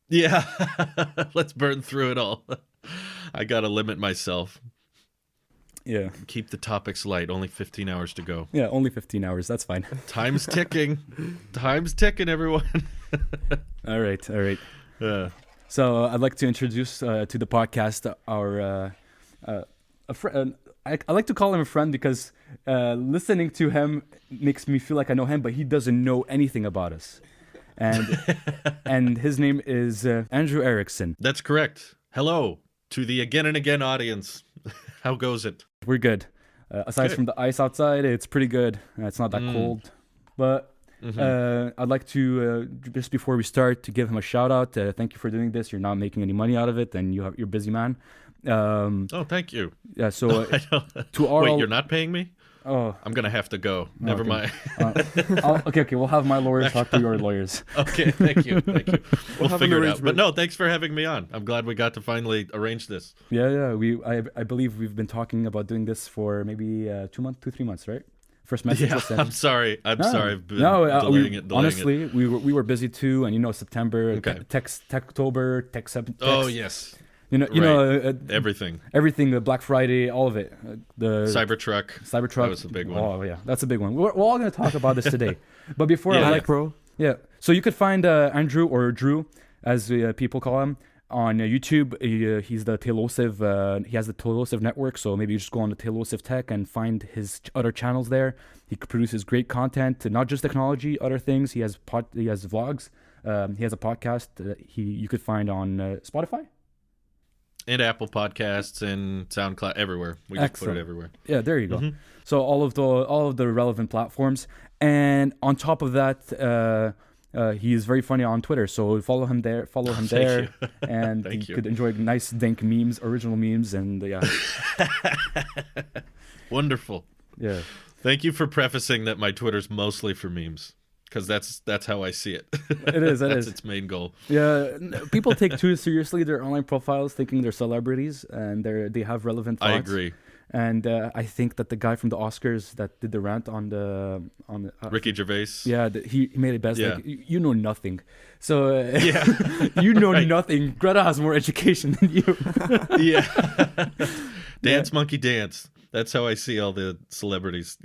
Yeah, let's burn through it all. I gotta limit myself. Yeah. Keep the topics light. Only 15 hours to go. Yeah, only 15 hours. That's fine. Time's ticking. Time's ticking, everyone. All right. All right. Yeah. So I'd like to introduce to the podcast our a friend. I like to call him a friend because listening to him makes me feel like I know him, but he doesn't know anything about us. And and his name is Andrew Erickson. That's correct. Hello to the again and again audience. How goes it? We're good. Aside Good. from the ice outside, it's pretty good. It's not that cold. But I'd like to, just before we start, to give him a shout out. Thank you for doing this. You're not making any money out of it, and you're a busy man. Oh, thank you. Yeah, so I don't- to our... Wait, you're not paying me? Oh, I'm going to have to go. Never okay. mind. Okay. We'll have my lawyers talk to your lawyers. Okay, thank you. Thank you. We'll have figure an it out. But arrangement. no, thanks for having me on. I'm glad we got to finally arrange this. Yeah. I believe we've been talking about doing this for maybe 3 months, right? First message Yeah, was sent. I'm sorry. I'm sorry. I've been we, delaying it. honestly, we were busy too, and September, Okay. Techtober, Tech 7. Oh, yes. Everything. Everything, Black Friday, all of it. The Cybertruck. Cybertruck. That was the big one. Oh yeah, that's a big one. We're all going to talk about this today. But before Yeah. Pro. yeah, so you could find Andrew or Drew, as people call him, on YouTube. He's the Tailosive. He has the Tailosive network. So maybe you just go on the Tailosive Tech and find his other channels there. He produces great content, not just technology, other things. He has vlogs. He has a podcast. You could find on Spotify. And Apple Podcasts and SoundCloud, everywhere. We just put Excellent. it everywhere. Yeah, there you go. So all of the relevant platforms, and on top of that, he is very funny on Twitter. So follow him there. Thank there, you. and Thank you you. could enjoy nice dank memes, original memes, and yeah, Wonderful. yeah. Thank you for prefacing that my Twitter's mostly for memes, because that's how I see it. It is. It That's is. its main goal. Yeah, people take too seriously their online profiles, thinking they're celebrities and they have relevant thoughts. I agree. And I think that the guy from the Oscars that did the rant on the Ricky Gervais. yeah, he made it best. Yeah. Like, you know nothing, so Yeah. you know Right. nothing. Greta has more education than you. Yeah. Dance monkey dance. That's how I see all the celebrities,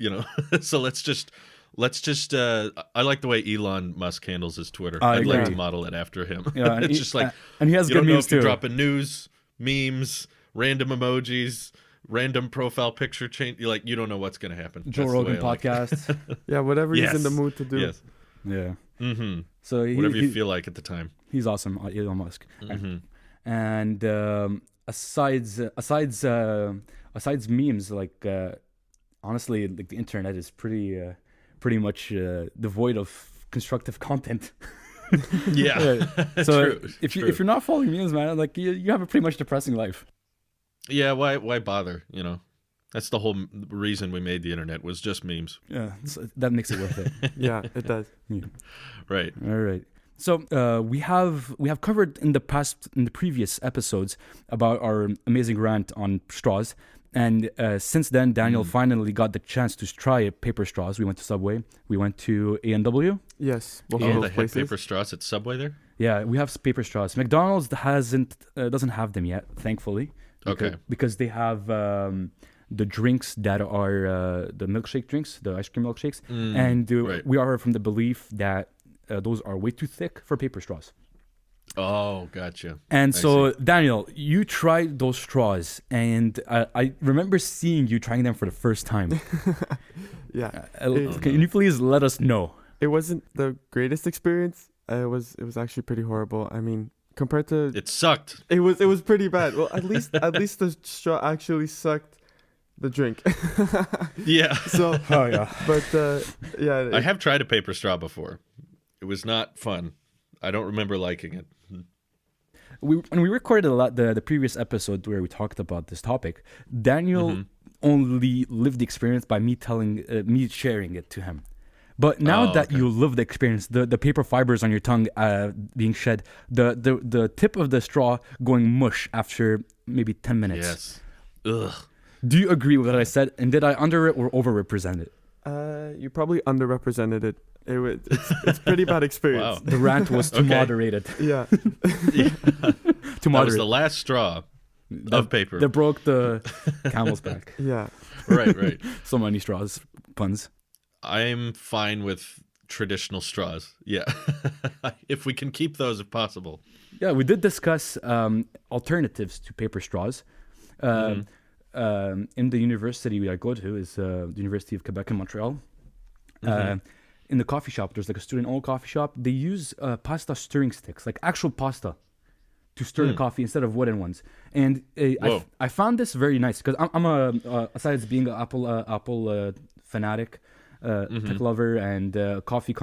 So let's just I like the way Elon Musk handles his Twitter. I I'd like agree. to model it after him. Yeah, and It's just like and he has you good don't know memes if you're too. dropping news, memes, random emojis, random profile picture change. You don't know what's going to happen. Joe That's the Rogan way I like it. podcast. Yeah, whatever he's in Yes. the mood to do. Yes. Yeah. Mm-hmm. So Whatever you feel like at the time. he's awesome, Elon Musk. Mm-hmm. And asides memes, like honestly, like the internet is pretty much devoid of constructive content. Yeah. So True. if True. you're not following memes, man, like you have a pretty much depressing life. Yeah, why bother? That's the whole reason we made the internet, was just memes. Yeah, so that makes it worth it. Yeah, it does. Right. All right. So we have covered in the previous episodes about our amazing rant on straws, and since then Daniel finally got the chance to try paper straws. We went to Subway, we went to A&W. Yes, both Oh, of they those had places. paper straws at Subway there? Yeah, we have paper straws. McDonald's doesn't have them yet, thankfully. Okay. Because they have the drinks that are the milkshake drinks, the ice cream milkshakes, and right. we are from the belief that those are way too thick for paper straws. Oh, gotcha. And I so, see. Daniel, you tried those straws, and I remember seeing you trying them for the first time. Yeah, Can you please let us know? it wasn't the greatest experience. It was actually pretty horrible. I mean, compared to It sucked. it was pretty bad. Well, at least the straw actually sucked the drink. Yeah. So, Oh yeah. but yeah, I have tried a paper straw before. It was not fun. I don't remember liking it. When we recorded the previous episode where we talked about this topic, Daniel only lived the experience by me sharing it to him. But now that okay. you live the experience, the paper fibers on your tongue being shed, the tip of the straw going mush after maybe 10 minutes. Yes. Ugh. Do you agree with what I said? And did I under or overrepresent it? you probably underrepresented it It's pretty bad experience. Wow. The rant was too Okay. moderated. Yeah. Yeah. Too That was moderate. the last straw of paper. That broke the camel's back. Yeah. Right. So many straws puns. I'm fine with traditional straws. Yeah. If we can keep those if possible. Yeah, we did discuss alternatives to paper straws. In the university I go to is the University of Quebec in Montreal. In the coffee shop, there's like a student-owned coffee shop. They use pasta stirring sticks, like actual pasta, to stir the coffee instead of wooden ones. And I found this very nice because I'm a besides being an Apple fanatic, tech lover, and coffee.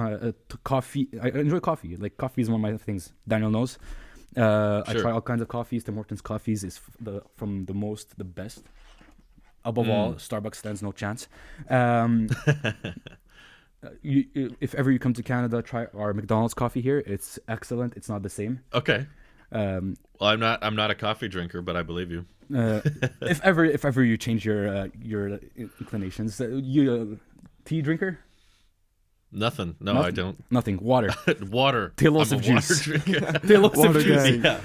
I enjoy coffee. Like coffee is one of my things. Daniel knows. I try all kinds of coffees. Tim Hortons coffees is from the most the best. Above all, Starbucks stands no chance. If ever you come to Canada, try our McDonald's coffee here. It's excellent. It's not the same. Okay. Well, I'm not a coffee drinker, but I believe you. If ever you change your inclinations, you tea drinker? Nothing. No, Nothing. I don't. Nothing. Water. Water. Tailosive I'm a juice. water drinker. Tailosive Water juice. gang. Yeah.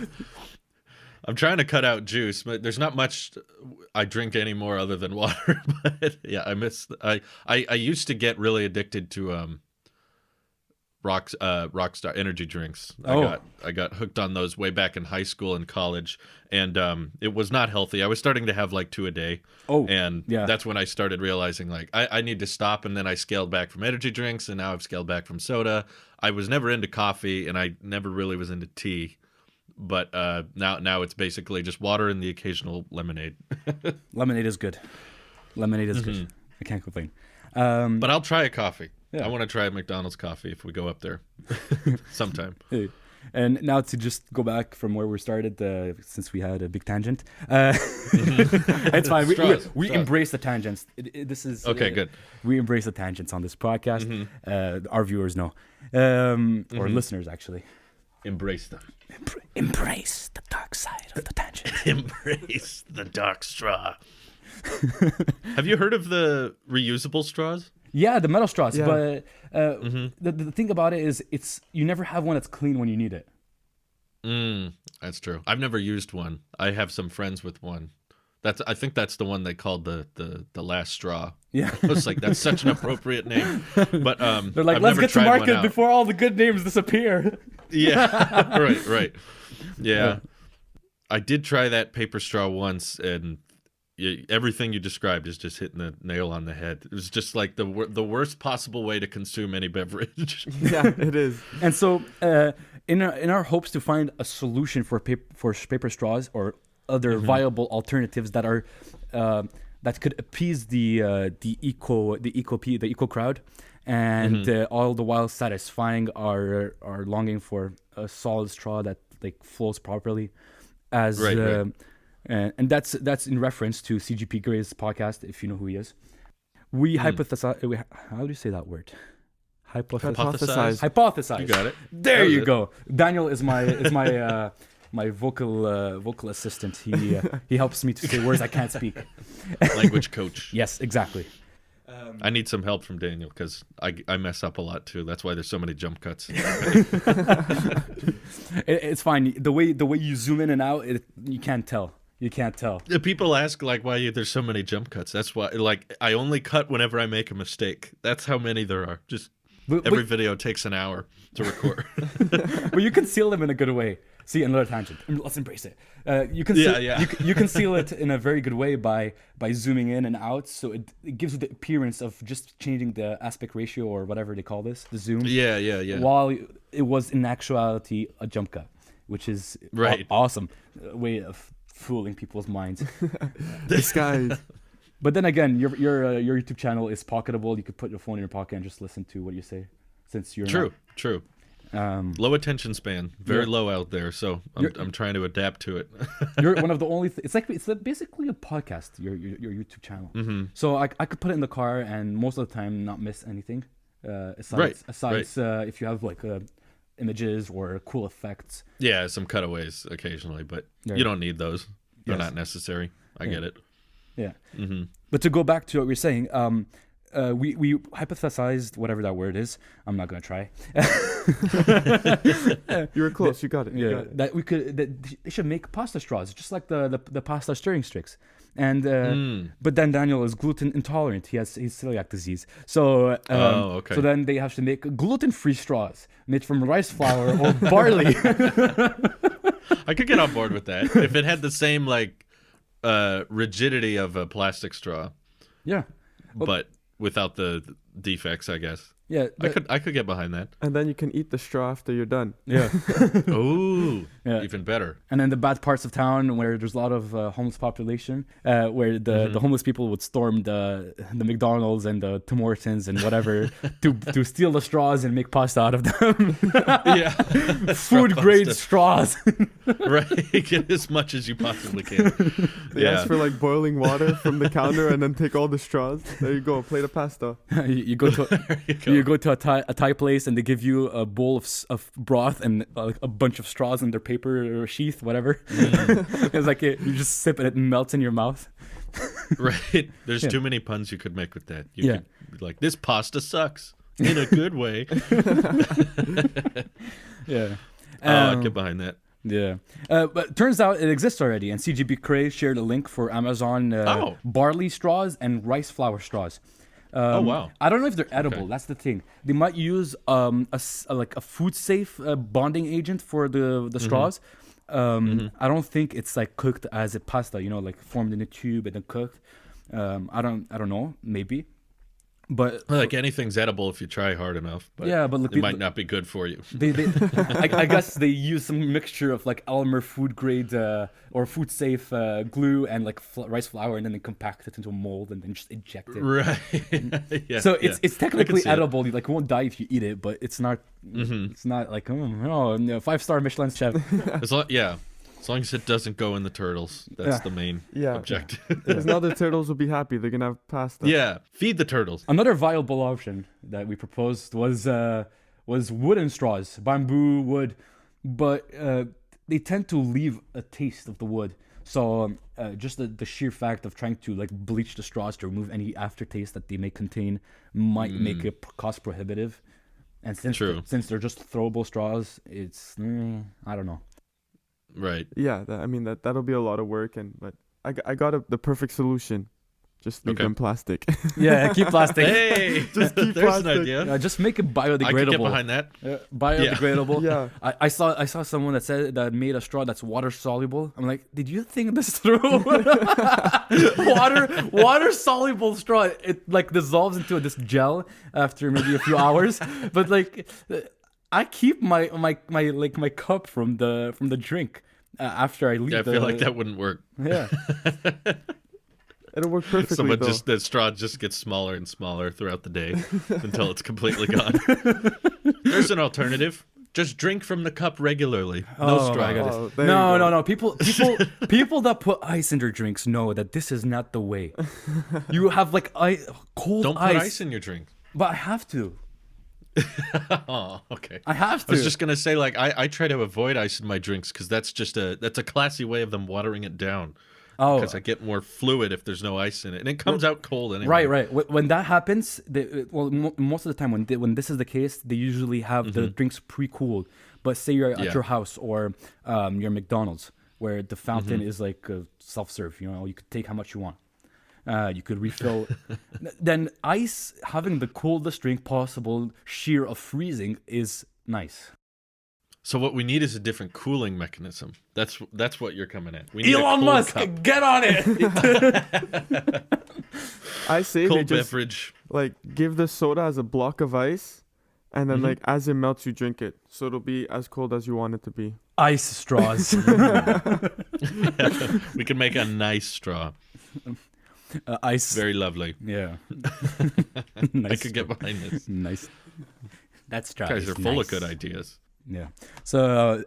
I'm trying to cut out juice, but there's not much I drink anymore other than water. But yeah, I used to get really addicted to Rockstar energy drinks. I got hooked on those way back in high school and college, and it was not healthy. I was starting to have like 2 a day. And that's when I started realizing like I need to stop, and then I scaled back from energy drinks, and now I've scaled back from soda. I was never into coffee, and I never really was into tea. But now it's basically just water and the occasional lemonade. Lemonade is good. Lemonade is good. I can't complain. But I'll try a coffee. Yeah. I want to try a McDonald's coffee if we go up there sometime. And now to just go back from where we started, since we had a big tangent, it's fine. We embrace the tangents. This is Okay, good. We embrace the tangents on this podcast. Our viewers know, or listeners actually. Embrace them. Embrace the dark side of the tangent. Embrace the dark straw. Have you heard of the reusable straws? Yeah, the metal straws. Yeah. But the thing about it is, you never have one that's clean when you need it. That's true. I've never used one. I have some friends with one. I think that's the one they called the last straw. Yeah, I was like, that's such an appropriate name. But they're like, I've let's never get to tried one market out. before all the good names disappear. Yeah, right. Yeah. I did try that paper straw once, and everything you described is just hitting the nail on the head. It was just like the worst possible way to consume any beverage. Yeah, it is. And so, in our hopes to find a solution for paper straws or other viable alternatives that are that could appease the eco crowd, and all the while satisfying our longing for a solid straw that like flows properly, as right. And that's in reference to CGP Gray's podcast, if you know who he is. We hypothesize. How do you say that word? Hypothesize. Hypothesize. You got it. There you go. Daniel is my my vocal assistant. He helps me to say words I can't speak. Language coach. Yes, exactly. I need some help from Daniel because I mess up a lot too. That's why there's so many jump cuts. It's fine. The way you zoom in and out, you can't tell. You can't tell. People ask like why there's so many jump cuts. That's why like I only cut whenever I make a mistake. That's how many there are. Just every video takes an hour to record. But you conceal them in a good way. See, another tangent. Let's embrace it. You conceal it in a very good way by zooming in and out, so it gives you the appearance of just changing the aspect ratio or whatever they call this, the zoom. Yeah. While it was in actuality a jump cut, which is right. Awesome way of fooling people's minds. Disguise. But then again, your YouTube channel is pocketable. You could put your phone in your pocket and just listen to what you say, since you're True. Low attention span, very Yeah. low out there. So I'm trying to adapt to it. You're one of the only. It's basically a podcast. Your YouTube channel. So I could put it in the car and most of the time not miss anything. Aside if you have like images or cool effects. Yeah, some cutaways occasionally, but you don't need those. They're Yes. not necessary. I get it. Yeah. But to go back to what we were saying, we hypothesized whatever that word is. I'm not gonna try. You were close. You got it. Yeah, that they should make pasta straws, just like the pasta stirring sticks. And but then Daniel is gluten intolerant. He's celiac disease. So okay. So then they have to make gluten-free straws made from rice flour or barley. I could get on board with that if it had the same like rigidity of a plastic straw. Yeah, but without the defects, I guess. Yeah, I could get behind that. And then you can eat the straw after you're done. Yeah. Ooh, yeah. Even better. And then the bad parts of town where there's a lot of homeless population, where the homeless people would storm the McDonald's and the Tim Hortons and whatever to steal the straws and make pasta out of them. Yeah. Food grade straws. Right. Get as much as you possibly can. They ask for like boiling water from the counter and then take all the straws. There you go, a plate of pasta. you go to a Thai place and they give you a bowl of broth and a bunch of straws in their paper sheath, whatever. It's like you just sip and it melts in your mouth. Right. There's too many puns you could make with that. You could be like, this pasta sucks in a good way. Yeah. I'd get behind that. Yeah. But it turns out it exists already, and CGB Cray shared a link for Amazon barley straws and rice flour straws. Oh wow! I don't know if they're edible. Okay. That's the thing. They might use a food safe bonding agent for the straws. I don't think it's like cooked as a pasta. Like formed in a tube and then cooked. I don't know. Maybe. But like anything's edible if you try hard enough. But it might not be good for you. I guess they use some mixture of like Elmer food grade or food safe glue and like rice flour, and then they compact it into a mold and then just inject it. Right. Yeah, so it's technically edible. You like won't die if you eat it, but it's not. It's not like 5-star Michelin chef. As long as it doesn't go in the turtles, that's the main objective. Because now the turtles will be happy. They're gonna have pasta. Yeah, feed the turtles. Another viable option that we proposed was wooden straws, bamboo wood, but they tend to leave a taste of the wood. So just the sheer fact of trying to like bleach the straws to remove any aftertaste that they may contain might make it cost prohibitive. And since they're just throwable straws, it's I don't know. Right. Yeah, that'll be a lot of work, but I got the perfect solution. Just leave them plastic. Yeah, keep plastic. Hey, just keep there's plastic. an idea. Just make it biodegradable. I could get behind that. Biodegradable. Yeah. I saw someone that made a straw that's water soluble. I'm like, did you think this through? water soluble straw. It like dissolves into this gel after maybe a few hours, but like. I keep my cup from the drink after I leave. Yeah, I feel like that wouldn't work. Yeah, it'll work perfectly. The straw just gets smaller and smaller throughout the day until it's completely gone. There's an alternative. Just drink from the cup regularly. No straw. No. People that put ice in their drinks know that this is not the way. You have like cold Don't ice. Don't put ice in your drink. But I have to. Oh, okay. I have to. I was just gonna say, like, I try to avoid ice in my drinks because that's a classy way of them watering it down. Oh, because I get more fluid if there's no ice in it, and it comes out cold anyway. Right. When that happens, most of the time when this is the case, they usually have the drinks pre-cooled. But say you're at your house or your McDonald's, where the fountain is like self-serve. You could take how much you want. You could refill. Then ice, having the coldest drink possible, sheer of freezing, is nice. So what we need is a different cooling mechanism. That's what you're coming at. We need Elon Musk, get on it. I say cold they just, beverage. Like give the soda as a block of ice, and then like as it melts, you drink it. So it'll be as cold as you want it to be. Ice straws. We can make a nice straw. Ice. Very lovely. Yeah. Nice. I could get behind this. Nice. That's straw. Guys are full of good ideas. Yeah. So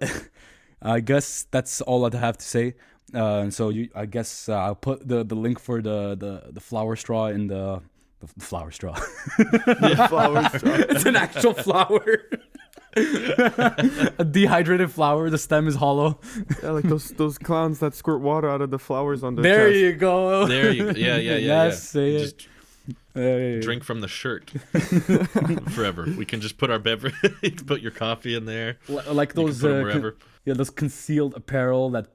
I guess that's all I have to say. So I guess I'll put the link for the flower straw in the flower straw. The flower straw. It's an actual flower. A dehydrated flower. The stem is hollow. Yeah, like those clowns that squirt water out of the flowers on their chest. chest. You go. There you go. Yeah. Yes, say just drink from the shirt forever. We can just put our beverage, put your coffee in there. Like those wherever. Those concealed apparel that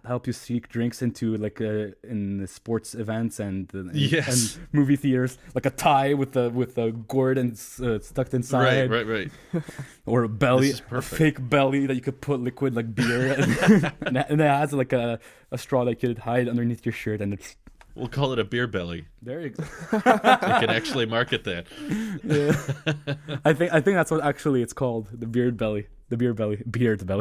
help you sneak drinks into in the sports events and movie theaters, like a tie with a gourd and stuck inside. Right. Or a fake belly that you could put liquid like beer, and it has like a straw that you could hide underneath your shirt, and it's. We'll call it a beer belly. There you go. We can actually market that. Yeah. I think that's what actually it's called, the beard belly. The beer belly.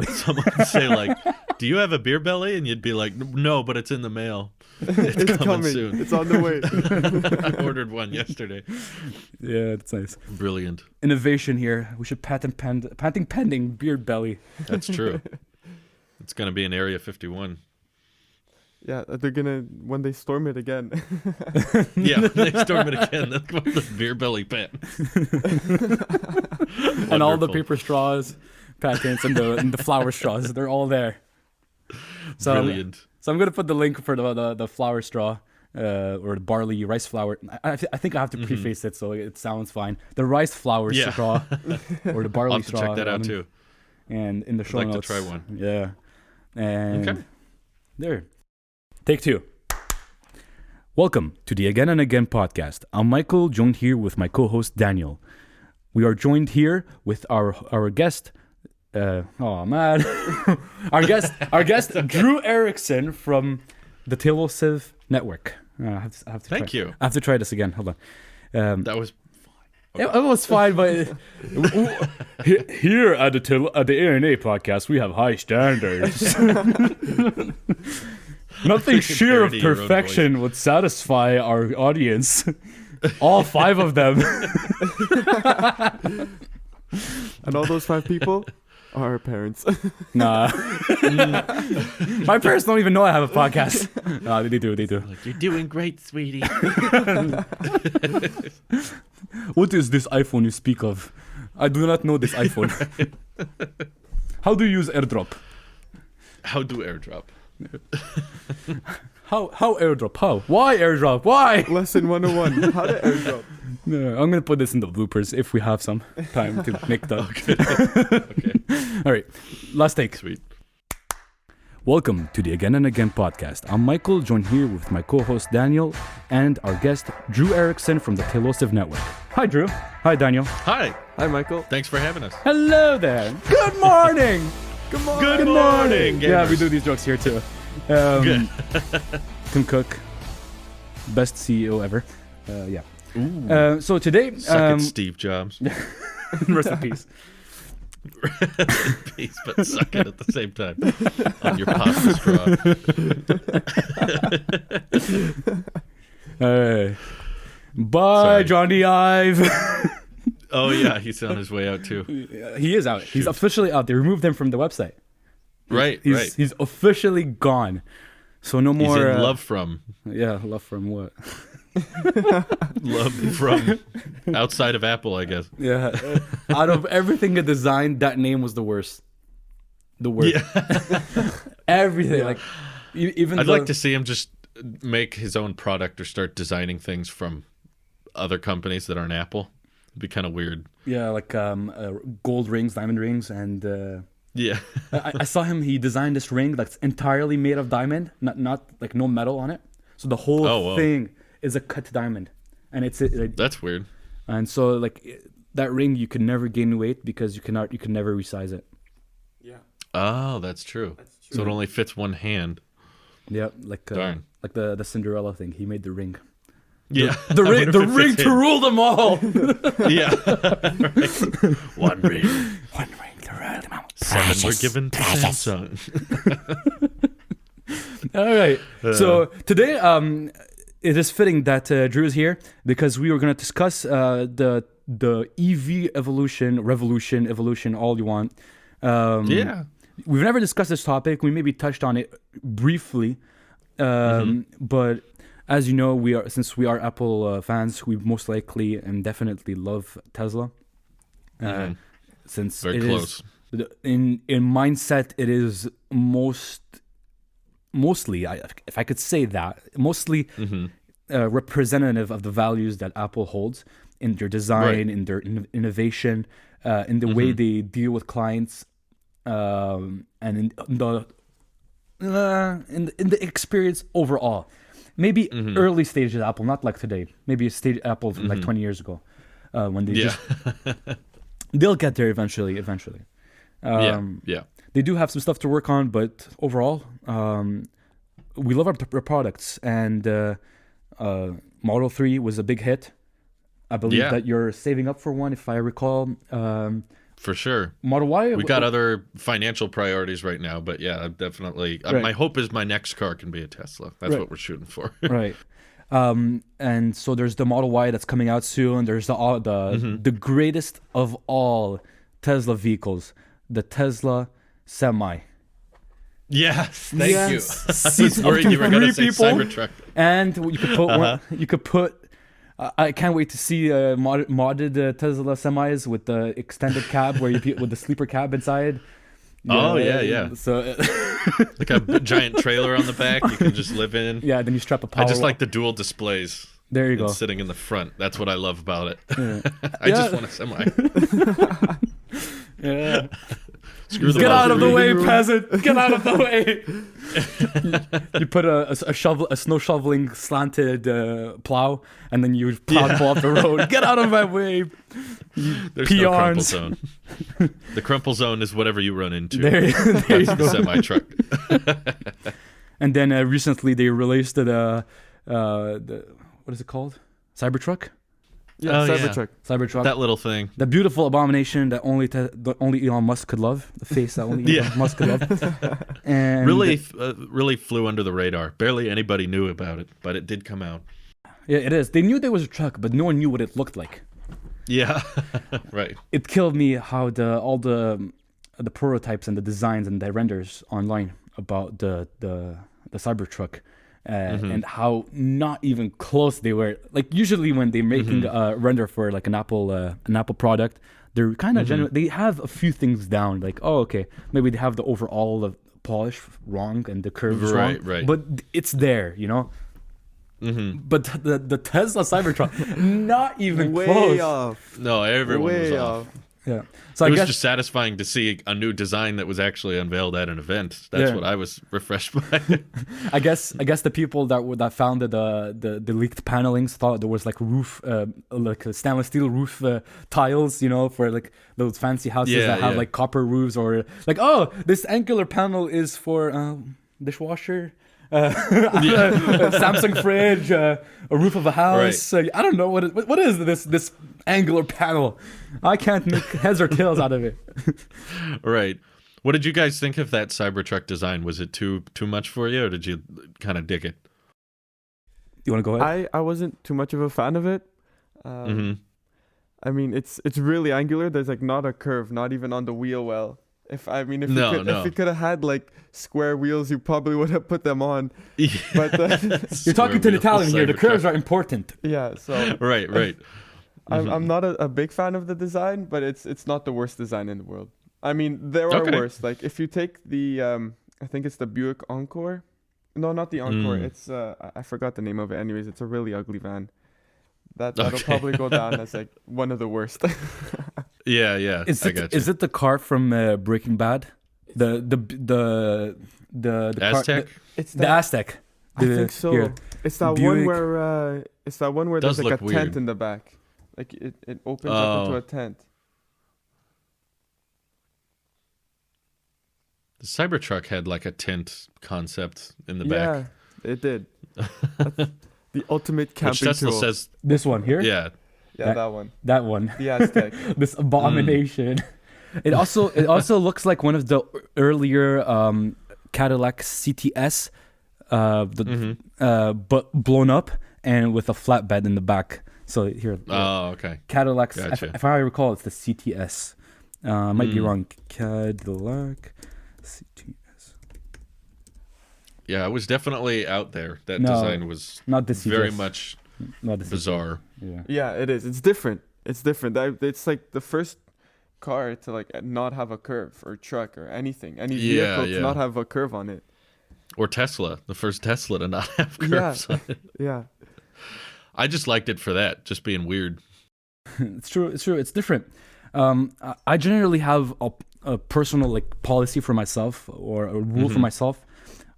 Someone would say like, "Do you have a beer belly?" And you'd be like, "No, but it's in the mail. It's coming soon. It's on the way." I ordered one yesterday. Yeah, that's nice. Brilliant. Innovation here. We should patent pending beard belly. That's true. It's gonna be in Area 51. Yeah, they're gonna when they storm it again. Yeah, when they storm it again, they'll go with the beer belly patents. And all the paper straws, patents, and the flower straws, they're all there. So Brilliant. I'm gonna put the link for the flower straw, or the barley rice flour. I think I have to preface it so it sounds fine. The rice flour straw, or the barley I'll have to straw. check that out too. And in the show notes. I'd like to try one. Yeah. And there. Take 2. Welcome to the Again and Again podcast. I'm Michael, joined here with my co-host Daniel. We are joined here with our guest. Our guest Drew Erickson from the Tailosive network. I have to Thank you. I have to try this again. Hold on. That was. Okay. It was fine, but here at the ANA podcast, we have high standards. Nothing sheer of perfection would satisfy our audience. All 5 of them. And all those 5 people are our parents. Nah. My parents don't even know I have a podcast. Nah, they do. Like, you're doing great, sweetie. What is this iPhone you speak of? I do not know this iPhone. How do you use AirDrop? How do AirDrop? How AirDrop? How? Why AirDrop? Why? Lesson 101. How to AirDrop. No, I'm gonna put this in the bloopers if we have some time to make that. Okay. All right. Last take. Sweet. Welcome to the Again and Again podcast. I'm Michael, joined here with my co-host Daniel and our guest Drew Erickson from the Tailosive network. Hi, Drew. Hi, Daniel. Hi, Michael. Thanks for having us. Hello there. Good morning. Good morning. Yeah, we do these jokes here too. Good. Tim Cook, best CEO ever. Yeah. So today, Suck it, Steve Jobs. rest in peace. Rest in peace, but suck it at the same time on your pasta straw. Bye, Sorry. Johnny Ive. Oh yeah, he's on his way out too. He is out. Shoot. He's officially out. They removed him from the website. Right. He's officially gone. So no more. He's in love from. Yeah, love from what? Love from outside of Apple, I guess. Yeah. Out of everything it designed, that name was the worst. The worst. Yeah. Everything. Yeah. Like, even. I'd like to see him just make his own product or start designing things from other companies that aren't Apple. It'd be kind of weird. Yeah, like gold rings, diamond rings, and. Yeah. I saw him. He designed this ring that's entirely made of diamond, not like no metal on it. So the whole thing is a cut diamond, and it's like, that's weird. And so like that ring, you can never gain weight because you can never resize it. Yeah. Oh, that's true. So it only fits one hand. Yeah, like the Cinderella thing. He made the ring. Yeah, the ring to rule them all. Yeah, right. One ring to rule them all. 7 were given to Samsung. All right. So today, it is fitting that Drew is here because we were going to discuss the EV evolution, all you want. Yeah. We've never discussed this topic. We maybe touched on it briefly, but as you know, since we are Apple fans, we most likely and definitely love Tesla. Since very it close. Is, in mindset, it is mostly, if I could say that, mostly representative of the values that Apple holds in their design, in their innovation, in the way they deal with clients, and in the experience overall. Maybe early stages Apple, not like today. Maybe a stage Apple from like 20 years ago, when they just they'll get there eventually. They do have some stuff to work on, but overall, we love our products, and Model 3 was a big hit. I believe that you're saving up for one, if I recall. For sure. Model Y. We got other financial priorities right now, but yeah, definitely. My hope is my next car can be a Tesla. That's what we're shooting for. Right. And so there's the Model Y that's coming out soon. There's the greatest of all Tesla vehicles, the Tesla Semi. Yes, thank you. I was worried you were going to say Cybertruck. And you could put you could put. I can't wait to see modded Tesla semis with the extended cab where with the sleeper cab inside. Yeah. So like a giant trailer on the back you can just live in. Yeah, then you strap a power. I just like the dual displays. There you go. Sitting in the front. That's what I love about it. Yeah. I just want a semi. Yeah. Get out of the way, peasant! Get out of the way! You put a snow shoveling slanted plow, and then you pull off the road. Get out of my way! There's no crumple zone. The crumple zone is whatever you run into. There That's the semi truck. And then recently they released the what is it called? Cybertruck. Yeah, Cybertruck. Cybertruck. That little thing. The beautiful abomination that only Elon Musk could love. The face that only Elon Musk could love. And really flew under the radar. Barely anybody knew about it, but it did come out. Yeah, it is. They knew there was a truck, but no one knew what it looked like. Yeah, right. It killed me how all the prototypes and the designs and the renders online about the Cybertruck. And how not even close they were. Like usually when they're making a render for like an Apple product, they're kind of they have a few things down. Like, oh, okay, maybe they have the overall polish wrong and the curves wrong. Right. But it's there, you know. But the Tesla Cybertruck, not even way close. Off. No, everyone was off. Yeah. So it was just satisfying to see a new design that was actually unveiled at an event. That's what I was refreshed by. I guess the people that founded the leaked panelings thought there was like roof, like a stainless steel roof tiles, you know, for like those fancy houses that have like copper roofs, or like, oh, this angular panel is for dishwasher. Samsung fridge, a roof of a house. Right. I don't know what is this angular panel. I can't make heads or tails out of it. Right. What did you guys think of that Cybertruck design? Was it too much for you, or did you kind of dig it? You want to go ahead? I wasn't too much of a fan of it. I mean, it's really angular. There's like not a curve, not even on the wheel well. If you could have had like square wheels, you probably would have put them on. But you're talking to an Italian here. The curves are important. Yeah. So right. I'm not a big fan of the design, but it's not the worst design in the world. I mean, there are worse. Like if you take the I think it's the Buick Encore. No, not the Encore. It's I forgot the name of it. Anyways, it's a really ugly van. That'll probably go down as like one of the worst. Yeah. Is it the car from Breaking Bad? The Aztec? It's the Aztec. I think so. Here. It's that Buick. one where there's like a tent in the back. Like it opens up into a tent. The Cybertruck had like a tent concept in the back. Yeah, it did. The ultimate camping Which Tesla tool. says this one here. Yeah, that one. That one. The Aztec. This abomination. It also looks like one of the earlier Cadillac CTS, but blown up and with a flatbed in the back. So here. Oh, okay. Cadillac. Gotcha. If I recall, it's the CTS. Might be wrong. Cadillac CTS. Yeah, it was definitely out there. That design was not the CTS. Very much bizarre. Yeah, it is. It's different. It's like the first car to like not have a curve, or truck, or anything. Any vehicle to not have a curve on it. Or Tesla, the first Tesla to not have curves on it. Yeah. I just liked it for that, just being weird. It's true. It's different. I generally have a personal like policy for myself or a rule for myself.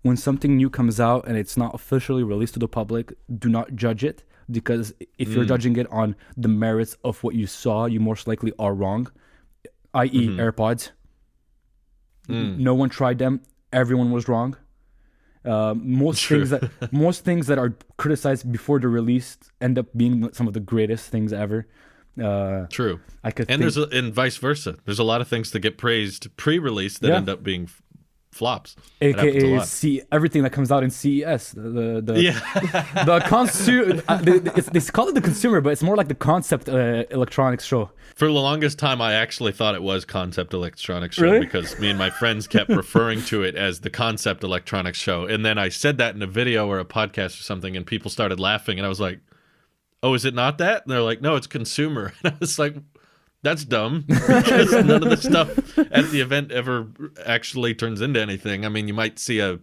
When something new comes out and it's not officially released to the public, do not judge it, because if you're judging it on the merits of what you saw, you most likely are wrong. I.e. AirPods. No one tried them. Everyone was wrong. Most things that are criticized before they're released end up being some of the greatest things ever. True. And vice versa. There's a lot of things that get praised pre-release that end up being flops. AKA everything that comes out in CES. The they call it the consumer, but it's more like the concept electronics show. For the longest time, I actually thought it was concept electronics show because me and my friends kept referring to it as the concept electronics show. And then I said that in a video or a podcast or something, and people started laughing, and I was like, "Oh, is it not that?" And they're like, "No, it's consumer." And I was like, that's dumb, because none of the stuff at the event ever actually turns into anything. I mean, you might see a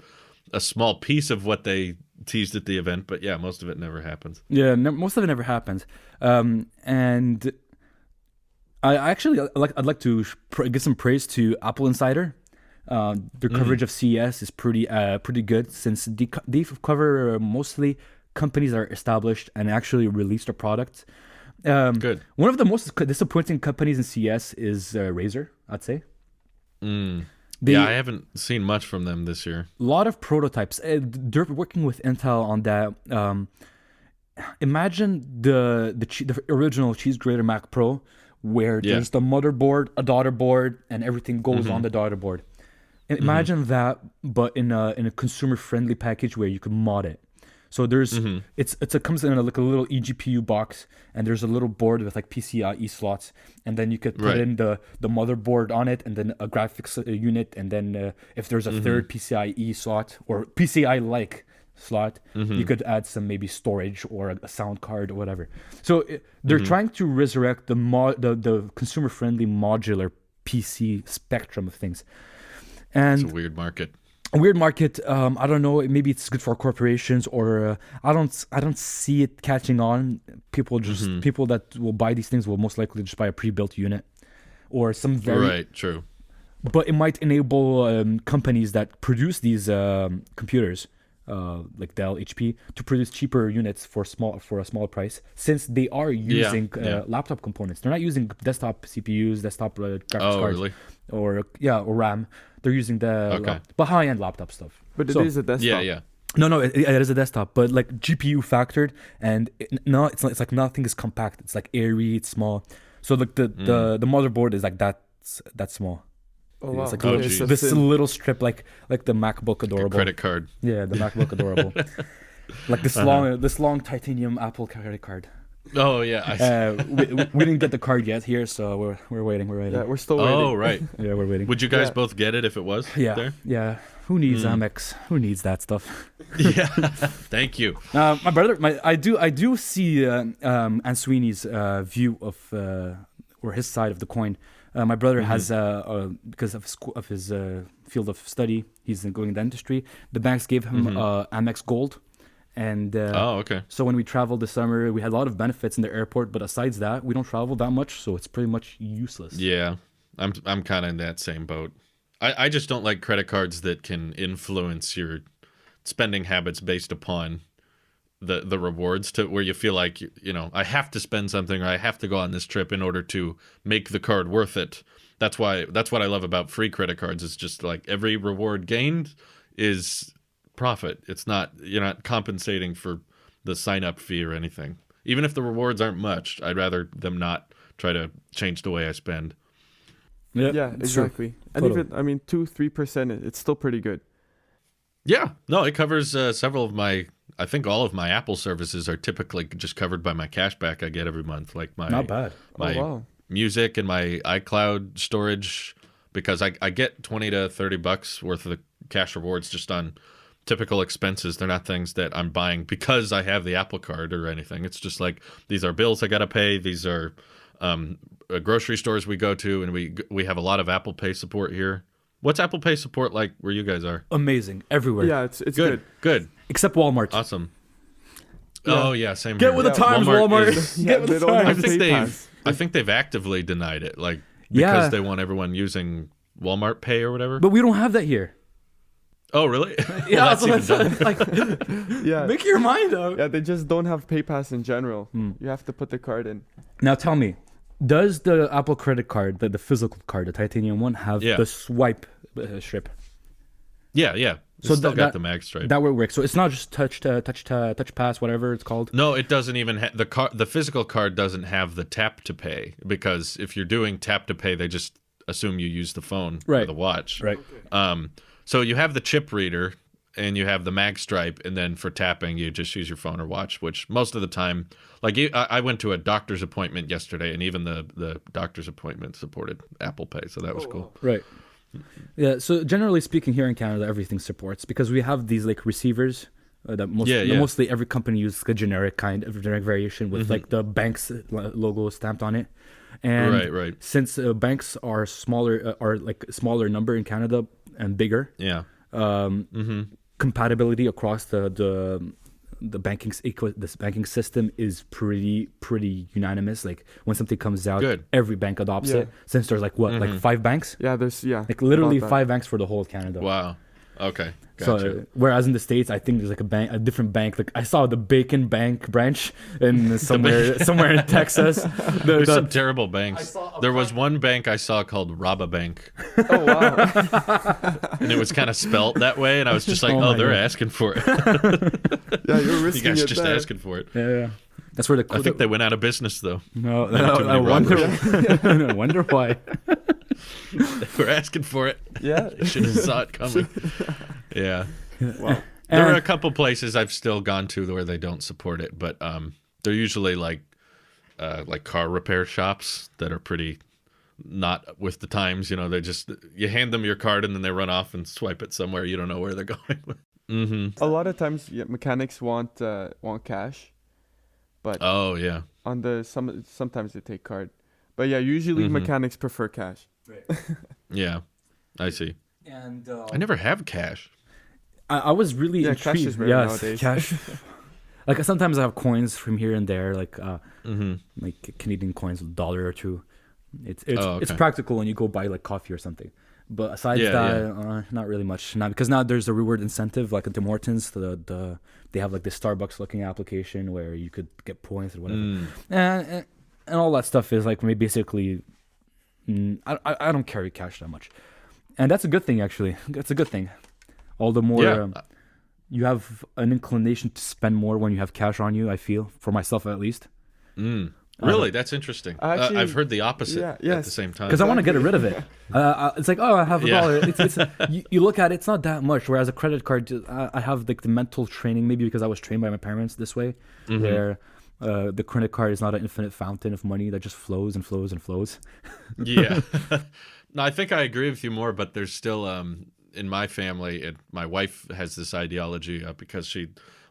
small piece of what they teased at the event, but yeah, most of it never happens. Yeah, most of it never happens. And I'd like to give some praise to Apple Insider. Their coverage of CES is pretty good, since they cover mostly companies that are established and actually released their products. Good. One of the most disappointing companies in CS is Razer, I'd say. I haven't seen much from them this year. A lot of prototypes. They're working with Intel on that. Imagine the original cheese grater Mac Pro, where there's the motherboard, a daughter board, and everything goes on the daughter board. Imagine that, but in a consumer friendly package where you can mod it. So there's it comes in like a little eGPU box, and there's a little board with like PCIe slots, and then you could put in the motherboard on it, and then a graphics unit, and then if there's a third PCIe slot or PCI like slot, you could add some maybe storage or a sound card or whatever. So they're trying to resurrect the consumer friendly modular PC spectrum of things. And it's a weird market. I don't know, maybe it's good for corporations, or I don't see it catching on. People that will buy these things will most likely just buy a pre-built unit or some true. But it might enable companies that produce these computers, like Dell, HP, to produce cheaper units for a smaller price, since they are using laptop components. They're not using desktop CPUs, desktop graphics cards, really? or RAM. They're using but high-end laptop stuff. But it is a desktop. Yeah. No, it is a desktop, but like GPU factored, and it's like nothing is compact. It's like airy, it's small. So like the motherboard is like that small. Oh wow! It's like this little strip, like the MacBook Adorable. Credit card. Yeah, the MacBook Adorable. Like this long titanium Apple credit card. Oh yeah. We didn't get the card yet here, so we're waiting. Yeah, we're still waiting. Oh right. Yeah, we're waiting. Would you guys both get it if it was there? Yeah. Who needs Amex? Who needs that stuff? Yeah. Thank you. My brother, I do see Answini's view of or his side of the coin. My brother has because of his field of study, he's going into industry. The banks gave him Amex Gold. And okay. So when we traveled this summer, we had a lot of benefits in the airport, but aside that, we don't travel that much, so it's pretty much useless. Yeah, I'm kind of in that same boat. I just don't like credit cards that can influence your spending habits based upon the rewards, to where you feel like I have to spend something, or I have to go on this trip in order to make the card worth it. That's what I love about free credit cards. It's just like every reward gained is profit. It's not, you're not compensating for the sign up fee or anything. Even if the rewards aren't much, I'd rather them not try to change the way I spend. Yeah, exactly. And even 2-3%, it's still pretty good. Yeah, no, it covers several of my. I think all of my Apple services are typically just covered by my cashback I get every month, like my not bad. My music and my iCloud storage, because I get $20 to $30 worth of the cash rewards just on typical expenses. They're not things that I'm buying because I have the Apple Card or anything. It's just like, these are bills I gotta pay. These are grocery stores we go to, and we have a lot of Apple Pay support here. What's Apple Pay support like where you guys are? Amazing, everywhere. Yeah, it's good. Good. Except Walmart. Awesome. Oh yeah, same. Get here. with the times, Walmart. Get with the times. I think they've actively denied it, like because they want everyone using Walmart Pay or whatever. But we don't have that here. Oh really? Yeah, well, that's like, make your mind up. Yeah, they just don't have PayPass in general. You have to put the card in. Now tell me, does the Apple credit card, the physical card, the titanium one, have the swipe strip? Yeah. So still got the mag stripe. That would work. So it's not just touch pass, whatever it's called. No, it doesn't even the physical card doesn't have the tap to pay, because if you're doing tap to pay, they just assume you use the phone or the watch. Right. So you have the chip reader and you have the mag stripe, and then for tapping you just use your phone or watch, which most of the time, like I went to a doctor's appointment yesterday, and even the doctor's appointment supported Apple Pay, so that was cool. Right. Yeah, so generally speaking, here in Canada, everything supports, because we have these like receivers that mostly every company uses a generic variation with like the bank's logo stamped on it. And right. Since banks are smaller number in Canada and bigger, compatibility across the banking system is pretty unanimous. Like when something comes out, every bank adopts it. Since there's like 5 banks. Yeah, there's like literally 5 banks for the whole of Canada. Wow. Okay. Gotcha. So whereas in the States, I think there's like a different bank. Like I saw the Bacon Bank branch in somewhere in Texas. There's some terrible banks. There was one bank I saw called Rob-A-Bank. Oh wow! And it was kind of spelt that way, and I was just like, they're asking for it. Yeah, you're risking you guys it just there. asking for it. Yeah. That's where I think they went out of business though. No, I wonder why. They were asking for it. Yeah, they should have saw it coming. Yeah. Wow. There are a couple places I've still gone to where they don't support it, but they're usually like car repair shops that are pretty not with the times. You know, you hand them your card and then they run off and swipe it somewhere. You don't know where they're going. A lot of times, mechanics want cash, but sometimes they take card. But yeah, usually mechanics prefer cash. Right. Yeah, I see. And I never have cash. I was really intrigued. Cash is rare nowadays. Cash. Like sometimes I have coins from here and there, like Canadian coins, $1 or $2. It's practical when you go buy like coffee or something. But aside that, not really much. Not because now there's a reward incentive, like at Tim Hortons. They have like this Starbucks looking application where you could get points or whatever, and all that stuff is like basically. I don't carry cash that much, and that's a good thing actually. That's a good thing. All the more you have an inclination to spend more when you have cash on you. I feel, for myself at least. Really, that's interesting. I've heard the opposite at the same time. Because I want to get rid of it. It's like, I have $1. You look at it, it's not that much. Whereas a credit card, I have like the mental training, maybe because I was trained by my parents this way, where the credit card is not an infinite fountain of money that just flows and flows and flows. Yeah. No, I think I agree with you more, but there's still, in my family, my wife has this ideology because she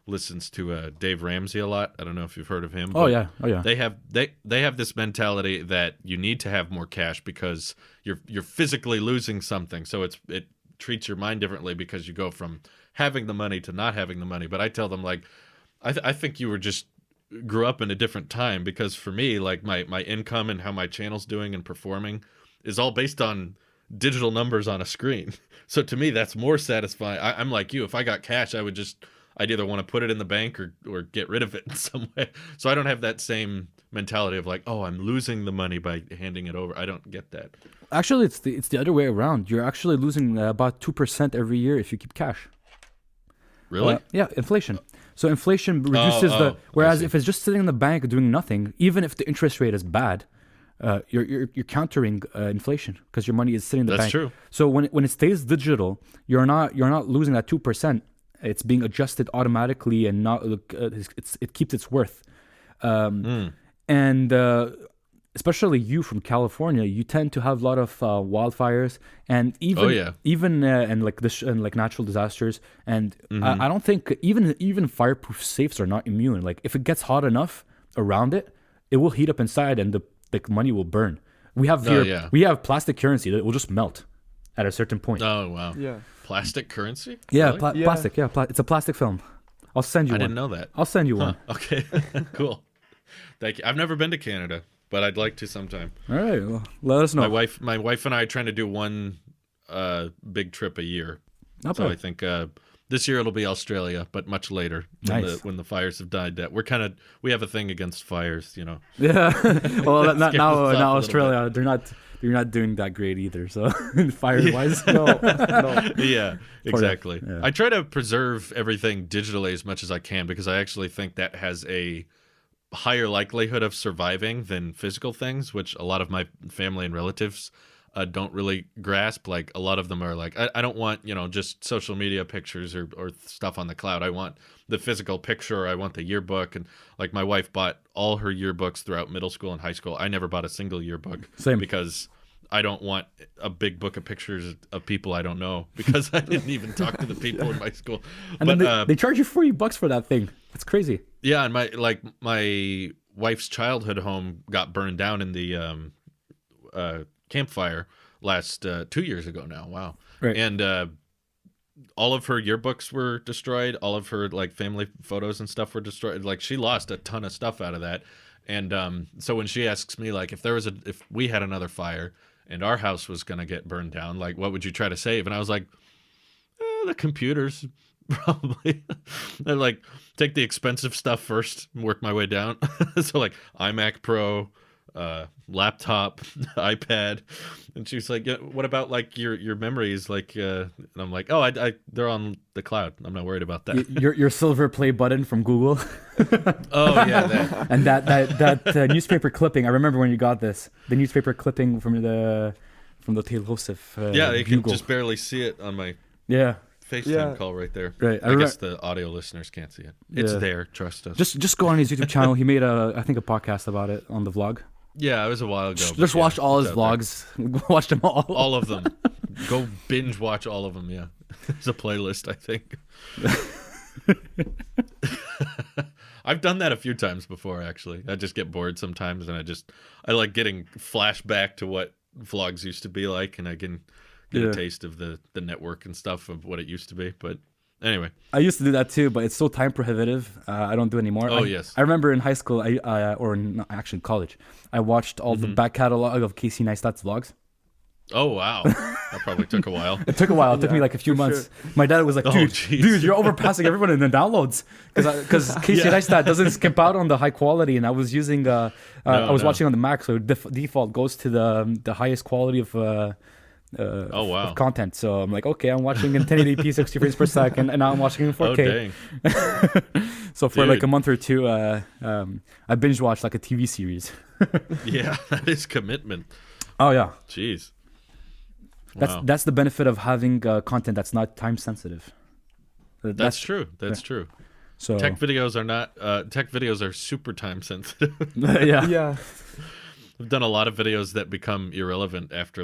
listens to Dave Ramsey a lot. I don't know if you've heard of him. Oh yeah. They have this mentality that you need to have more cash because you're physically losing something. So it treats your mind differently because you go from having the money to not having the money. But I tell them like, I think you grew up in a different time, because for me, like my income and how my channel's doing and performing is all based on digital numbers on a screen. So to me, that's more satisfying. I'm like you. If I got cash, I'd either want to put it in the bank or get rid of it in some way. So I don't have that same mentality of like, I'm losing the money by handing it over. I don't get that. Actually, it's the other way around. You're actually losing about 2% every year if you keep cash. Really? Yeah, inflation. So inflation reduces whereas if it's just sitting in the bank doing nothing, even if the interest rate is bad, you're countering inflation because your money is sitting in the bank. That's true. So when it stays digital, you're not losing that 2%. It's being adjusted automatically, and it keeps its worth. And especially you from California, you tend to have a lot of wildfires and even natural disasters. And I don't think even fireproof safes are not immune. Like if it gets hot enough around it, it will heat up inside, and the money will burn. We have we have plastic currency that will just melt at a certain point. Oh wow! Yeah. Plastic currency? Yeah, really? plastic. Yeah, it's a plastic film. I'll send you one. I didn't know that. I'll send you one. Okay, cool. Thank you. I've never been to Canada, but I'd like to sometime. All right, well, let us know. My wife and I are trying to do one big trip a year. Not so bad. I think this year it'll be Australia, but much later when the fires have died. That we have a thing against fires, you know. Yeah. Well, now Australia, they're not doing that great either. So fire wise, No. Yeah, exactly. Yeah. I try to preserve everything digitally as much as I can because I actually think that has a higher likelihood of surviving than physical things, which a lot of my family and relatives don't really grasp. Like a lot of them are like, I don't want, just social media pictures or stuff on the cloud. I want the physical picture. I want the yearbook. And like my wife bought all her yearbooks throughout middle school and high school. I never bought a single yearbook. Same. Because I don't want a big book of pictures of people I don't know because I didn't even talk to the people in my school. And then they charge you $40 for that thing. That's crazy. Yeah, and my wife's childhood home got burned down in the campfire last 2 years ago now. Wow. Right. And all of her yearbooks were destroyed. All of her family photos and stuff were destroyed. Like she lost a ton of stuff out of that. And so when she asks me if we had another fire and our house was going to get burned down, like what would you try to save? And I was like, the computers probably. I take the expensive stuff first and work my way down. So iMac Pro, laptop, iPad. And she was like, yeah, what about your memories? And I'm like, oh, they're on the cloud. I'm not worried about that. Your silver play button from Google. Oh yeah, that. And that newspaper clipping. I remember when you got this. The newspaper clipping from the Tailosive. Yeah, you can just barely see it on my FaceTime call right there. Right. I guess the audio listeners can't see it. It's there. Trust us. Just go on his YouTube channel. He made I think a podcast about it on the vlog. Yeah, it was a while ago. Just watch all his vlogs. Watch them all. All of them. Go binge watch all of them. Yeah, there's a playlist. I think. I've done that a few times before. Actually, I just get bored sometimes, and I like getting flashback to what vlogs used to be like, and I can get a taste of the network and stuff of what it used to be. But anyway, I used to do that too, but it's so time prohibitive. I don't do it anymore. Yes. I remember in high school, actually college, I watched all the back catalog of Casey Neistat's vlogs. Oh wow, that probably took a while. It took a while. It took me a few months. Sure. My dad was like, dude, you're overpassing everyone in the downloads because Casey Neistat doesn't skimp out on the high quality, and I was using I was watching on the Mac, so default goes to the highest quality of of content. So I'm like, okay, I'm watching in 1080p 60 frames per second, and now I'm watching in 4K. Oh, dang. So for a month or two, I binge watched a TV series. Yeah, that is commitment. Oh yeah. Jeez. Wow. That's the benefit of having content that's not time sensitive. That's true. That's true. So tech videos are not. Tech videos are super time sensitive. Yeah. I've done a lot of videos that become irrelevant after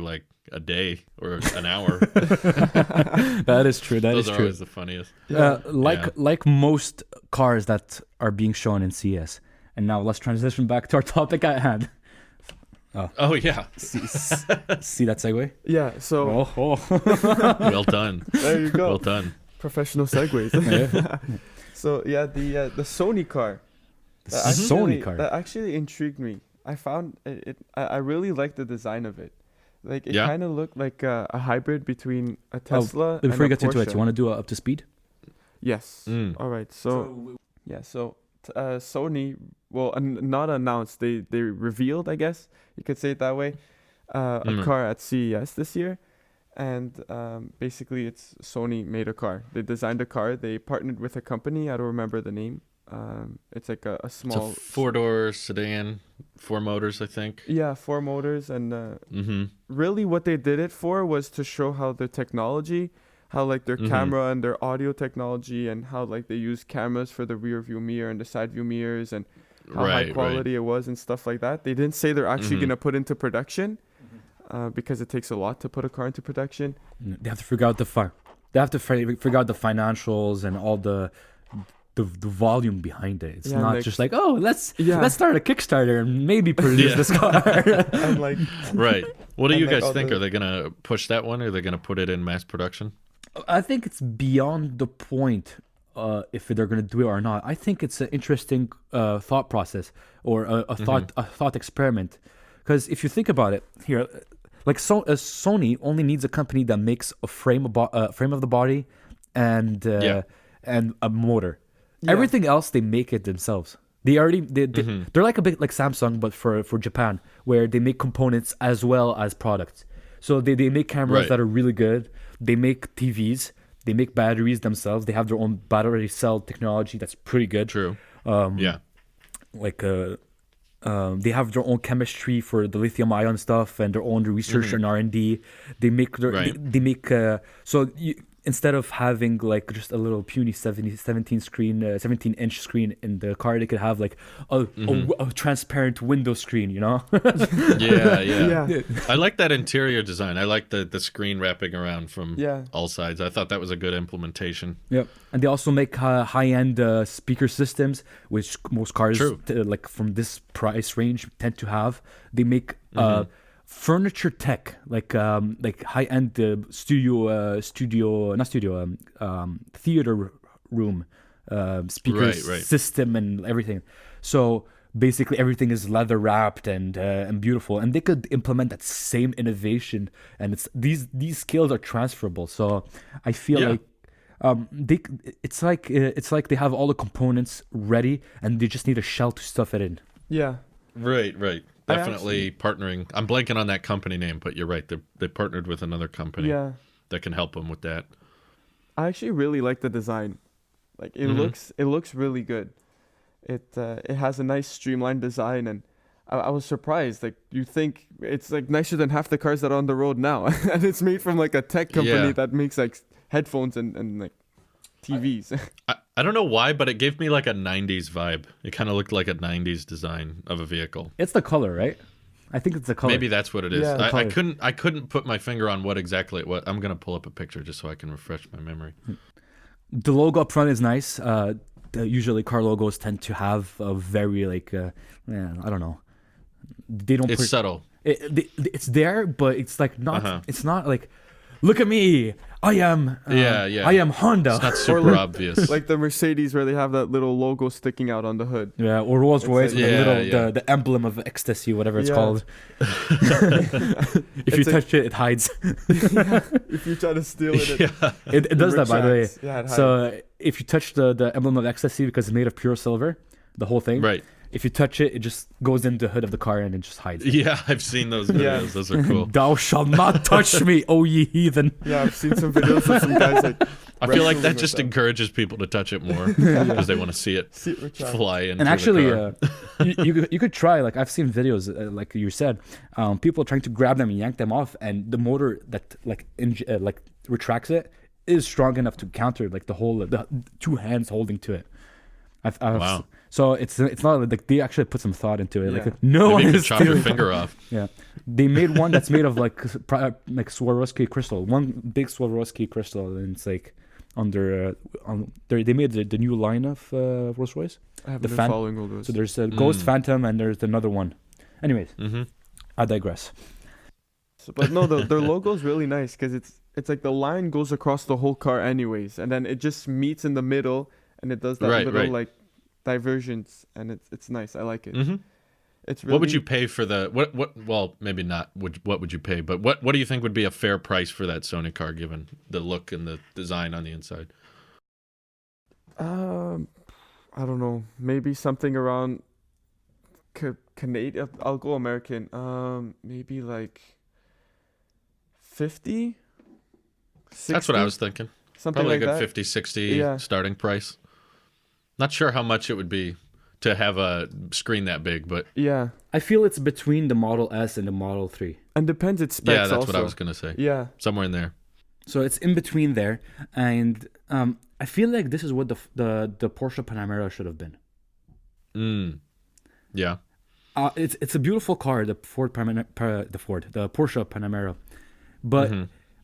a day or an hour. That is true. Those are always the funniest. Like most cars that are being shown in CS. And now let's transition back to our topic at hand. Oh yeah. See that segue? Yeah. So. Well done. There you go. Well done. Professional segues. So yeah, the Sony car. Sony car. That actually intrigued me. I found it. I really like the design of it. It kind of looked like a hybrid between a Tesla. Before you get into it, you want to do up to speed? Yes. All right. So Sony, not announced. They revealed, I guess you could say it that way, a car at CES this year, and basically it's Sony made a car. They designed a car. They partnered with a company. I don't remember the name. It's a small. It's a 4-door sedan, 4 motors, I think. Yeah, 4 motors, and really what they did it for was to show how their technology, how their camera and their audio technology, and how they use cameras for the rear view mirror and the side view mirrors, and how high quality it was and stuff like that. They didn't say they're actually gonna put into production, because it takes a lot to put a car into production. They have to figure out They have to figure out the financials and all the volume behind it. It's not just let's start a Kickstarter and maybe produce this car. And right. What do you guys think? Are they gonna push that one? Or are they gonna put it in mass production? I think it's beyond the point if they're going to do it or not. I think it's an interesting thought process or a thought experiment. Because if you think about it, here, like Sony only needs a company that makes a frame of the body and a motor. Yeah. Everything else they make it themselves. They're like a bit like Samsung, but for Japan, where they make components as well as products. So they make cameras that are really good. They make TVs. They make batteries themselves. They have their own battery cell technology that's pretty good. True. Like they have their own chemistry for the lithium ion stuff and their own research and R&D. They make instead of having like just a little puny 17-inch screen in the car, they could have like a transparent window screen, you know? yeah. I like that interior design. I like the screen wrapping around from all sides. I thought that was a good implementation. Yep. And they also make high-end speaker systems, which most cars like from this price range tend to have. They make furniture tech, like high-end theater room speaker system and everything. So basically everything is leather wrapped and beautiful, and they could implement that same innovation, and it's these skills are transferable. So I feel like it's like they have all the components ready and they just need a shell to stuff it in. Right. Definitely partnering. I'm blanking on that company name, but you're right. They partnered with another company that can help them with that. I actually really like the design. Like it looks really good. It has a nice streamlined design, and I was surprised. Like you think it's like nicer than half the cars that are on the road now, and it's made from like a tech company that makes like headphones and like TVs. I don't know why, but it gave me like a 90s vibe. It kind of looked like a 90s design of a vehicle. It's the color, right? I think it's the color. Maybe that's what it is. Yeah, I couldn't put my finger on what exactly it was. I'm going to pull up a picture just so I can refresh my memory. The logo up front is nice. Usually car logos tend to have a very like, I don't know. They don't. It's subtle. It's there, but it's like not. It's not like, look at me. I am Honda. It's not super obvious. Like the Mercedes where they have that little logo sticking out on the hood. Yeah, or Rolls Royce with the emblem of ecstasy, whatever it's called. If you touch it hides. If you try to steal it, it does that, by the way. Yeah, it hides. So if you touch the emblem of ecstasy, because it's made of pure silver, the whole thing. Right. If you touch it, it just goes into the hood of the car and it just hides. Yeah, I've seen those videos. Those are cool. Thou shalt not touch me, O ye heathen. Yeah, I've seen some videos of some guys like. I feel like that just encourages people to touch it more because they want to see it fly into and actually, the car. you could try. Like I've seen videos, like you said, people trying to grab them and yank them off, and the motor that retracts it is strong enough to counter like the two hands holding to it. Wow. So it's not like they actually put some thought into it. Like no one is chop your finger off. Yeah, they made one that's made of like Swarovski crystal, one big Swarovski crystal, and it's like under they made the new line of Rolls Royce. I haven't been following all those. So there's a Ghost Phantom and there's another one. Anyways, I digress. But no, their logo is really nice because it's like the line goes across the whole car anyways, and then it just meets in the middle, and it does that little like divergence, and it's nice. I like it. It's really... What would you pay for the what? Well, maybe not. What would you pay? But what do you think would be a fair price for that Sony car, given the look and the design on the inside? I don't know. Maybe something around Canadian. I'll go American. Maybe like 50. 60? That's what I was thinking. Something probably like a good that. 50, 60 starting price. Not sure how much it would be to have a screen that big, but yeah, I feel it's between the Model S and the Model 3. And depends its specs. Yeah, that's also what I was gonna say. Yeah, somewhere in there. So it's in between there, and I feel like this is what the Porsche Panamera should have been. Yeah. It's a beautiful car, the Porsche Panamera, but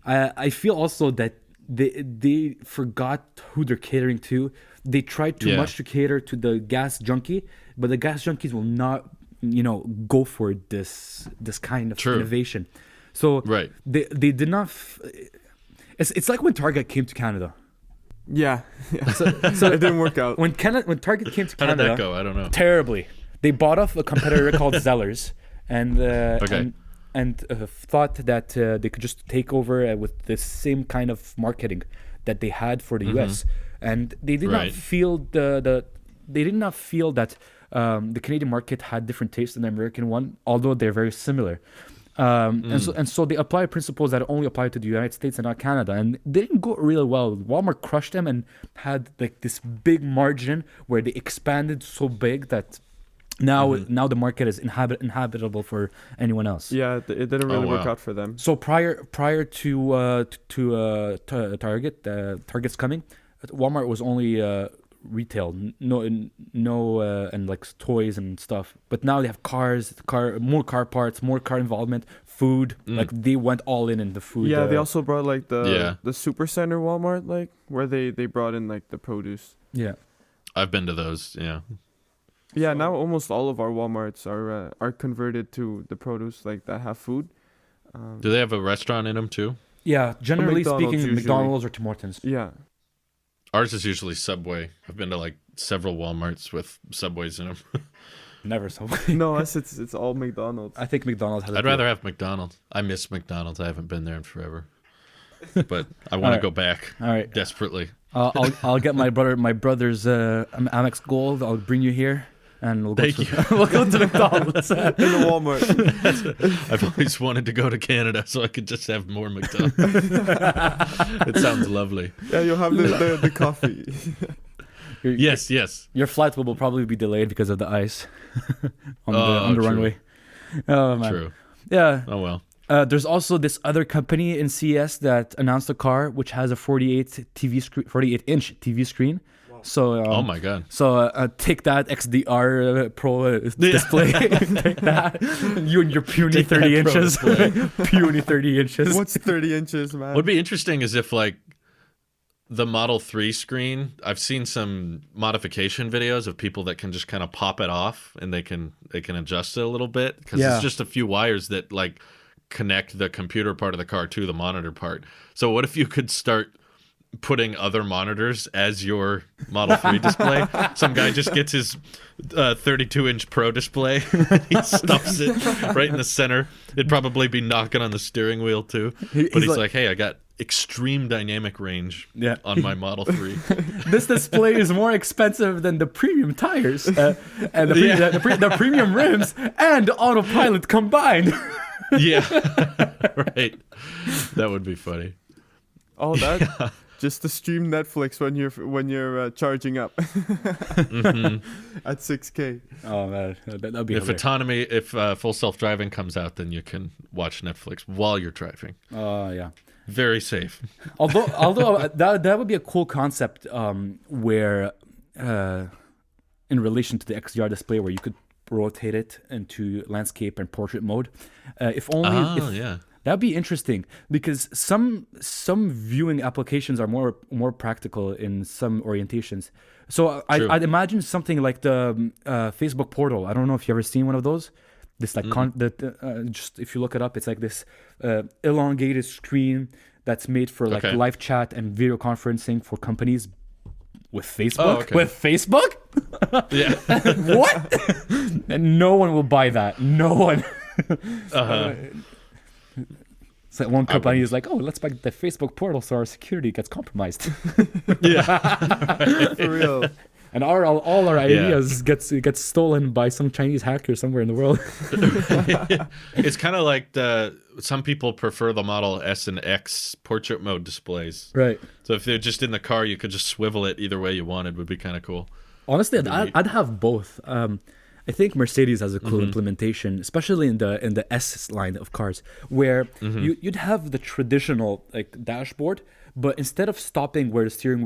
I feel also that they forgot who they're catering to. They tried too much to cater to the gas junkie, but the gas junkies will not, go for this kind of innovation. So they did not. It's like when Target came to Canada. Yeah. So it didn't work out. When Target came to How Canada, did that go? I don't know. terribly. They bought off a competitor called Zellers, and thought that they could just take over with the same kind of marketing that they had for the U.S. And they did not feel they did not feel that the Canadian market had different tastes than the American one, although they're very similar. And so they apply principles that only apply to the United States and not Canada, and they didn't go really well. Walmart crushed them and had like this big margin where they expanded so big that now the market is inhabitable for anyone else. Yeah, it didn't really work out for them. So prior to Target's coming, Walmart was only retail, and like toys and stuff. But now they have more car parts, more car involvement, food. Like they went all in the food. Yeah, they also brought like the super center Walmart, like where they brought in like the produce. Yeah, I've been to those. Yeah. Yeah, now almost all of our Walmarts are converted to the produce like that have food. Do they have a restaurant in them too? Yeah, generally speaking, usually. McDonald's or Tim Hortons. Yeah. Ours is usually Subway. I've been to like several Walmarts with Subways in them. Never Subway. No, it's all McDonald's. I think McDonald's has. I'd rather have McDonald's. I miss McDonald's. I haven't been there in forever, but I want to go back. All right, desperately. I'll get my brother's Amex Gold. I'll bring you here. And we'll go we'll go to McDonald's in the Walmart. I've always wanted to go to Canada so I could just have more McDonald's. It sounds lovely. Yeah, you'll have the coffee. Yes. Your flight will probably be delayed because of the ice on the runway. Oh man. True. Yeah. Oh well. There's also this other company in CES that announced a car which has a 48-inch TV screen. So oh my god! So take that XDR Pro display. Take that. You and your puny 30 inches. Puny 30 inches. What's 30 inches, man? What'd be interesting is if like the Model 3 screen. I've seen some modification videos of people that can just kind of pop it off and they can adjust it a little bit because it's just a few wires that like connect the computer part of the car to the monitor part. So what if you could start putting other monitors as your Model 3 display? Some guy just gets his 32-inch Pro display. He stuffs it right in the center. It'd probably be knocking on the steering wheel too. But he's like, hey, I got extreme dynamic range on my Model 3. This display is more expensive than the premium tires and the premium rims and autopilot combined. Yeah, right. That would be funny. Oh, that just to stream Netflix when you're charging up at 6K. Oh man, that'd be hilarious. If full self-driving comes out, then you can watch Netflix while you're driving. Yeah. Very safe. Although that would be a cool concept where in relation to the XDR display where you could rotate it into landscape and portrait mode. That'd be interesting because some viewing applications are more practical in some orientations. So I'd imagine something like the Facebook portal. I don't know if you've ever seen one of those. This like just if you look it up, it's like this elongated screen that's made for like live chat and video conferencing for companies with Facebook. Oh, okay. With Facebook? Yeah. What? And no one will buy that. No one. So one company is like, oh, let's buy the Facebook portal so our security gets compromised. Yeah. For real. And all our ideas gets stolen by some Chinese hacker somewhere in the world. It's kind of like some people prefer the Model S and X portrait mode displays. Right. So if they're just in the car, you could just swivel it either way you wanted. Would be kind of cool. Honestly, I'd have both. I think Mercedes has a cool implementation, especially in the S line of cars, where you'd have the traditional like dashboard, but instead of stopping where the steering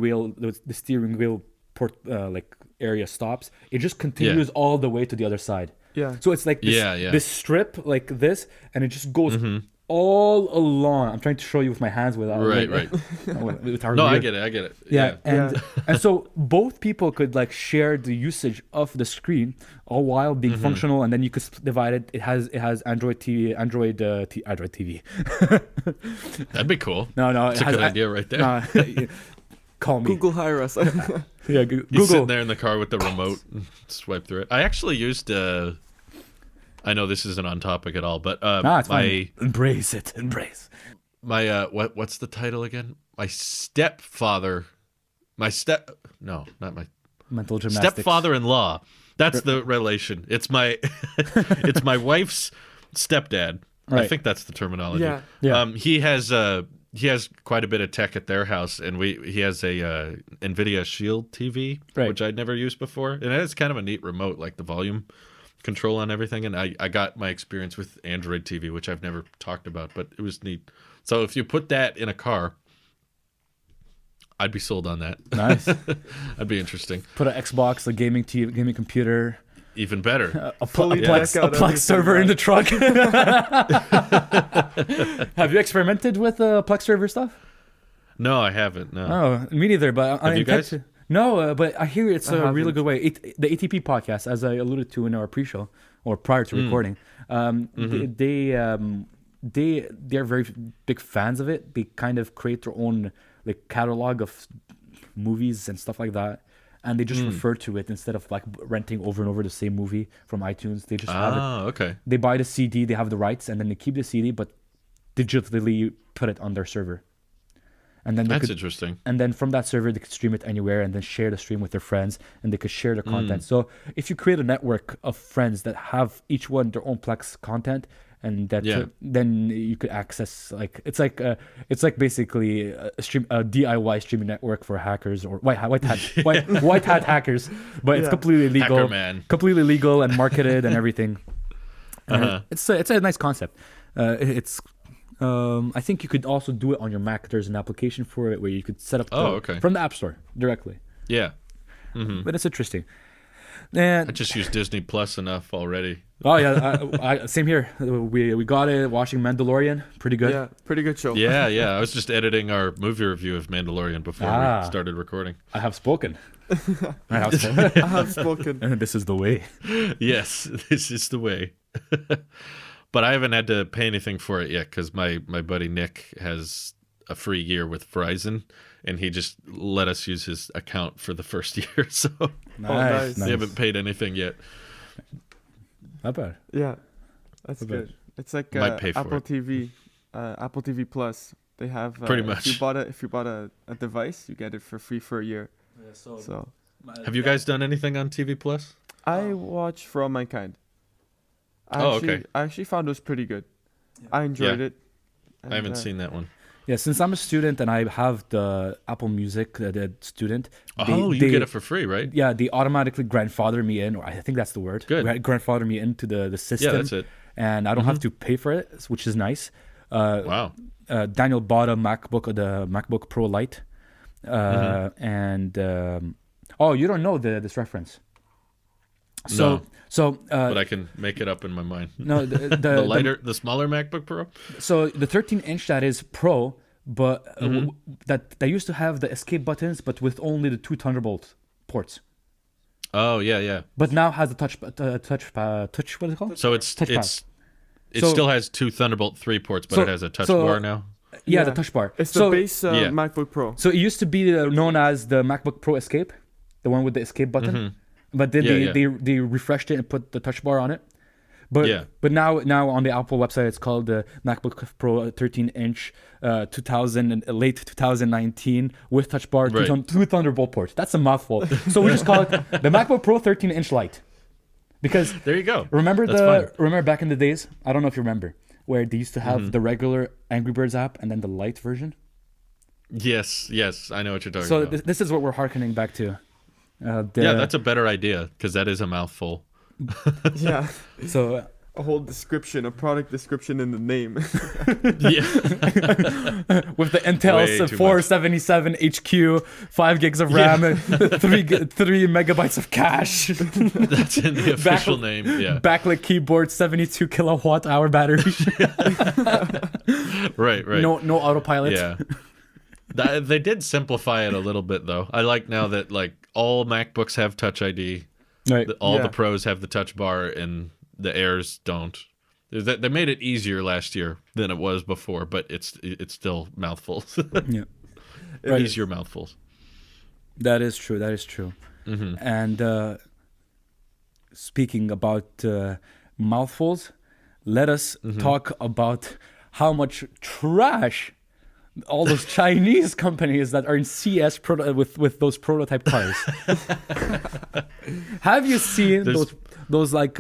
wheel port like area stops, it just continues all the way to the other side. Yeah. So it's like this strip like this, and it just goes all along. I'm trying to show you with my hands without right. with our I get it. Yeah. And so both people could like share the usage of the screen all while being functional, and then you could divide it. It has Android TV, Android TV. That'd be cool. No, it's a good idea right there. Call me. Google hire us. Yeah, He's Google. sitting there in the car with the remote, swipe through it. I actually used. I know this isn't on topic at all, but It's fine. Embrace it. Embrace. My what's the title again? My stepfather. No, not my Mental gymnastics. stepfather-in-law. That's the relation. It's my it's my wife's stepdad. Right. I think that's the terminology. Yeah. He has quite a bit of tech at their house, and he has a NVIDIA Shield TV, which I'd never used before, and it has kind of a neat remote, like the volume control on everything. And I got my experience with Android TV, which I've never talked about, but it was neat. So if you put that in a car, I'd be sold on that. Nice. That'd be interesting. Put an Xbox, a gaming TV, gaming computer. Even better. A Plex server in the truck. Have you experimented with Plex server stuff? No, I haven't. No. Oh, me neither. But have you guys? No, but I hear it's a really good way. The ATP podcast, as I alluded to in our pre-show or prior to recording, they're very big fans of it. They kind of create their own like catalog of movies and stuff like that, and they just refer to it instead of like renting over and over the same movie from iTunes. They just have it. Okay. They buy the CD, they have the rights, and then they keep the CD, but digitally put it on their server. And then that's interesting. And then from that server, they could stream it anywhere, and then share the stream with their friends, and they could share the content. So if you create a network of friends that have each one their own Plex content, and that then you could access it's like basically a DIY streaming network for hackers or white hat hackers, but it's completely legal, completely legal and marketed and everything. It's a nice concept. I think you could also do it on your Mac. There's an application for it where you could set up from the App Store directly. Yeah. But it's interesting. And I just use Disney Plus enough already. Oh yeah, same here. We got it watching Mandalorian. Pretty good. Yeah, pretty good show. Yeah. I was just editing our movie review of Mandalorian before we started recording. I have spoken. I have spoken. This is the way. Yes, this is the way. But I haven't had to pay anything for it yet because my buddy Nick has a free year with Verizon, and he just let us use his account for the first year. So nice. We haven't paid anything yet. Not bad. Yeah, that's good. It's like Apple TV, Apple TV Plus. They have pretty much. If you bought a device, you get it for free for a year. Yeah, so have you guys done anything on TV Plus? I watched For All Mankind. Okay. I actually found it was pretty good. Yeah. I enjoyed it. And I haven't seen that one. Yeah, since I'm a student and I have the Apple Music, the student. You get it for free, right? Yeah, they automatically grandfather me in, or I think that's the word. Good. Grandfather me into the system. Yeah, that's it. And I don't have to pay for it, which is nice. Wow. Daniel bought a the MacBook Pro Lite. And you don't know this reference. So but I can make it up in my mind. No, the smaller MacBook Pro. So the 13-inch that is Pro, but that they used to have the escape buttons, but with only the 2 Thunderbolt ports. Oh yeah. But now has a touch. What is it called? So it still has 2 Thunderbolt 3 ports, but it has a touch bar now. Yeah, the touch bar. It's the base MacBook Pro. So it used to be known as the MacBook Pro Escape, the one with the escape button. But then they refreshed it and put the touch bar on it. But now on the Apple website it's called the MacBook Pro 13-inch late 2019 with touch bar, 2 Thunderbolt ports. That's a mouthful. So we just call it the MacBook Pro 13-inch Lite. Because there you go. Remember back in the days, I don't know if you remember, where they used to have the regular Angry Birds app and then the Lite version? Yes, I know what you're talking about. So this is what we're hearkening back to. That's a better idea because that is a mouthful. Yeah. So a whole description, a product description in the name. With the Intel 477 HQ, 5 gigs of RAM, 3 megabytes of cache. That's in the official name. Yeah. Backlit keyboard, 72 kilowatt hour battery. Right. No autopilot. Yeah. They did simplify it a little bit though. I like now that like all MacBooks have Touch ID. Right. All the Pros have the touch bar and the Airs don't. They made it easier last year than it was before, but it's still mouthfuls. Yeah. Easier mouthfuls. That is true. That is true. Mm-hmm. And speaking about mouthfuls, let us talk about how much trash all those Chinese companies that are in CS with those prototype cars. Have you seen those like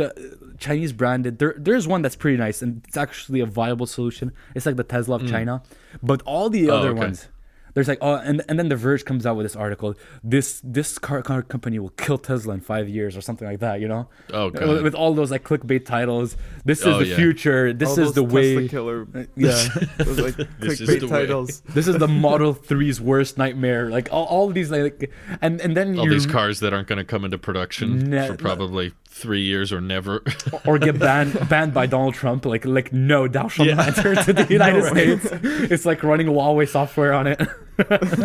Chinese branded? There's one that's pretty nice, and it's actually a viable solution. It's like the Tesla of China, but all the other ones. There's like, and then The Verge comes out with this article. This car company will kill Tesla in 5 years or something like that, you know? Oh, God. With all those like clickbait titles. This is the future. This all is the way. Tesla killer. Yeah. Those like clickbait titles. This is the Model 3's worst nightmare. Like all these like, and then all these cars that aren't going to come into production for probably 3 years or never, or get banned by Donald Trump. Like no, thou shalt not enter to the United States. It's like running Huawei software on it.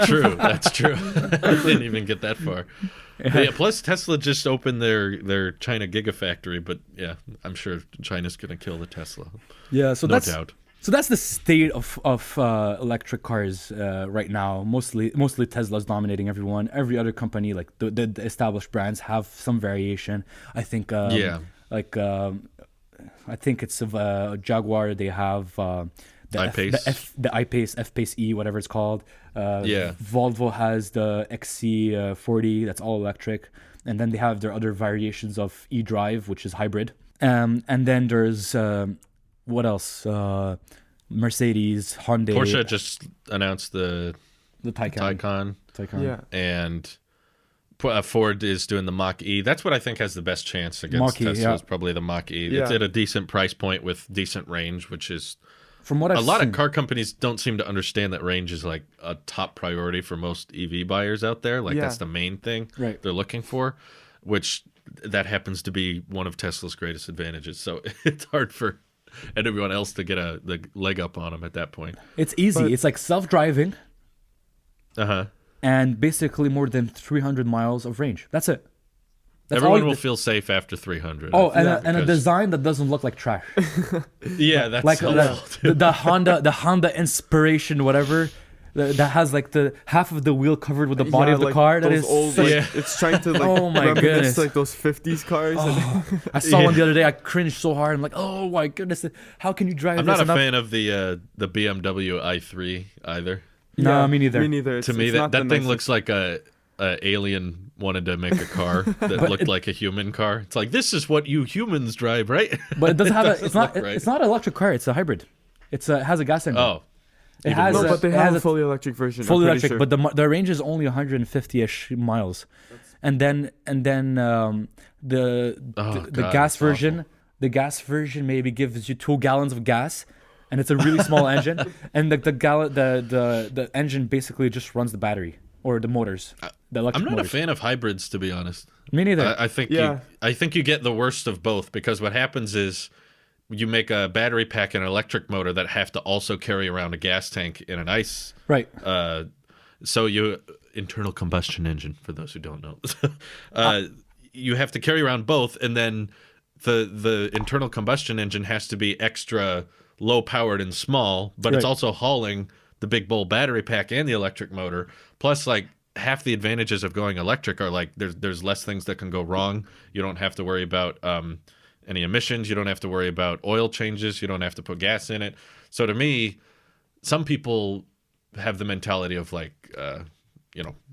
True, that's true. I didn't even get that far. Yeah, plus Tesla just opened their China Gigafactory, but yeah, I'm sure China's gonna kill the Tesla. Yeah, so no doubt. So that's the state of electric cars right now. Mostly Tesla's dominating everyone. Every other company, like the established brands, have some variation. I think I think it's Jaguar. They have the I-Pace, F-Pace E, whatever it's called. Volvo has the XC40, that's all electric. And then they have their other variations of eDrive, which is hybrid. And then there's, what else? Mercedes, Hyundai. Porsche just announced the Taycan. Yeah. And Ford is doing the Mach-E. That's what I think has the best chance against Mach-E, Tesla, is probably the Mach-E. Yeah. It's at a decent price point with decent range, which is... From what I've a lot seen, of car companies don't seem to understand that range is like a top priority for most EV buyers out there. Like that's the main thing they're looking for, which that happens to be one of Tesla's greatest advantages. So it's hard for everyone else to get the leg up on them at that point. It's easy. It's like self-driving. And basically more than 300 miles of range. That's it. Everyone will feel safe after 300. Oh, and a design that doesn't look like trash. Yeah, that's like the Honda Inspiration, whatever, that has like the half of the wheel covered with the body of the car. That is old, it's trying to like oh my goodness, like those 50s cars. I saw one the other day. I cringed so hard. I'm like, oh my goodness, how can you drive I'm this? not a fan of the BMW i3 either. No, me neither. Me neither. To me, that thing looks like a alien wanted to make a car that looked like a human car. It's like, this is what you humans drive, right? But it doesn't have it's not an electric car. It's a hybrid. It has a gas engine. Oh, it has. But they have a fully electric version. Fully electric, but the range is only 150-ish miles, and then the gas version. Awful. The gas version maybe gives you 2 gallons of gas, and it's a really small engine, and the engine basically just runs the battery or the motors. I'm not a fan of hybrids, to be honest. Me neither. I think you get the worst of both, because what happens is you make a battery pack and an electric motor that have to also carry around a gas tank in an ICE. Right. So internal combustion engine, for those who don't know. You have to carry around both, and then the internal combustion engine has to be extra low powered and small, but it's also hauling the big bull battery pack and the electric motor. Plus, like, half the advantages of going electric are like there's less things that can go wrong. You don't have to worry about any emissions. You don't have to worry about oil changes. You don't have to put gas in it. So to me, some people have the mentality of like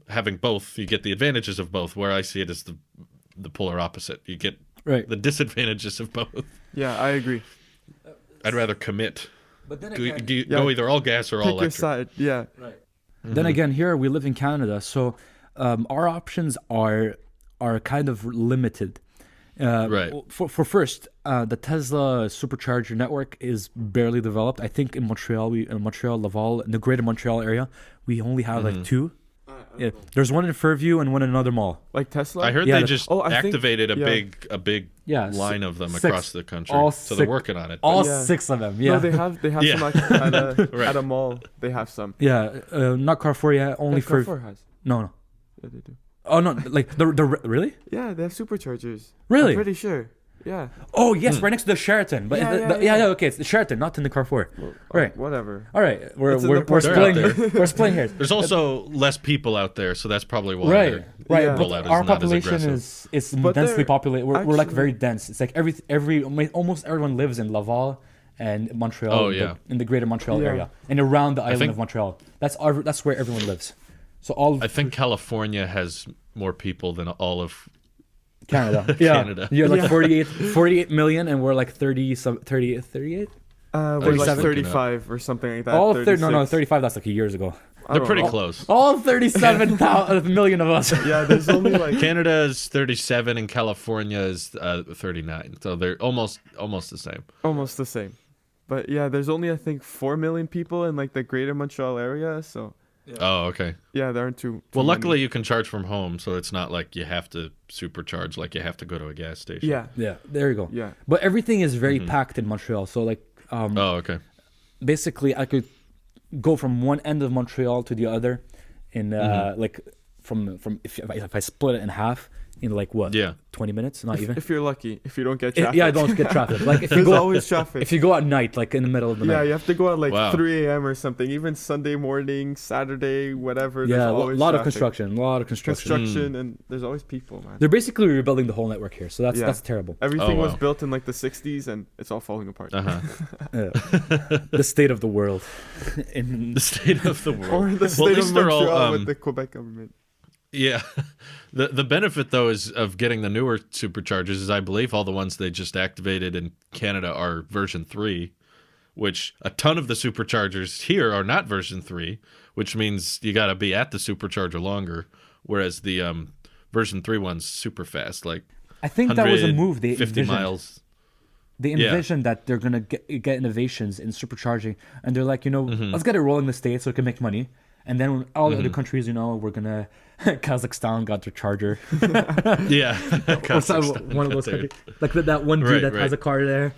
having both. You get the advantages of both. Where I see it as the polar opposite. You get the disadvantages of both. Yeah, I agree. I'd rather commit. But then go either all gas or all electric. Pick your side. Yeah. Right. Then again, here we live in Canada, so our options are kind of limited. For first, the Tesla supercharger network is barely developed. I think in Montreal, Laval, in the greater Montreal area, we only have like 2. Yeah, there's one in Fairview and one in another mall. Like Tesla? I heard they just activated a big line of them across the country. So they're working on it. All 6 of them. Yeah. No, they have some at a mall. They have some. Yeah, not Carrefour yet. Only Carrefour has. No. Yeah, they do. Oh no, like the really? Yeah, they have superchargers. Really? I'm pretty sure. Yeah. Oh yes, right next to the Sheraton. But okay, it's the Sheraton, not in the Carrefour. Well, right. Whatever. All right, we're They're splitting. We're splitting hairs. There's also less people out there, so that's probably why. Right. Yeah. But our population is densely populated. We're like very dense. It's like almost everyone lives in Laval and Montreal. Oh, yeah. In the greater Montreal area and around the island of Montreal. That's where everyone lives. So I think California has more people than all of Canada. Canada. You're like 48 million, and we're like 38. We're like 35 or something like that. All 35. That's like years ago. They're pretty close. All 37 million of us. Yeah, there's only like Canada is 37 and California is 39. So they're almost the same. Almost the same. But yeah, there's only I think 4 million people in like the greater Montreal area, so Oh, okay. yeah, there aren't too Well, many. luckily you can charge from home, so it's not like you have to supercharge like you have to go to a gas station. Yeah, there you go. Yeah. But everything is very packed in Montreal. So like okay. basically I could go from one end of Montreal to the other in like from if I split it in half in like what? Yeah. 20 minutes, not even. If you're lucky, if you don't get traffic. I don't get traffic. Like if you There's go always traffic. if you go at night, like in the middle of the night. Yeah, you have to go at like Wow. 3 a.m. or something. Even Sunday morning, Saturday, whatever. Yeah, there's a always lot of traffic. construction. And there's always people, man. They're basically rebuilding the whole network here, so that's terrible. Everything was wow. built in like the 60s and it's all falling apart. The state of the world. In The state of the world. Or the Well, state at least of they're Montreal all, with the Quebec government. Yeah. The benefit though is of getting the newer superchargers is I believe all the ones they just activated in Canada are version 3, which a ton of the superchargers here are not version 3, which means you got to be at the supercharger longer, whereas the version 3 one's super fast, like I think that was a move they 50 envisioned. miles. They envisioned that they're gonna get innovations in supercharging, and they're like, let's get it rolling in the States so it can make money. And then all the other countries, we're gonna Kazakhstan got their charger. Yeah. What's that, one of those countries? Like that one dude that has a car there.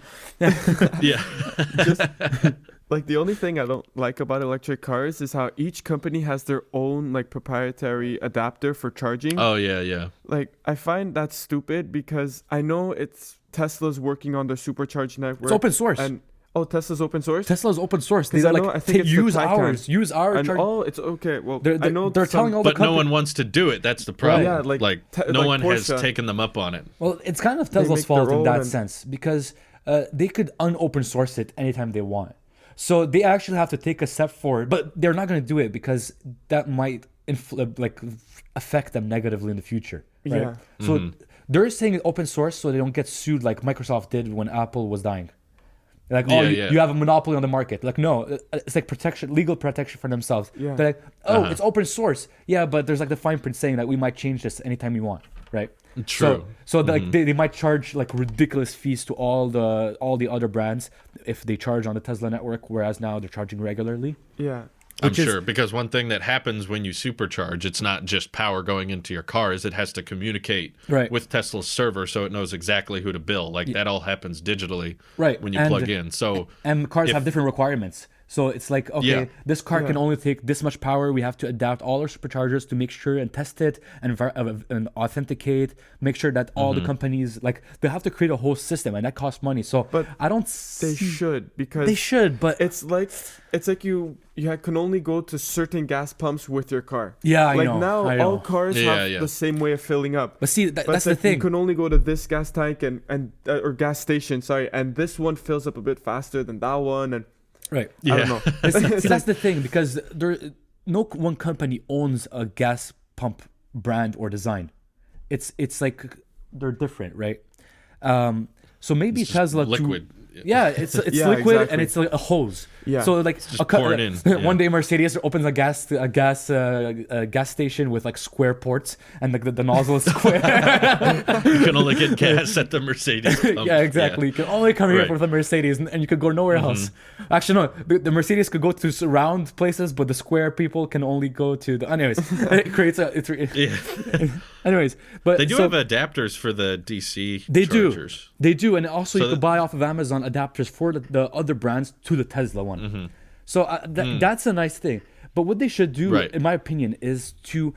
Yeah. Just like the only thing I don't like about electric cars is how each company has their own like proprietary adapter for charging. Oh yeah. Like I find that stupid because I know Tesla's working on their supercharge network. It's open source. And Tesla's open source. Tesla's open source. They I think it's use the Taycan. ours. Use our And charge. it's okay. Well, They're I know they're telling all the But no companies. one wants to do it. That's the problem. Yeah, no like one has Porsche. taken them up on it. Well, it's kind of They Tesla's make fault their in that own sense because they could unopen source it anytime they want. So they actually have to take a step forward, but they're not going to do it because that might affect them negatively in the future. Right? Yeah. So they're saying it's open source so they don't get sued like Microsoft did when Apple was dying. Like, you have a monopoly on the market. Like, no, it's like legal protection for themselves. Yeah. They're like, it's open source. Yeah, but there's like the fine print saying that we might change this anytime we want, right? True. So like they might charge like ridiculous fees to all the other brands if they charge on the Tesla network, whereas now they're charging regularly. Yeah. I'm sure, because one thing that happens when you supercharge, it's not just power going into your cars. It has to communicate with Tesla's server so it knows exactly who to bill. Like that all happens digitally when you plug in. So and cars have different requirements. So it's like, this car can only take this much power. We have to adapt all our superchargers to make sure and test it and authenticate, make sure that all the companies, like, they have to create a whole system, and that costs money. So But I don't They should, because They should, but it's like you can only go to certain gas pumps with your car. Yeah, I like know. now all cars have the same way of filling up. But see, that's the thing. You can only go to this gas tank or gas station, and this one fills up a bit faster than that one, and right. I don't know. See, that's the thing, because no one company owns a gas pump brand or design. It's like they're different, right? So maybe it's Tesla liquid. It's liquid, exactly. and it's like a hose. Yeah. So like just pouring in. One day Mercedes opens a gas station with like square ports, and like the nozzle is square. You can only get gas at the Mercedes pump. Yeah, exactly. You can only come here Right. with a Mercedes, and you could go nowhere else. Actually, no. The Mercedes could go to round places, but the square people can only go to the. Anyways, it creates a. Anyways, but they do have adapters for the DC chargers. They do, and also you could buy off of Amazon adapters for the other brands to the Tesla one. So that's a nice thing. But what they should do, in my opinion, is to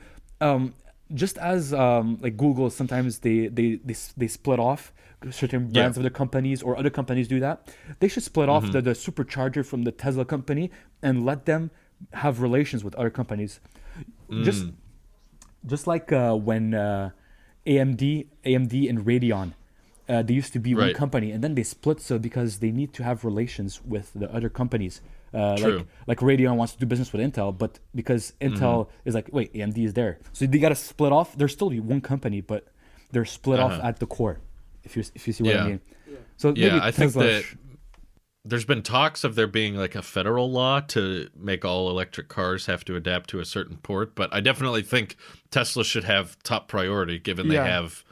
just as like Google, sometimes they split off certain brands of the companies, or other companies do that. They should split off the supercharger from the Tesla company and let them have relations with other companies. Just like when AMD and Radeon, they used to be one company, and then they split, so because they need to have relations with the other companies. Like Radeon wants to do business with Intel, but because Intel is like, wait, AMD is there, so they got to split off. They're still one company, but they're split off at the core. If you see what I mean. So maybe I think that there's been talks of there being like a federal law to make all electric cars have to adapt to a certain port, but I definitely think Tesla should have top priority, given they have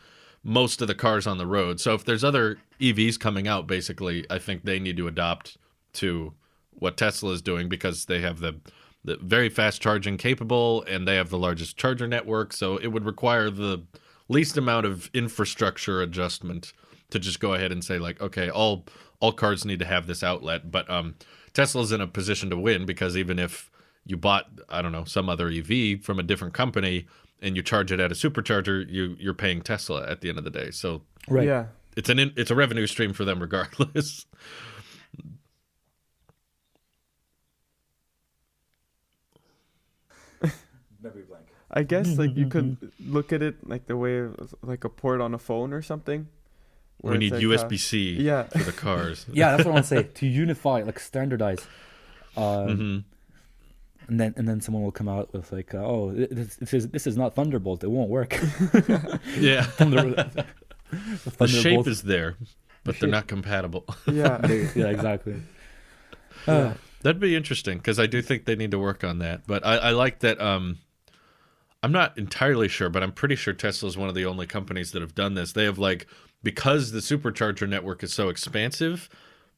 most of the cars on the road. So if there's other EVs coming out, basically, I think they need to adopt to what Tesla is doing, because they have the very fast charging capable, and they have the largest charger network. So it would require the least amount of infrastructure adjustment to just go ahead and say, like, okay, all cars need to have this outlet. But Tesla's in a position to win, because even if you bought, I don't know, some other EV from a different company and you charge it at a supercharger, you're paying Tesla at the end of the day. So it's a revenue stream for them regardless. I guess like you could look at it like the way like a port on a phone or something. We need like USB-C for the cars. Yeah, that's what I want to say. To unify, like standardize. And then someone will come out with like, oh, this is not Thunderbolt. It won't work. Yeah. The shape is there, but they're not compatible. Yeah. Yeah, exactly. That'd be interesting, because I do think they need to work on that. But I like that. I'm not entirely sure, but I'm pretty sure Tesla is one of the only companies that have done this. They have, like, because the supercharger network is so expansive,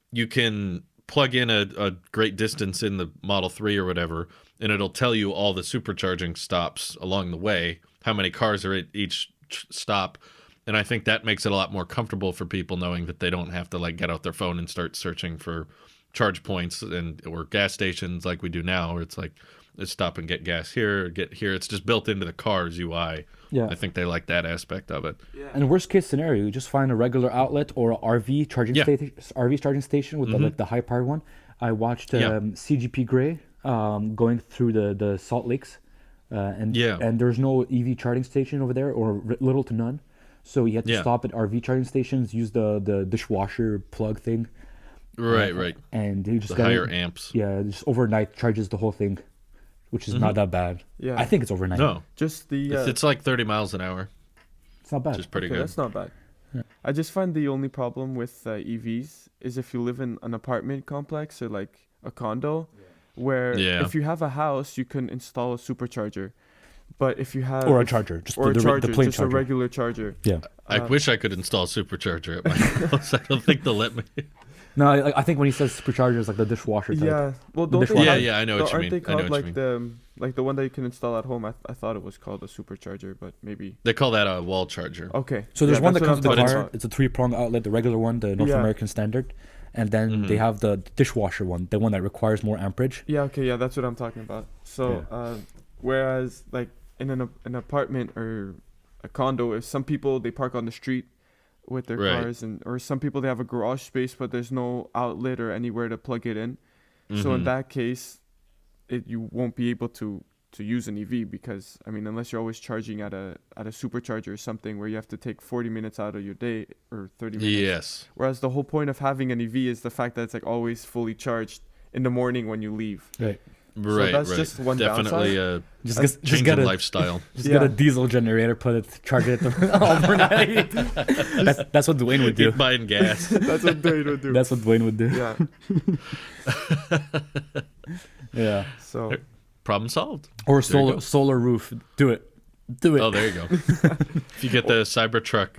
you can plug in a great distance in the Model 3 or whatever, and it'll tell you all the supercharging stops along the way, how many cars are at each stop. And I think that makes it a lot more comfortable for people, knowing that they don't have to like get out their phone and start searching for charge points or gas stations like we do now, where it's like, let's stop and get gas here, get here. It's just built into the car's UI. Yeah, I think they like that aspect of it. Yeah. And worst case scenario, you just find a regular outlet or a RV charging station with the high powered one. I watched CGP Grey going through the Salt Lakes, and there's no EV charging station over there, or little to none. So you had to stop at RV charging stations, use the dishwasher plug thing. Right. And you just got higher amps. Yeah, just overnight charges the whole thing, which is not that bad. Yeah, I think it's overnight. No, just the it's like 30 miles an hour. It's not bad. Which is pretty good. That's not bad. Yeah. I just find the only problem with EVs is if you live in an apartment complex or like a condo, where if you have a house, you can install a supercharger. But if you have a charger, just a regular charger. Yeah, I wish I could install a supercharger at my house. I don't think they'll let me. No, I think when he says supercharger, it's like the dishwasher type. Yeah, well, don't they I know what you mean. Aren't they called like the one that you can install at home? I thought it was called a supercharger, but maybe they call that a wall charger. Okay, so there's one that comes with the car. It's a 3-prong outlet, the regular one, the North American standard, and then they have the dishwasher one, the one that requires more amperage. Yeah, okay, that's what I'm talking about. So, whereas like in an apartment or a condo, if some people they park on the street with their cars, or some people they have a garage space but there's no outlet or anywhere to plug it in. So in that case, you won't be able to use an EV, because I mean, unless you're always charging at a supercharger or something where you have to take 40 minutes out of your day or 30 minutes. Yes. Whereas the whole point of having an EV is the fact that it's like always fully charged in the morning when you leave. Right. So that's just one definitely downside. Just get a lifestyle. Just get a diesel generator, charge it overnight. That's what Dwayne would do. Keep buying gas. That's what Dwayne would do. That's what Dwayne would do. Yeah. Yeah. So problem solved. Or solar roof. Do it. Oh, there you go. If you get the Cybertruck,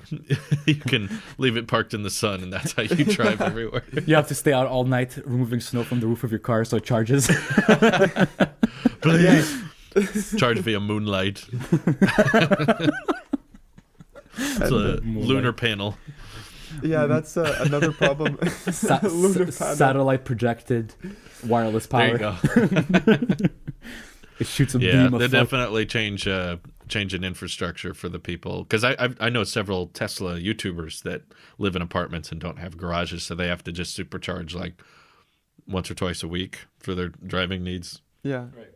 you can leave it parked in the sun, and that's how you drive everywhere. You have to stay out all night removing snow from the roof of your car so it charges. Please. Charge via moonlight. It's a lunar panel. Yeah, that's another problem. Lunar panel. Satellite projected wireless power. There you go. It shoots a beam of they definitely change change in infrastructure for the people, because I know several Tesla YouTubers that live in apartments and don't have garages, so they have to just supercharge like once or twice a week for their driving needs. Yeah. Right.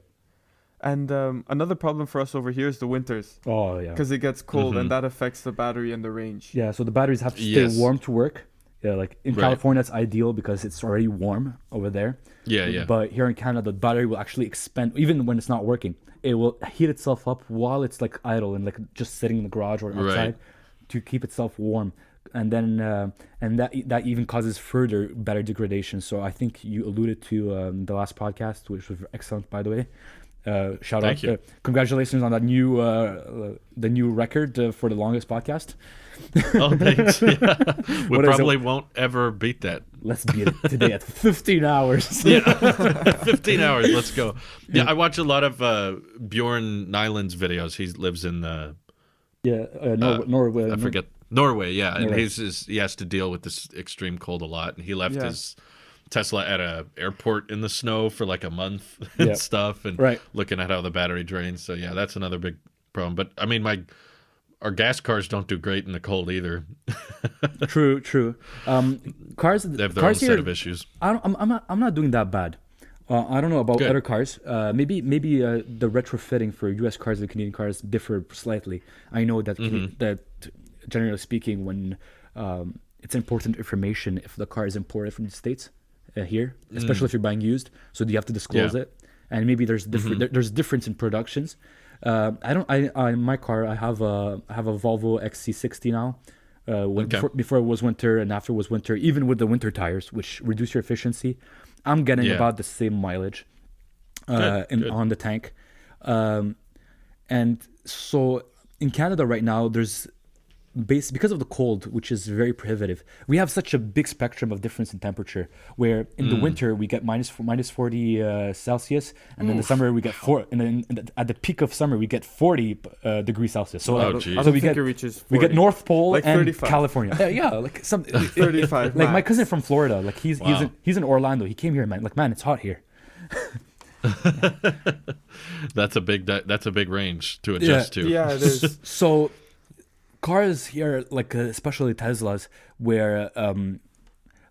And another problem for us over here is the winters. Oh, yeah. Because it gets cold, and that affects the battery and the range. Yeah, so the batteries have to stay warm to work. Yeah, like in California, it's ideal because it's already warm over there. Yeah. But here in Canada, the battery will actually expand, even when it's not working. It will heat itself up while it's like idle and like just sitting in the garage or outside to keep itself warm. And then and that even causes further battery degradation. So I think you alluded to the last podcast, which was excellent, by the way. Shout out! Congratulations on that the new record for the longest podcast. Oh, thanks. Yeah. We probably won't ever beat that. Let's beat it today at 15 hours. Yeah, 15 hours. Let's go. Yeah, I watch a lot of Bjorn Nyland's videos. He lives in Norway. I forget. Norway, yeah, and he has to deal with this extreme cold a lot, and he left his Tesla at a airport in the snow for like a month and stuff, and looking at how the battery drains. So yeah, that's another big problem. But I mean, our gas cars don't do great in the cold either. True. Cars they have their own set of issues. I'm not doing that bad. I don't know about other cars. Maybe the retrofitting for U.S. cars and Canadian cars differ slightly. I know that that generally speaking, when it's important information if the car is imported from the States here, especially if you're buying used, so you have to disclose it. And maybe there's there's difference in productions. In my car I have a Volvo XC60 now. Before it was winter and after it was winter, even with the winter tires, which reduce your efficiency, I'm getting about the same mileage on the tank. And so in Canada right now, there's because of the cold, which is very prohibitive, we have such a big spectrum of difference in temperature, where in the winter we get minus 40 Celsius, and then the summer we get and then at the peak of summer we get 40 degrees Celsius. So, so we get North Pole like and 35. California. Yeah, like some 35. Like my cousin from Florida, like he's in Orlando. He came here, man. Like, man, it's hot here. That's a big range to adjust to. Yeah, it is. So cars here, like especially Teslas, where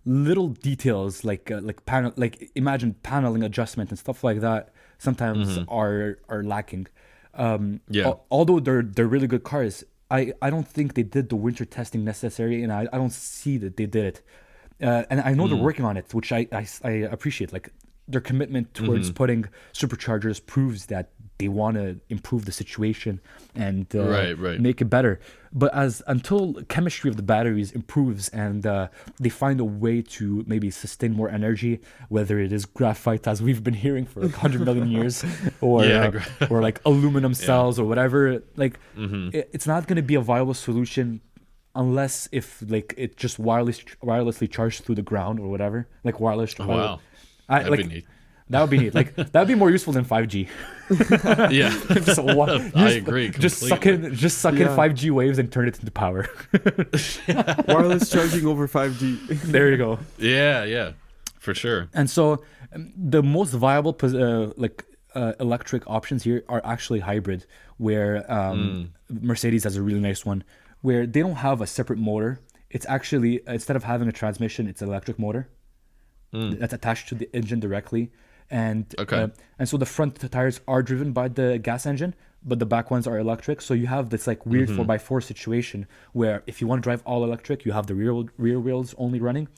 little details like panel, like imagine paneling adjustment and stuff like that, sometimes are lacking. Although they're really good cars, I don't think they did the winter testing necessary, and I don't see that they did it. And I know they're working on it, which I appreciate. Like their commitment towards putting superchargers proves that they want to improve the situation and make it better. But until chemistry of the batteries improves and they find a way to maybe sustain more energy, whether it is graphite, as we've been hearing for like 100 million years, or like aluminum cells or whatever, like it's not going to be a viable solution unless if like it just wirelessly charged through the ground or whatever, like wireless. Wow. That'd be neat. That would be neat. Like that would be more useful than 5G. I agree. Just suck in 5G waves and turn it into power. Wireless charging over 5G. There you go. Yeah, for sure. And so the most viable electric options here are actually hybrid, where Mercedes has a really nice one, where they don't have a separate motor. It's actually, instead of having a transmission, it's an electric motor that's attached to the engine directly. And so the front tires are driven by the gas engine, but the back ones are electric. So you have this like weird 4x4 situation where if you want to drive all electric, you have the rear wheels only running,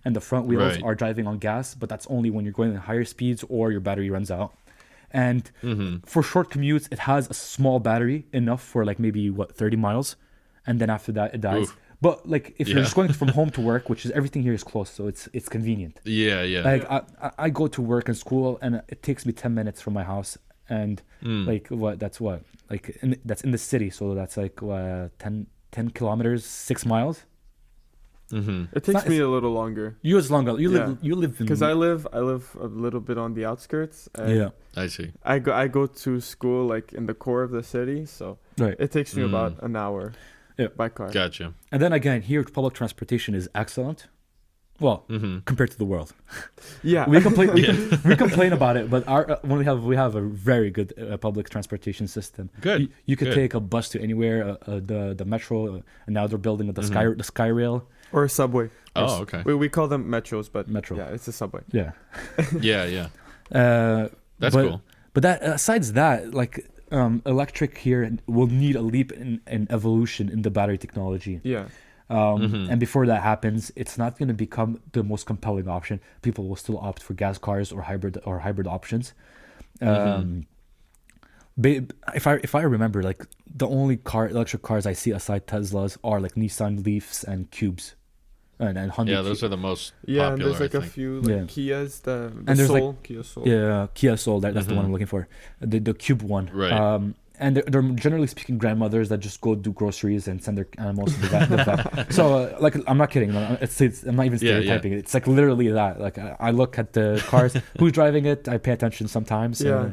and the front wheels are driving on gas, but that's only when you're going at higher speeds or your battery runs out. And for short commutes, it has a small battery, enough for like maybe 30 miles, and then after that it dies. Oof. But like if you're just going from home to work, which is everything here is close, so it's convenient. Yeah. Like I go to work and school, and it takes me 10 minutes from my house, and that's in the city, so that's like 10 kilometers, 6 miles. It takes me a little longer. You live in, because I live a little bit on the outskirts. And I see. I go to school like in the core of the city, so it takes me about an hour. By car. Gotcha. And then again, here public transportation is excellent. Well, compared to the world. Yeah. We complain about it, but when we have a very good public transportation system. Good. You could take a bus to anywhere, the metro, and now they're building the sky rail. Or a subway. Oh, okay. We call them metros, but metro. Yeah, it's a subway. Yeah. Yeah. That's cool. But besides that, like electric here will need a leap in evolution in the battery technology. Yeah. And before that happens, it's not going to become the most compelling option. People will still opt for gas cars or hybrid options. If I remember, like the only electric cars I see aside Teslas are like Nissan Leafs and Cubes, and Hyundai. Yeah, those are the most popular. Yeah, and there's like I a think. few like Kias, the there's Soul, like, Kia Soul. Yeah, Kia Soul. That's the one I'm looking for. The Cube one. Right. And they're generally speaking grandmothers that just go do groceries and send their animals to the vet. So like I'm not kidding. I'm not even stereotyping it. It's like literally that. Like I look at the cars, who's driving it. I pay attention sometimes. Yeah.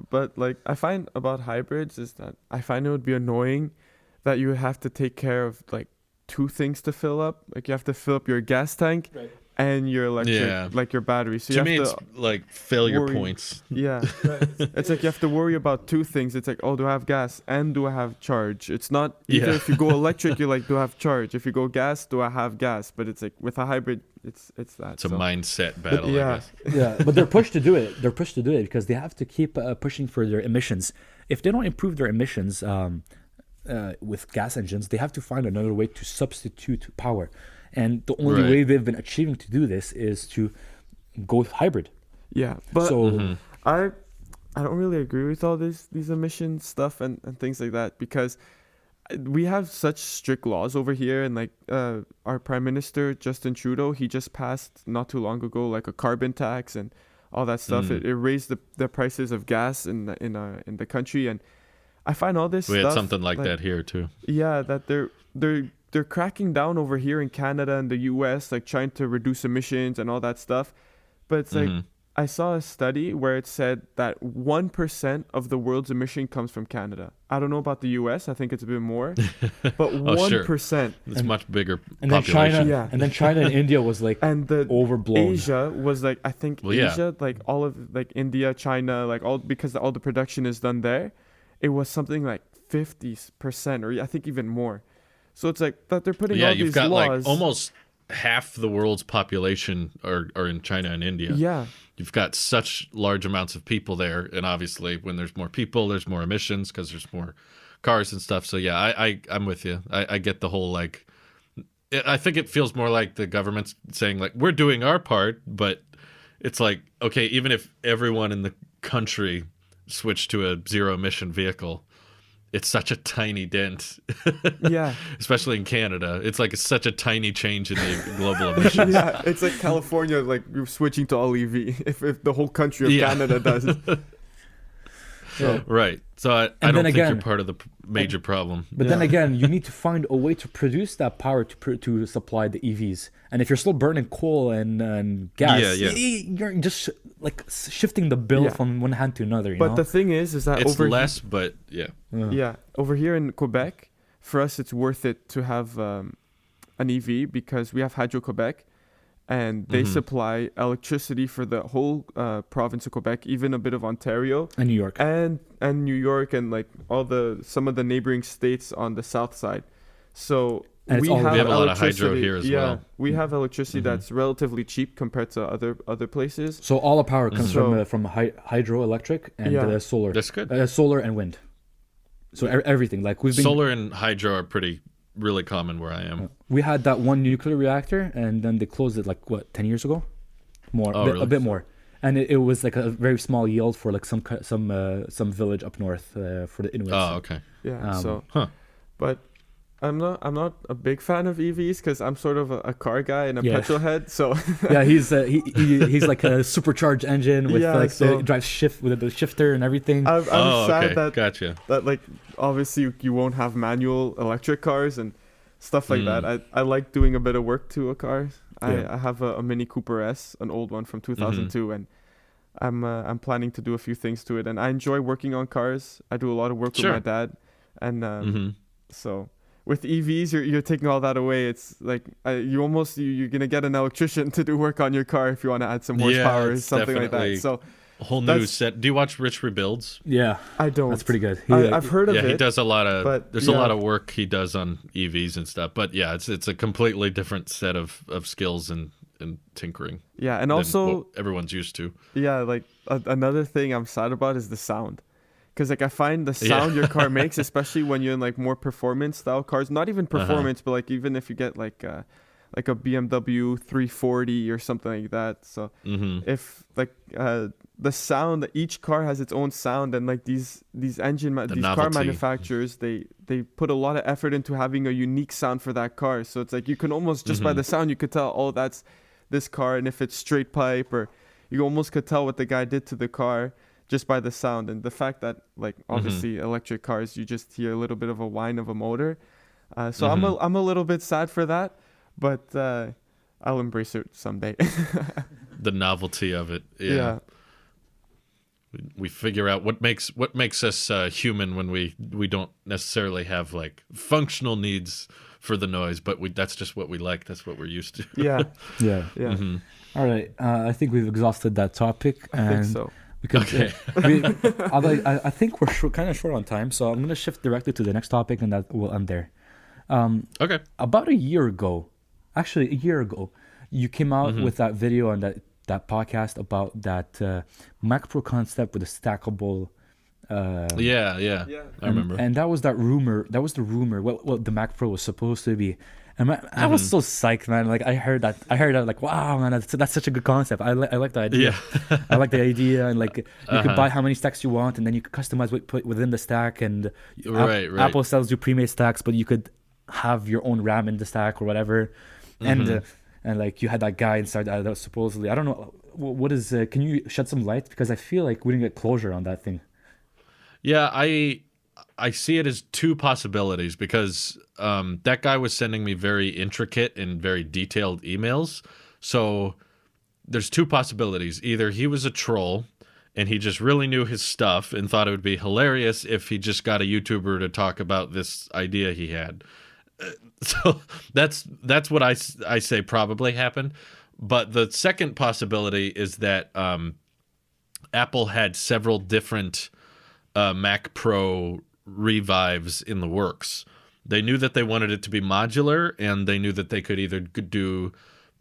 But like I find about hybrids is that I find it would be annoying that you have to take care of like two things to fill up. Like you have to fill up your gas tank and your electric, like your battery. So to me, it's like failure points. Yeah. It's like you have to worry about two things. It's like, oh, do I have gas and do I have charge? It's not either if you go electric, you're like, do I have charge? If you go gas, do I have gas? But it's like with a hybrid, it's that. It's a mindset battle, I guess. Yeah, but they're pushed to do it. They're pushed to do it because they have to keep pushing for their emissions. If they don't improve their emissions with gas engines, they have to find another way to substitute power. And the only way they've been achieving to do this is to go with hybrid. Yeah, but I don't really agree with all these emission stuff and things like that because we have such strict laws over here, and like our Prime Minister Justin Trudeau, he just passed not too long ago like a carbon tax and all that stuff. It raised the prices of gas in the country, and I find all this stuff. We had something like that here too. Yeah, that they're cracking down over here in Canada and the US, like trying to reduce emissions and all that stuff. But it's like, I saw a study where it said that 1% of the world's emission comes from Canada. I don't know about the US. I think it's a bit more, but 1%. It's much bigger and population. Then China and India was like and the overblown. Asia was like, I think Asia, like all of like India, China, like because all the production is done there. It was something like 50%, or I think even more. So it's like that they're putting all these laws. Yeah, you've got like almost half the world's population are in China and India. Yeah. You've got such large amounts of people there, and obviously when there's more people, there's more emissions because there's more cars and stuff. So yeah, I'm with you. I get the whole like, I think it feels more like the government's saying like, we're doing our part, but it's like, okay, even if everyone in the country switched to a zero emission vehicle, it's such a tiny dent. Yeah. Especially in Canada. It's like such a tiny change in the global emissions. Yeah, it's like California, like you're switching to all EV if the whole country of Canada does. Right. So I don't think you're part of the major problem. But then again, you need to find a way to produce that power to supply the EVs. And if you're still burning coal and gas, you're just like shifting the bill from one hand to another. But the thing is that it's less, but over here in Quebec, for us, it's worth it to have an EV because we have Hydro-Quebec. And they supply electricity for the whole province of Quebec, even a bit of Ontario and New York, and New York, and like some of the neighboring states on the south side. So we have a lot of hydro here as well. We have electricity that's relatively cheap compared to other places. So all the power comes from hydroelectric and solar. That's good. Solar and wind. So everything like solar and hydro are pretty. Really common where I am. We had that one nuclear reactor, and then they closed it like 10 years ago, a bit more, and it was like a very small yield for like some village up north for the Inuits. Oh, okay. Yeah. But I'm not a big fan of EVs because I'm sort of a car guy and a petrol head. So yeah, he's like a supercharged engine with the drive shift with the shifter and everything. I'm sad that like obviously you won't have manual electric cars and stuff like that. I like doing a bit of work to a car. I have a Mini Cooper S, an old one from 2002, and I'm planning to do a few things to it. And I enjoy working on cars. I do a lot of work with my dad, and so with EVs, you're taking all that away. It's like you're gonna get an electrician to do work on your car if you want to add some horsepower or something like that. So a whole new set. Do you watch Rich Rebuilds? Yeah, I don't. That's pretty good. I've heard of it. Yeah, he does a lot of. But there's a lot of work he does on EVs and stuff. But yeah, it's a completely different set of skills and tinkering. Yeah, and also everyone's used to. Yeah, like another thing I'm sad about is the sound. Because like I find the sound your car makes, especially when you're in like more performance style cars, not even performance, but like even if you get like a BMW 340 or something like that. So if like the sound, each car has its own sound, and like these car manufacturers, they put a lot of effort into having a unique sound for that car. So it's like you can almost just by the sound you could tell, oh, that's this car, and if it's straight pipe, or you almost could tell what the guy did to the car just by the sound. And the fact that like obviously electric cars, you just hear a little bit of a whine of a motor. So I'm a little bit sad for that, but I'll embrace it someday. The novelty of it. Yeah. We figure out what makes us human when we don't necessarily have like functional needs for the noise, but that's just what we like. That's what we're used to. Yeah. All right. I think we've exhausted that topic. I think so. Because I think we're kind of short on time, so I'm going to shift directly to the next topic, and that will end there. Okay. About a year ago, you came out with that video on that podcast about that Mac Pro concept with a stackable. Yeah. I remember. And that was the rumor. What the Mac Pro was supposed to be. And I was so psyched, man. Like I heard that, like, wow, man, that's such a good concept. I like the idea. Yeah. I like the idea, and like you could buy how many stacks you want, and then you could customize what put within the stack. And right. Apple sells you pre-made stacks, but you could have your own RAM in the stack or whatever. And like you had that guy inside that was supposedly, I don't know what is. Can you shed some light, because I feel like we didn't get closure on that thing. Yeah, I see it as two possibilities, because that guy was sending me very intricate and very detailed emails. So there's two possibilities. Either he was a troll and he just really knew his stuff and thought it would be hilarious if he just got a YouTuber to talk about this idea he had. So that's what I say probably happened. But the second possibility is that Apple had several different Mac Pro revives in the works. They knew that they wanted it to be modular, and they knew that they could either do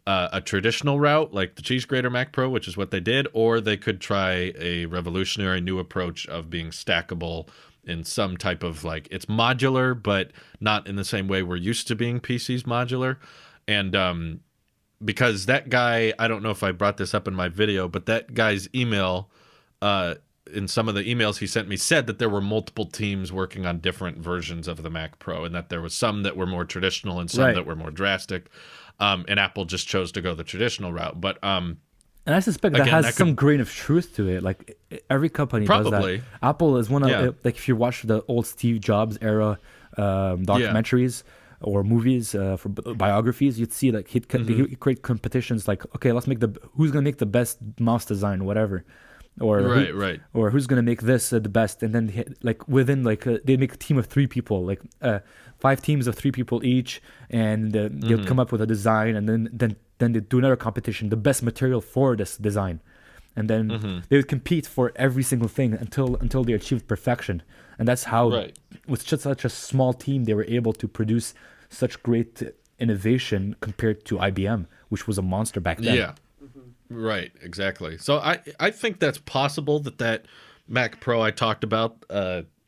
a traditional route like the cheese grater Mac Pro, which is what they did, or they could try a revolutionary new approach of being stackable in some type of, like, it's modular but not in the same way we're used to being PCs modular. And because that guy, I don't know if I brought this up in my video, but that guy's email in some of the emails he sent me said that there were multiple teams working on different versions of the Mac Pro, and that there was some that were more traditional and some that were more drastic. And Apple just chose to go the traditional route. But and I suspect that has some grain of truth to it. Like every company does that. Apple is one of like, if you watch the old Steve Jobs era documentaries or movies for biographies, you'd see like he'd create competitions like, okay, let's make who's gonna make the best mouse design, whatever. Or or who's gonna make this the best, and then like within like they make a team of 3 people, like 5 teams of 3 people each, and they'll come up with a design, and then they do another competition, the best material for this design, and then they would compete for every single thing until they achieved perfection. And that's how with just such a small team they were able to produce such great innovation compared to IBM, which was a monster back then. Yeah. Right, exactly. So I think that's possible that Mac Pro I talked about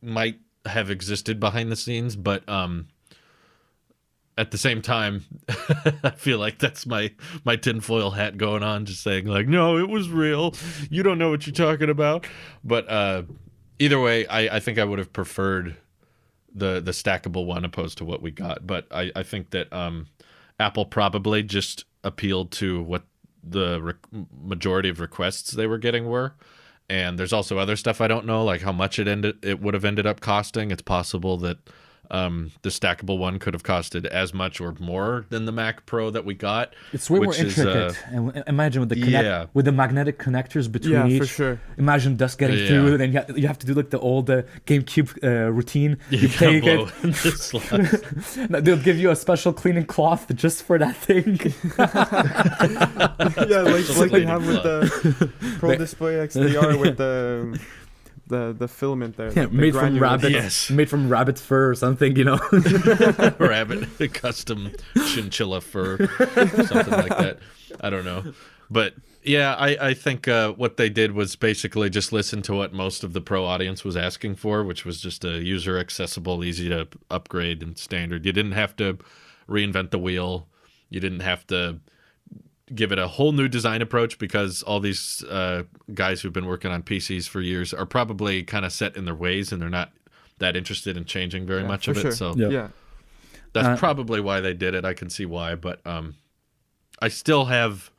might have existed behind the scenes, but at the same time, I feel like that's my tinfoil hat going on, just saying like, no, it was real. You don't know what you're talking about. But either way, I think I would have preferred the stackable one opposed to what we got. But I think that Apple probably just appealed to what the majority of requests they were getting were. And there's also other stuff I don't know, like how much it would have ended up costing. It's possible that the stackable one could have costed as much or more than the Mac Pro that we got. It's way more intricate. And imagine with the with the magnetic connectors between each. For sure. Imagine dust getting through, and then you have to do like the old GameCube routine. You take it. They'll give you a special cleaning cloth just for that thing. like they have with the Pro Display XDR with the filament there. Yeah, made from rabbit, made from rabbit fur or something, Rabbit custom chinchilla fur, something like that. I don't know, but yeah, I think what they did was basically just listen to what most of the pro audience was asking for, which was just a user accessible, easy to upgrade and standard. You didn't have to reinvent the wheel. You didn't have to give it a whole new design approach, because all these guys who've been working on PCs for years are probably kind of set in their ways, and they're not that interested in changing very much of it. So that's probably why they did it. I can see why, but I still have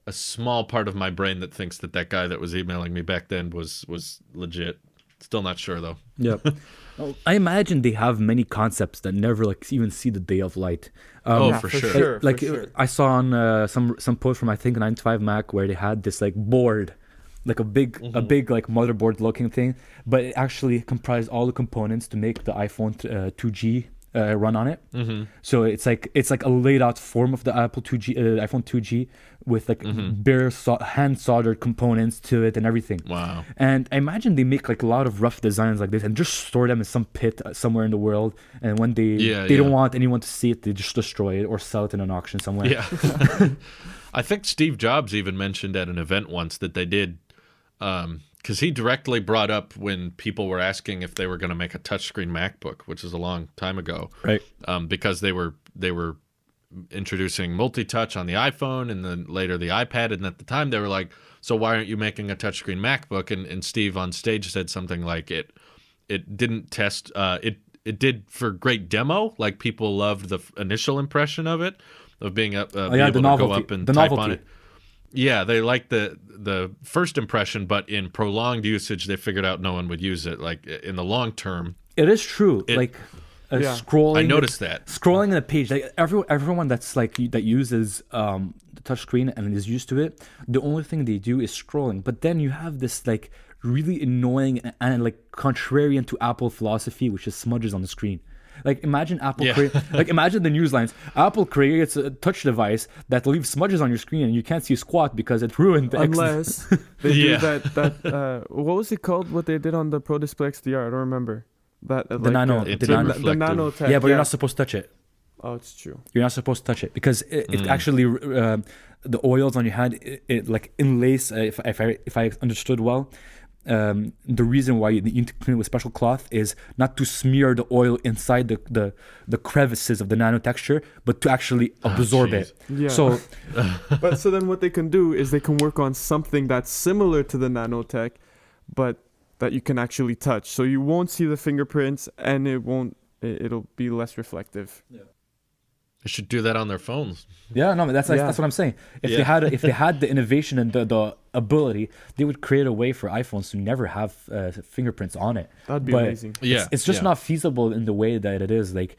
a small part of my brain that thinks that guy that was emailing me back then was legit. Still not sure though. Well, I imagine they have many concepts that never even see the day of light. For sure. I saw on some post from I think 9to5 Mac where they had this like board, like a big like motherboard looking thing, but it actually comprised all the components to make the iPhone 2G run on it. So it's like a laid out form of the Apple 2G iPhone 2G with like bare hand soldered components to it and everything. Wow. And I imagine they make like a lot of rough designs like this and just store them in some pit somewhere in the world, and when they don't want anyone to see it, they just destroy it or sell it in an auction somewhere. I think Steve Jobs even mentioned at an event once that they did, because he directly brought up when people were asking if they were going to make a touchscreen MacBook, which is a long time ago, right? Because they were introducing multi-touch on the iPhone and then later the iPad, and at the time they were like, so why aren't you making a touchscreen MacBook? And Steve on stage said something like it didn't test it did for great demo, like people loved the initial impression of it, of being able to go up and type on it. Yeah, they liked the first impression, but in prolonged usage, they figured out no one would use it. Like in the long term, it is true. Scrolling. I noticed that scrolling the page, like everyone that's like that uses the touchscreen and is used to it, the only thing they do is scrolling. But then you have this like really annoying and like contrarian to Apple philosophy, which is smudges on the screen. Like imagine imagine the news lines. Apple creates a touch device that leaves smudges on your screen and you can't see squat because it ruined the unless they do that what was it called? What they did on the Pro Display XDR? I don't remember. That the nano tech. Yeah, but you're not supposed to touch it. Oh, it's true. You're not supposed to touch it because it actually the oils on your hand it like inlays. If I understood well. The reason why you need to clean it with special cloth is not to smear the oil inside the crevices of the nano texture, but to actually absorb it. Yeah. So, but so then what they can do is they can work on something that's similar to the nanotech, but that you can actually touch. So you won't see the fingerprints, and it'll be less reflective. Yeah. They should do that on their phones. Yeah, no, that's what I'm saying. If they had the innovation and the ability, they would create a way for iPhones to never have fingerprints on it. That'd be amazing. It's just not feasible in the way that it is. Like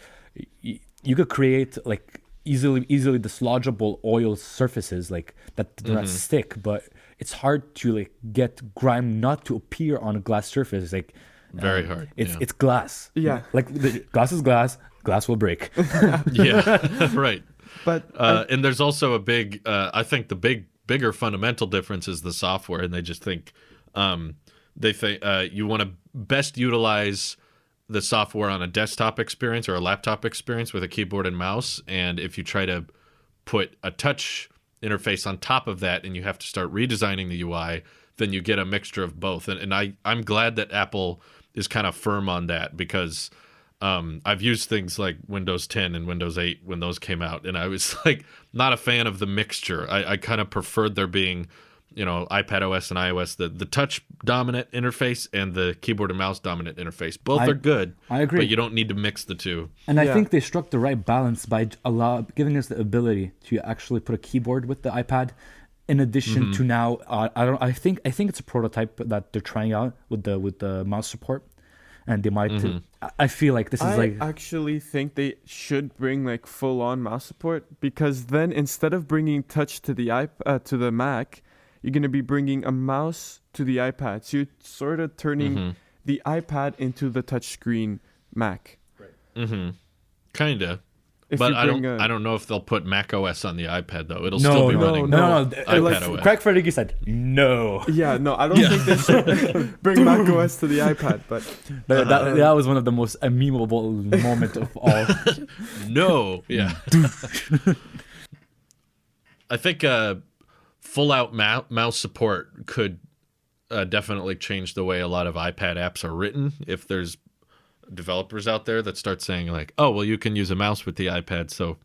you could create like easily dislodgeable oil surfaces like that do not stick, but it's hard to like get grime not to appear on a glass surface. Like very hard. It's glass. Yeah, like the glass is glass. Glass will break. Yeah, right. But and there's also a big, I think the bigger fundamental difference is the software, and they just think they think you want to best utilize the software on a desktop experience or a laptop experience with a keyboard and mouse, and if you try to put a touch interface on top of that and you have to start redesigning the UI, then you get a mixture of both. And I'm glad that Apple is kind of firm on that, because I've used things like Windows 10 and Windows 8 when those came out, and I was like not a fan of the mixture. I kind of preferred there being, iPad OS and iOS, the touch dominant interface and the keyboard and mouse dominant interface. Both are good. I agree. But you don't need to mix the two. And I think they struck the right balance by giving us the ability to actually put a keyboard with the iPad. In addition to now, I think it's a prototype that they're trying out with the mouse support. and they might. I feel like this is I actually think they should bring like full-on mouse support, because then instead of bringing touch to the to the Mac, you're gonna be bringing a mouse to the iPad. So you're sort of turning the iPad into the touchscreen Mac. Right. Kinda. But I don't know if they'll put Mac OS on the iPad though. It'll still be running iPad OS. Craig Federighi said no. Yeah, no, I don't think they should bring Mac OS to the iPad. But that was one of the most memeable moments of all. No, yeah. I think full out mouse support could definitely change the way a lot of iPad apps are written. If there's developers out there that start saying like, oh, well, you can use a mouse with the iPad, so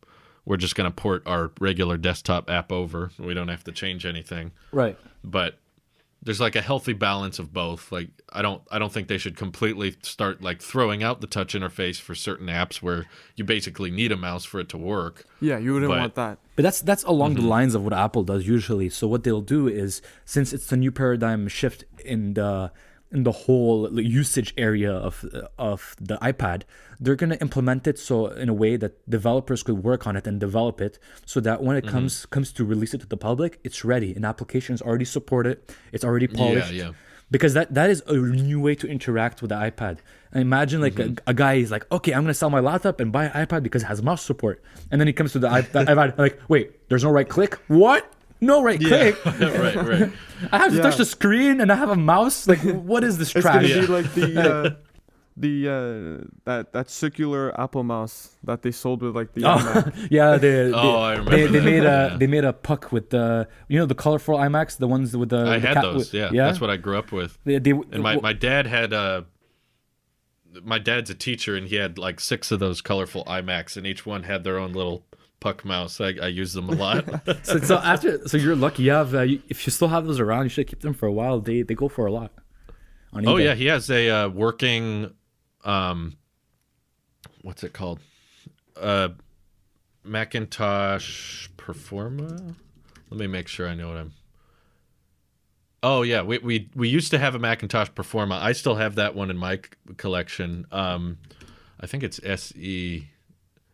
we're just going to port our regular desktop app over. We don't have to change anything. Right. But there's like a healthy balance of both. Like I don't think they should completely start like throwing out the touch interface for certain apps where you basically need a mouse for it to work. Yeah, you wouldn't want that. But that's along the lines of what Apple does usually. So what they'll do is, since it's a new paradigm shift in the whole usage area of the iPad, they're going to implement it so in a way that developers could work on it and develop it so that when it comes to release it to the public, it's ready. An application's already supported, it's already polished. Yeah. Because that is a new way to interact with the iPad. And imagine like a guy is like, okay, I'm going to sell my laptop and buy an iPad because it has mouse support. And then he comes to the iPad like, wait, there's no right click? What? No right click. right. I have to touch the screen and I have a mouse. Like, what is this trash? It's gonna be like that circular Apple mouse that they sold with like the iMac. Yeah, I remember. They made a puck with the the colorful iMacs, the ones with the. I had those. That's what I grew up with. And my dad had my dad's a teacher and he had like 6 of those colorful iMacs and each one had their own little puck mouse. I use them a lot. so you're lucky. You have if you still have those around, you should keep them for a while. They go for a lot. On eBay. Oh yeah, he has a working what's it called? Macintosh Performa. Let me make sure I know what I'm. Oh yeah, we used to have a Macintosh Performa. I still have that one in my collection. I think it's SE.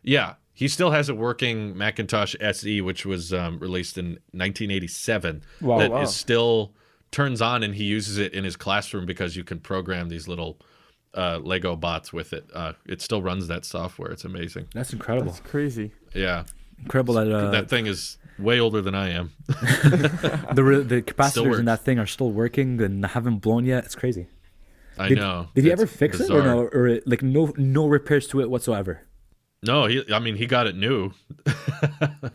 Yeah. He still has a working Macintosh SE, which was released in 1987. Wow. Is still turns on, and he uses it in his classroom because you can program these little Lego bots with it. It still runs that software. It's amazing. That's incredible. That's crazy. Yeah. Incredible that thing is way older than I am. the capacitors in that thing are still working and haven't blown yet. It's crazy. I know. Did he ever fix it or no? Or like no repairs to it whatsoever? No, he got it new.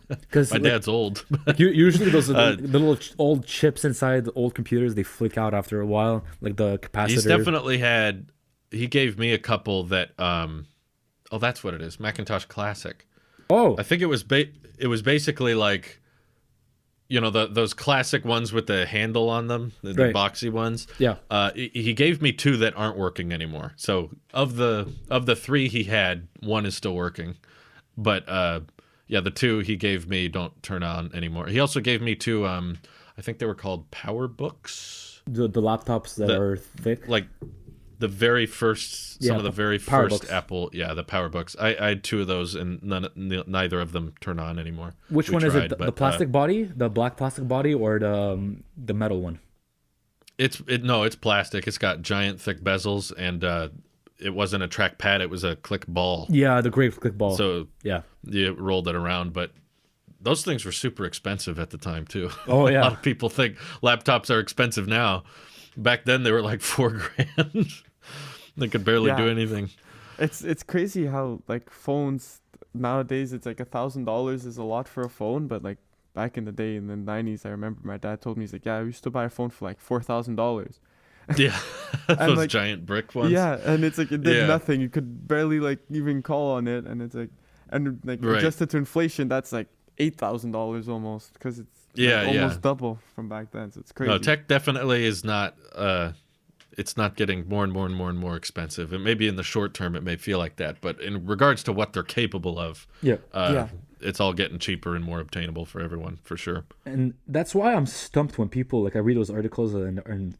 Because my dad's old. Usually those the little old chips inside the old computers, they flick out after a while, like the capacitor. He's definitely had. He gave me a couple that. Oh, that's what it is. Macintosh Classic. Oh, I think it was basically like, those classic ones with the handle on them, the boxy ones. Yeah. He gave me 2 that aren't working anymore. So of the 3 he had, 1 is still working, but the 2 he gave me don't turn on anymore. He also gave me 2. I think they were called Power Books. The laptops that are thick, like the very first, some of the very first Apple, the PowerBooks. I had 2 of those, and neither of them turn on anymore. Which one is it? The plastic body, the black plastic body, or the metal one? It's plastic. It's got giant thick bezels, and it wasn't a trackpad. It was a click ball. Yeah, the great click ball. So you rolled it around, but those things were super expensive at the time too. Oh yeah, a lot of people think laptops are expensive now. Back then they were like $4,000. They could barely do anything. It's crazy how like phones nowadays, it's like $1,000 is a lot for a phone, but like back in the day in the 90s, I remember my dad told me, he's like, yeah, I used to buy a phone for like $4,000. Yeah, those like, giant brick ones. Yeah, and it's like it did nothing. You could barely like even call on it, and it's like adjusted to inflation, that's like $8,000 almost, because it's almost double from back then. So it's crazy. No, tech definitely is not. It's not getting more and more and more and more expensive. And maybe in the short term it may feel like that, but in regards to what they're capable of, it's all getting cheaper and more obtainable for everyone, for sure. And that's why I'm stumped when people, like, I read those articles and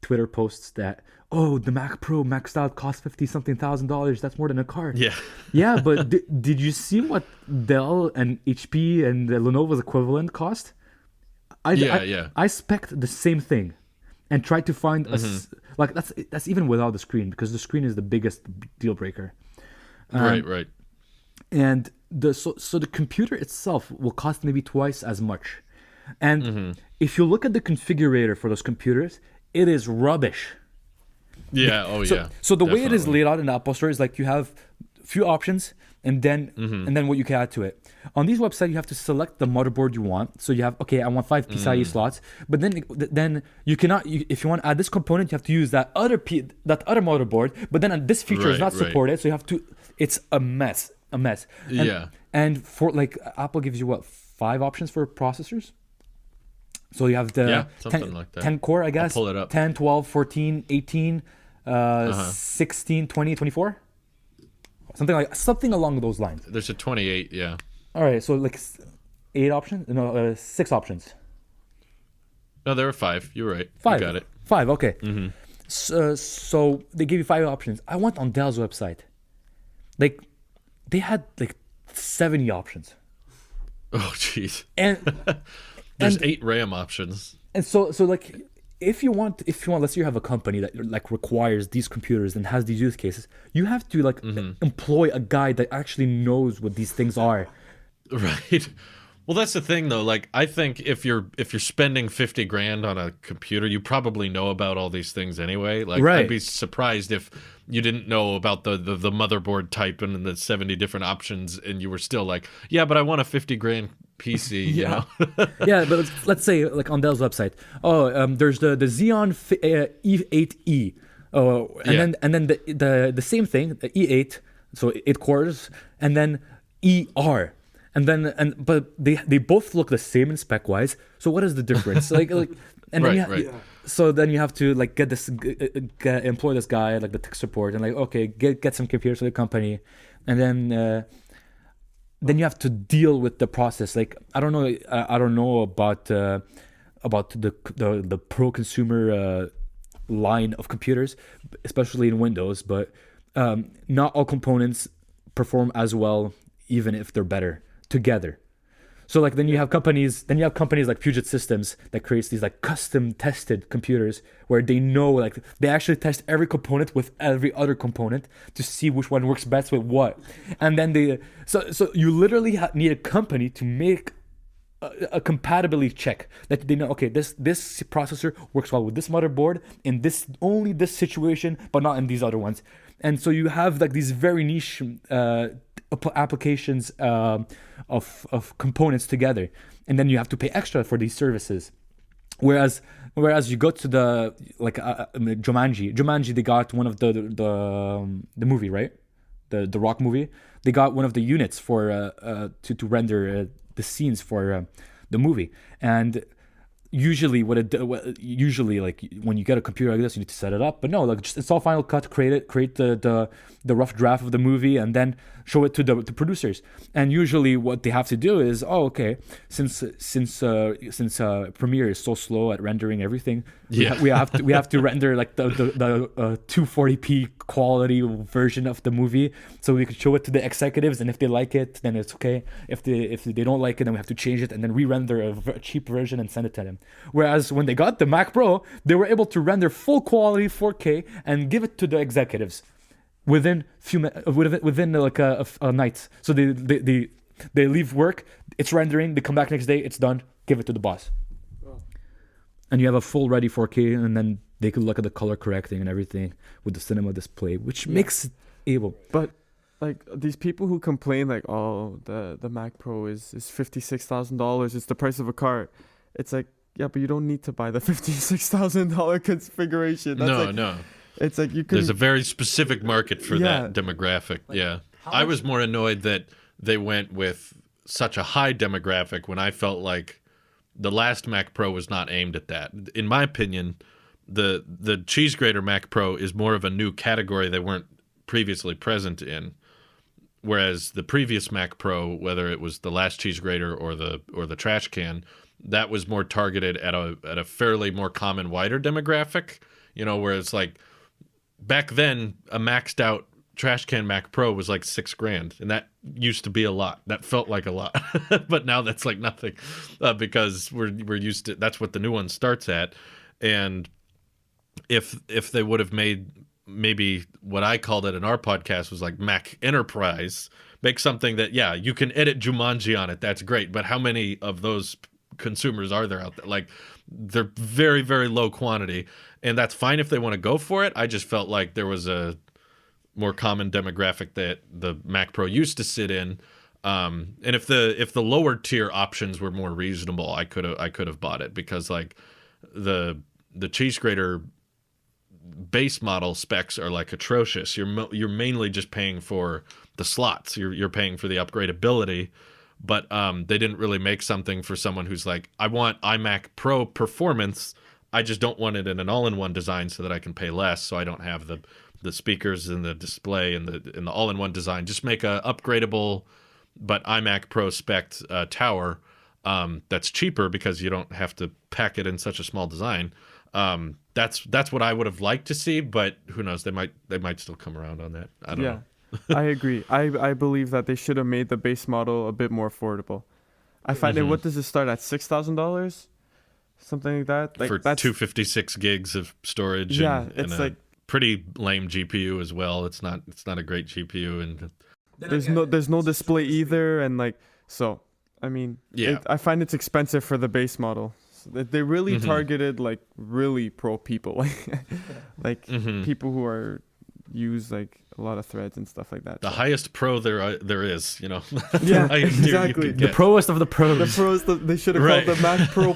Twitter posts that, oh, the Mac Pro maxed out cost $50,000. That's more than a car. Yeah. Yeah, but did you see what Dell and HP and Lenovo's equivalent cost? I spec'd the same thing and tried to find like that's even without the screen, because the screen is the biggest deal breaker. Right. And so the computer itself will cost maybe twice as much. And if you look at the configurator for those computers, it is rubbish. Yeah. Oh, yeah. So the way it is laid out in the Apple Store is like you have a few options, and then what you can add to it. On these websites, you have to select the motherboard you want. So you have, okay, I want 5 PCIe slots, but then you cannot. If you want to add this component, you have to use that other motherboard. But then this feature is not supported, so you have to. It's a mess. And for like Apple gives you what, 5 options for processors. So you have the 10 core, I guess. I'll pull it up. 10, 12, 14, 18, 16, 20, 24. Something along those lines. There's a 28, yeah. All right, so like 8 options? No, 6 options. No, there were 5. You're right. 5. You got it. 5, okay. So they gave you 5 options. I went on Dell's website. Like, they had like 70 options. Oh, jeez. And there's 8 RAM options. And so like, if you want, let's say you have a company that like requires these computers and has these use cases, you have to like employ a guy that actually knows what these things are. Right. Well, that's the thing though. Like, I think if you're spending $50,000 on a computer, you probably know about all these things anyway. Like, I'd be surprised if you didn't know about the motherboard type and the 70 different options, and you were still like, yeah, but I want a $50,000 PC. You know? Yeah, but let's say like on Dell's website, there's the Xeon E8E, and then the same thing, the E8, so 8 cores, and then ER. But they both look the same in spec wise. So what is the difference? So then you have to like employ this guy, like the tech support, and like, okay, get some computers for the company, and then you have to deal with the process. Like, I don't know about the pro consumer line of computers, especially in Windows, but not all components perform as well, even if they're better together. So like then you have companies like Puget Systems that creates these like custom tested computers where they know, like, they actually test every component with every other component to see which one works best with what. And then so you literally need a company to make a compatibility check that they know, okay, this processor works well with this motherboard in this situation, but not in these other ones. And so you have like these very niche applications of components together, and then you have to pay extra for these services. Whereas you go to the like Jumanji, they got one of the movie, right? The Rock movie. They got one of the units for to render the scenes for the movie. And usually like when you get a computer like this, you need to set it up. But no, like, just install Final Cut, create the rough draft of the movie, and then show it to the producers. And usually what they have to do is, since Premiere is so slow at rendering everything, we have to render like the 240p quality version of the movie, so we could show it to the executives, and if they like it, then it's okay. If they don't like it, then we have to change it and then re-render a cheap version and send it to them. Whereas when they got the Mac Pro, they were able to render full quality 4K and give it to the executives within like a night. So they leave work, it's rendering, they come back next day, it's done, give it to the boss. And you have a full ready 4K, and then they could look at the color correcting and everything with the cinema display, which makes it able. But like these people who complain like, oh, the Mac Pro is $56,000, it's the price of a car. It's like, yeah, but you don't need to buy the $56,000 configuration. No. It's like you could. There's a very specific market for that demographic. Like, I was more annoyed that they went with such a high demographic when I felt like the last Mac Pro was not aimed at that. In my opinion, the cheese grater Mac Pro is more of a new category they weren't previously present in. Whereas the previous Mac Pro, whether it was the last cheese grater or the trash can, that was more targeted at a fairly more common, wider demographic. you know, where it's like back then a maxed out trash can Mac Pro was like $6,000, and that used to be a lot. That felt like a lot, but now that's like nothing, because we're used to, that's what the new one starts at. And if they would have made maybe what I called it in our podcast was like Mac Enterprise, make something that, yeah, you can edit Jumanji on it, that's great, but how many of those consumers are there out there? Like, they're very, very low quantity, and that's fine if they want to go for it. I just felt like there was a more common demographic that the Mac Pro used to sit in, and if the lower tier options were more reasonable, I could have bought it, because like the cheese grater base model specs are like atrocious. You're mainly just paying for the slots. You're paying for the upgradability, but they didn't really make something for someone who's like, I want iMac Pro performance, I just don't want it in an all-in-one design so that I can pay less, so I don't have the speakers and the display and the all-in-one design. Just make a upgradable but iMac Pro spec tower that's cheaper, because you don't have to pack it in such a small design. That's what I would have liked to see, but who knows? They might still come around on that. I don't know. I agree. I believe that they should have made the base model a bit more affordable. I find it. What does it start at? $6,000, something like that. Like, for that's 256 gigs of storage. Yeah, and it's a like pretty lame GPU as well. It's not a great GPU, and there's no display either, and like, so I mean, yeah, I find it's expensive for the base model. So they really targeted like really pro people, like people who are use like a lot of threads and stuff like that. The highest pro there is, you know. Yeah, exactly. The proest of the pros. The pros, they should have called the Mac Pro.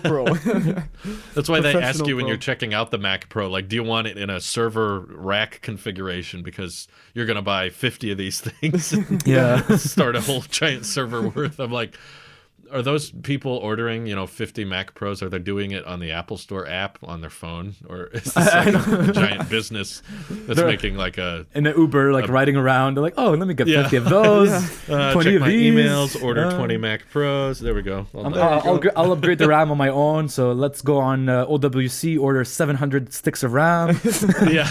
That's why they ask you when you're checking out the Mac Pro, like, do you want it in a server rack configuration? Because you're going to buy 50 of these things. Yeah. Start a whole giant server worth. I'm like, are those people ordering, 50 Mac Pros? Are they doing it on the Apple Store app on their phone, or is this like a giant business that's making like a in an Uber, like riding around? They're like, oh, let me get 50 of those, 20 check of my these. emails, order 20 Mac Pros. There we go. I'll upgrade the RAM on my own. So let's go on OWC, order 700 sticks of RAM. Yeah,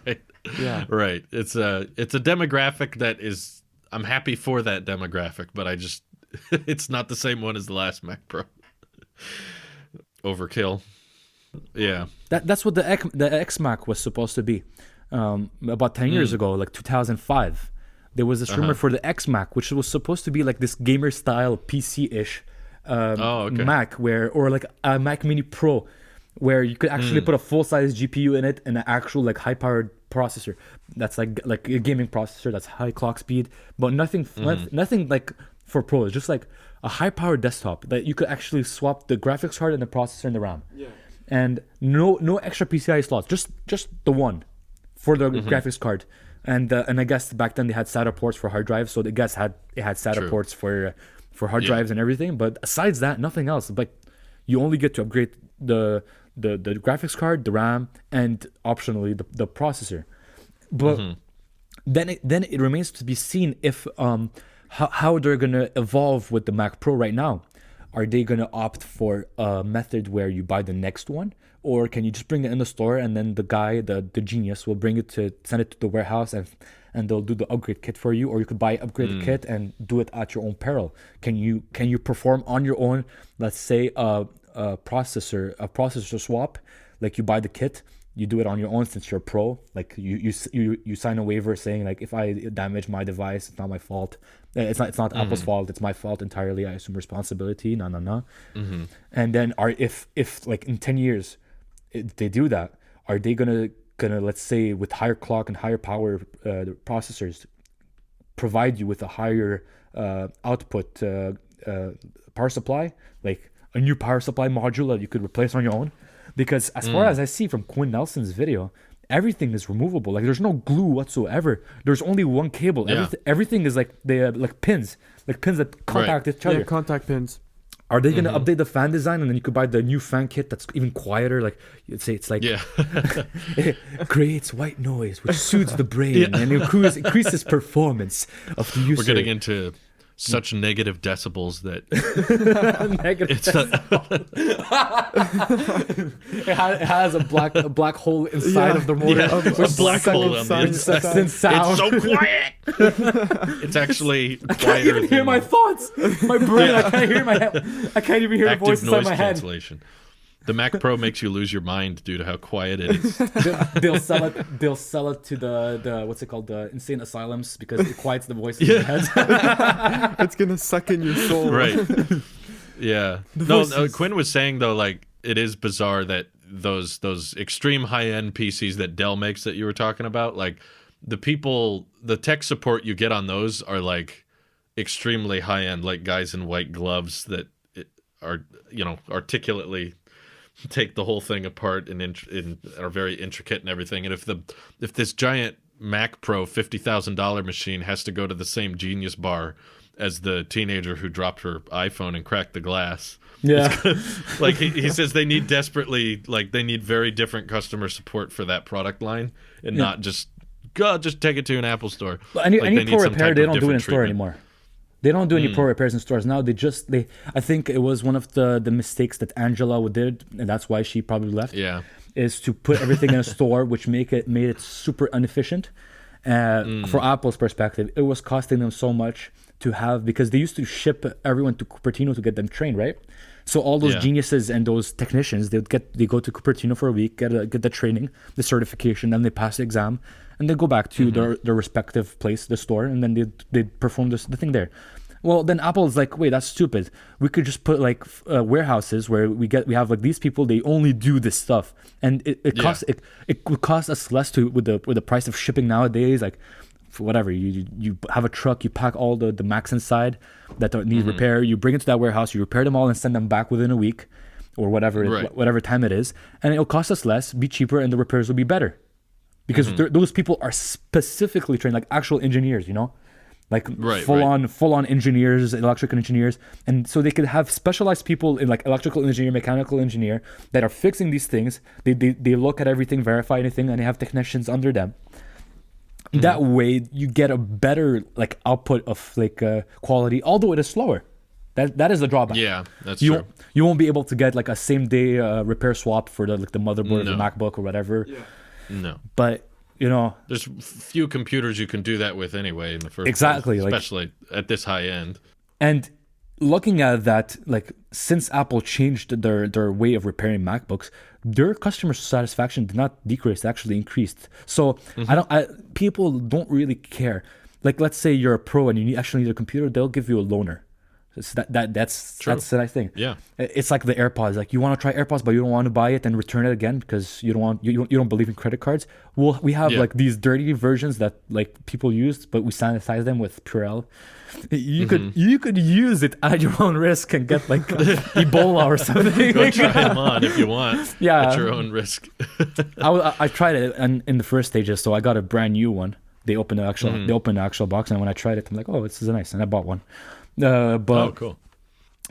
right. Yeah, right. It's a demographic that is. I'm happy for that demographic, but it's not the same one as the last Mac Pro. Overkill. Yeah. That's what the X Mac was supposed to be. About 10 years ago, like 2005, there was this rumor for the X Mac, which was supposed to be like this gamer style PC-ish Mac, or like a Mac Mini Pro, where you could actually put a full-size GPU in it and an actual like high-powered processor. That's like a gaming processor that's high clock speed, but nothing like for pros, just like a high-powered desktop that you could actually swap the graphics card and the processor and the RAM. Yeah. And no extra PCI slots, just the one for the graphics card. And I guess back then they had SATA ports for hard drives, so it had SATA ports for hard drives and everything. But besides that, nothing else. Like, you only get to upgrade the graphics card, the RAM, and optionally the processor. But then it remains to be seen if how they're gonna evolve with the Mac Pro right now. Are they gonna opt for a method where you buy the next one, or can you just bring it in the store and then the guy, the genius, will send it to the warehouse and they'll do the upgrade kit for you, or you could buy upgrade kit and do it at your own peril? Can you perform on your own? Let's say a processor swap, like you buy the kit. You do it on your own since you're a pro. Like you sign a waiver saying like, if I damage my device, it's not my fault. It's not Apple's fault. It's my fault entirely. I assume responsibility. No. And then if like in 10 years they do that, are they gonna let's say with higher clock and higher power processors provide you with a higher output power supply, like a new power supply module that you could replace on your own? Because as far as I see from Quinn Nelson's video, everything is removable. Like, there's no glue whatsoever. There's only one cable. Yeah. Everything is like like pins that contact each other. Yeah, contact pins. Are they going to update the fan design, and then you could buy the new fan kit that's even quieter? Like, you'd say it's like it creates white noise, which soothes the brain and increases performance of the user. We're getting into such negative decibels that negative it has a black hole inside of the motor. A black hole on the inside. It's sound. It's so quiet. It's actually quieter. I can't even hear my thoughts. My brain. I can't hear I can't even hear the voice inside my head. Cancellation. The Mac Pro makes you lose your mind due to how quiet it is. They'll sell it to the what's it called, the insane asylums, because it quiets the voices in your head. It's gonna suck in your soul. Right. Yeah. Quinn was saying though, like, it is bizarre that those extreme high end PCs that Dell makes that you were talking about, like the tech support you get on those are like extremely high end, like guys in white gloves that are, articulately take the whole thing apart and are very intricate and everything. And if this giant Mac Pro $50,000 machine has to go to the same Genius bar as the teenager who dropped her iPhone and cracked the glass, like he says, they need very different customer support for that product line, and not just take it to an Apple store. But any pro repair, they don't do it in store anymore. They don't do any pro repairs in stores now. I think it was one of the mistakes that Angela did, and that's why she probably left. Yeah, is to put everything in a store, which made it super inefficient. For Apple's perspective, it was costing them so much to have, because they used to ship everyone to Cupertino to get them trained, right? So all those geniuses and those technicians, they go to Cupertino for a week, get the training, the certification, then they pass the exam, and they go back to their respective place, the store, and then they perform the thing there. Well, then Apple's like, wait, that's stupid. We could just put like warehouses where we have like these people, they only do this stuff, and it would cost us less with the price of shipping nowadays. Like, for whatever, you have a truck, you pack all the Macs inside that don't need repair, you bring it to that warehouse, you repair them all and send them back within a week or whatever time it is, and it'll cost us less, be cheaper, and the repairs will be better, because those people are specifically trained, like actual engineers, like full on engineers, electrical engineers, and so they could have specialized people in like electrical engineer, mechanical engineer that are fixing these things. They look at everything, verify anything, and they have technicians under them. That way you get a better like output of like quality, although it is slower. That is the drawback. Yeah, that's true. You won't be able to get like a same day repair swap for the motherboard of the MacBook or whatever. Yeah. No. But there's few computers you can do that with anyway in the first exactly place, especially at this high end. And looking at that, like, since Apple changed their way of repairing MacBooks, their customer satisfaction did not decrease, it actually increased. So people don't really care. Like, let's say you're a pro and you actually need a computer, they'll give you a loaner. So that's the nice thing. Yeah, it's like the AirPods. Like, you want to try AirPods, but you don't want to buy it and return it again because you don't believe in credit cards. Well, we have like these dirty versions that like people use, but we sanitize them with Purell. You could use it at your own risk and get like Ebola or something. Go try them on if you want. Yeah, at your own risk. I tried it in the first stages, so I got a brand new one. They opened the actual box, and when I tried it, I'm like, oh, this is nice, and I bought one. But cool.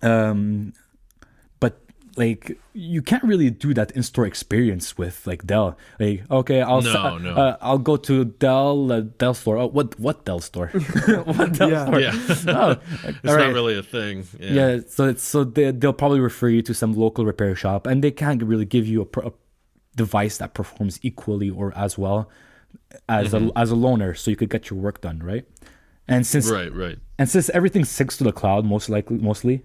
But like, you can't really do that in-store experience with like Dell. Like, okay, I'll go to Dell store. Oh, what Dell store? What Dell store? Yeah. Oh, it's not really a thing. Yeah. So they'll probably refer you to some local repair shop, and they can't really give you a device that performs equally or as well as a loaner, so you could get your work done, right? And since everything syncs to the cloud, mostly,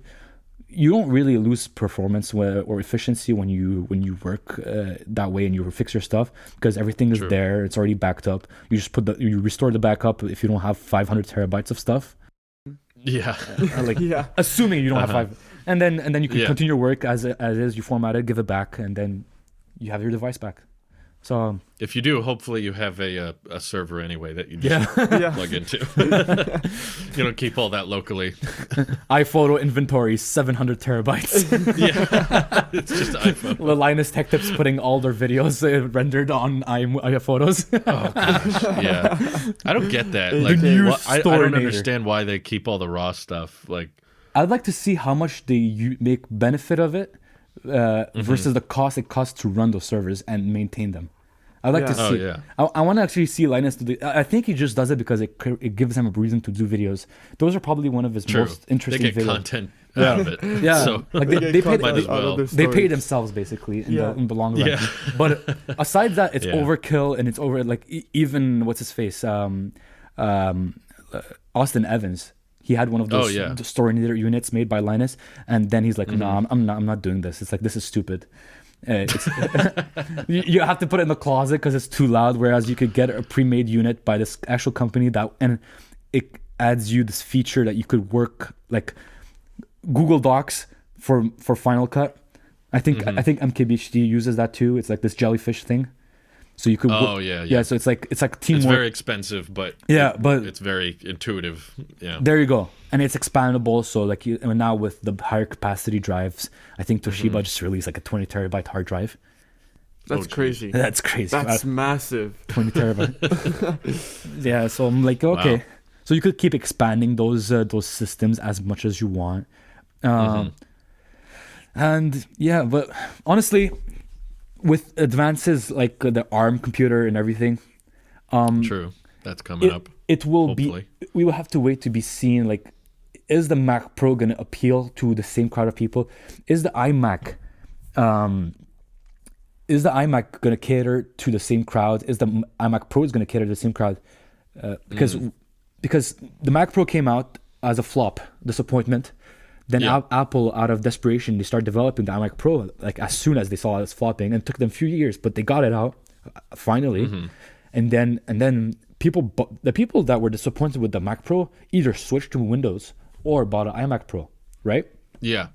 you don't really lose performance or efficiency when you work that way and you fix your stuff, because everything is there. It's already backed up. You just you restore the backup if you don't have 500 terabytes of stuff. Yeah. Assuming you don't have 5, and then you can continue your work as is. You format it, give it back, and then you have your device back. So if you do, hopefully you have a server anyway that you just plug into. Keep all that locally. iPhoto inventory 700 terabytes. Yeah, it's just iPhone. Linus Tech Tips putting all their videos rendered on iPhotos. Oh gosh, yeah. I don't get that. Like, I don't understand why they keep all the raw stuff. Like, I'd like to see how much they make benefit of it versus the cost it costs to run those servers and maintain them. I'd like to Yeah. see. yeah. I want to actually see Linus do. I think he just does it because it gives him a reason to do videos. Those are probably one of his True. most interesting They get videos. content out of it. Yeah, So like They they get pay, content as well. out of their they pay stories. themselves basically Yeah. in the long run. Yeah. But aside that, it's Yeah. overkill and it's over. Like even what's his face, Austin Evans. He had one of those story units made by Linus, and then he's like, "No, I'm not doing this. It's like this is stupid." It's, you have to put it in the closet because it's too loud. Whereas you could get a pre-made unit by this actual company and it adds you this feature that you could work like Google Docs for Final Cut. I think MKBHD uses that too. It's like this jellyfish thing. So you could yeah. So it's like teamwork. It's very expensive, but it's very intuitive. Yeah. There you go. And it's expandable. So like now with the higher capacity drives, I think Toshiba just released like a 20 terabyte hard drive. That's crazy. That's crazy. That's massive. 20 terabyte. Yeah. So I'm like, okay. Wow. So you could keep expanding those systems as much as you want. And yeah, but honestly, with advances like the ARM computer and everything, True. That's coming up. It will hopefully. We will have to wait to be seen. Like, is the Mac Pro going to appeal to the same crowd of people? Is the iMac going to cater to the same crowd? Is the iMac Pro going to cater to the same crowd? Because the Mac Pro came out as a flop, disappointment. Then Apple, out of desperation, they started developing the iMac Pro like as soon as they saw it flopping, and it took them a few years, but they got it out finally. And then the people that were disappointed with the Mac Pro either switched to Windows or bought an iMac Pro, right? Yeah.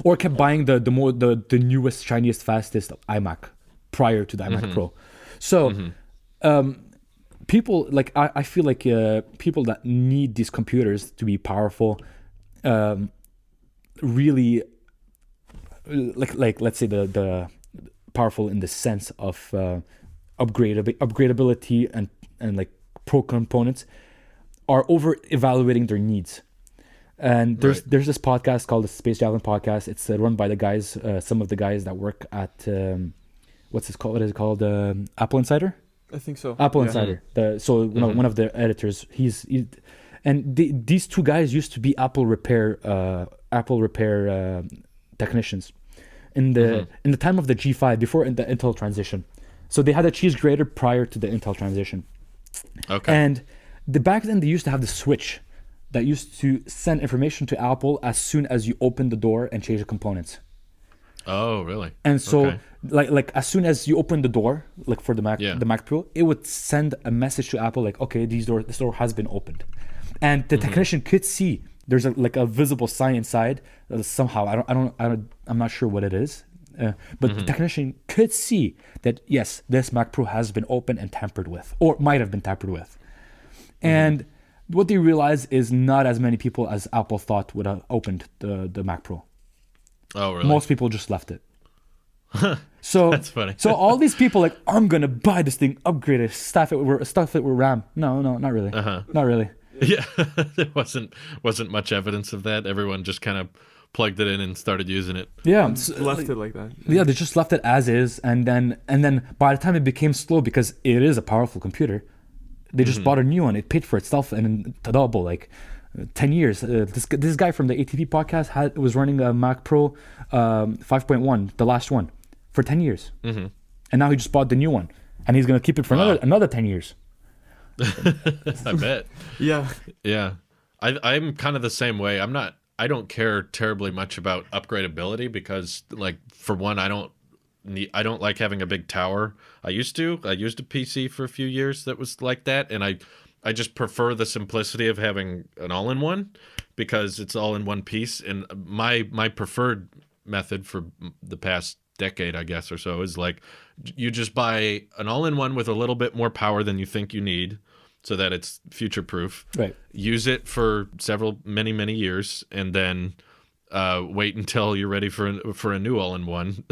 Or kept buying the newest, shiniest, fastest iMac prior to the iMac Pro. So people like I feel like people that need these computers to be powerful, really like let's say the powerful in the sense of upgradability and like pro components, are over evaluating their needs. And there's this podcast called the Space Javelin Podcast. It's run by the guys, some of the guys that work at what is it called? Apple Insider. I think so. Apple Insider. One of the editors. These two guys used to be Apple repair technicians in the time of the G5 before the Intel transition. So they had a cheese grater prior to the Intel transition. Okay. And back then they used to have the switch that used to send information to Apple as soon as you open the door and change the components. Oh, really? And so like as soon as you open the door, like for the Mac Pro, it would send a message to Apple like, okay, this door has been opened. And the technician could see there's a visible sign inside somehow. I'm not sure what it is. But the technician could see that, yes, this Mac Pro has been opened and tampered with, or might have been tampered with. And what they realized is not as many people as Apple thought would have opened the Mac Pro. Oh, really? Most people just left it. So that's funny. So all these people like, I'm gonna buy this thing, upgrade it, stuff it with RAM. No, not really. Not really. Yeah, there wasn't much evidence of that. Everyone just kind of plugged it in and started using it. Yeah, Left it like that. Yeah, they just left it as is, and then by the time it became slow, because it is a powerful computer, they just bought a new one. It paid for itself and double, like 10 years. This guy from the ATP podcast was running a Mac Pro 5.1, the last one, for 10 years, and now he just bought the new one, and he's gonna keep it for another 10 years. I bet. Yeah. I'm kind of the same way. I don't care terribly much about upgradability because, like, for one, I don't like having a big tower. I used a PC for a few years that was like that, and I just prefer the simplicity of having an all-in-one because it's all in one piece. And my preferred method for the past decade, I guess, or so, is like you just buy an all-in-one with a little bit more power than you think you need, so that it's future-proof. Right. Use it for many years, and then wait until you're ready for a new all-in-one.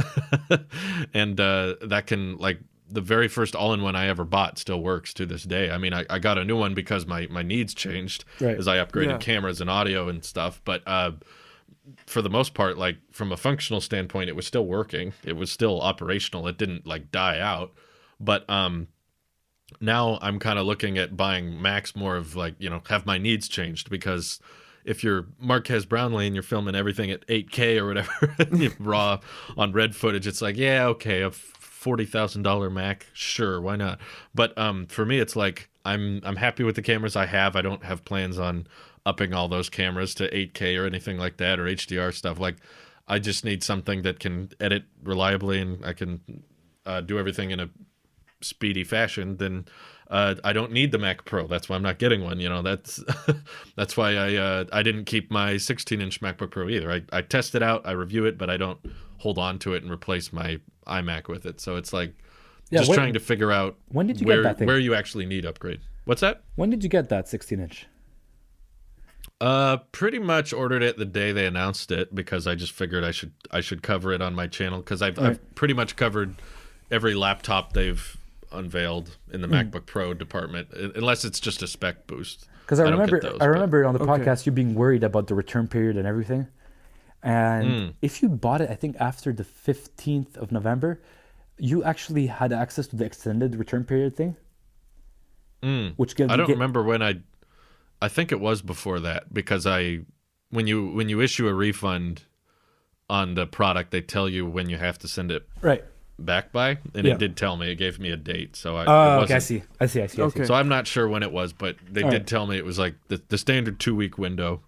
And that can, like, the very first all-in-one I ever bought still works to this day. I mean, I got a new one because my needs changed as I upgraded cameras and audio and stuff. But for the most part, like, from a functional standpoint, it was still working. It was still operational. It didn't, like, die out. But now I'm kind of looking at buying Macs more of like, have my needs changed, because if you're Marquez Brownlee and you're filming everything at 8K or whatever, raw on red footage, it's like, yeah, okay, a $40,000 Mac, sure, why not? But for me, it's like I'm happy with the cameras I have. I don't have plans on upping all those cameras to 8K or anything like that, or HDR stuff. Like, I just need something that can edit reliably, and I can do everything in a speedy fashion. Then I don't need the Mac Pro. That's why I'm not getting one. That's that's why I didn't keep my 16-inch MacBook Pro either. I test it out, I review it, but I don't hold on to it and replace my iMac with it. So it's like trying to figure out when did you get that thing? Where you actually need upgrade. What's that? When did you get that 16-inch? Pretty much ordered it the day they announced it, because I just figured I should cover it on my channel, because I've pretty much covered every laptop they've unveiled in the MacBook Pro department, unless it's just a spec boost. Because I remember on the podcast you being worried about the return period and everything. And if you bought it, I think after the 15th of November, you actually had access to the extended return period thing. Which gives I don't remember when I think it was before that, because when you issue a refund on the product, they tell you when you have to send it back by, and it did tell me. It gave me a date, so okay, I see. Okay. So I'm not sure when it was, but they did tell me it was like the standard 2-week window.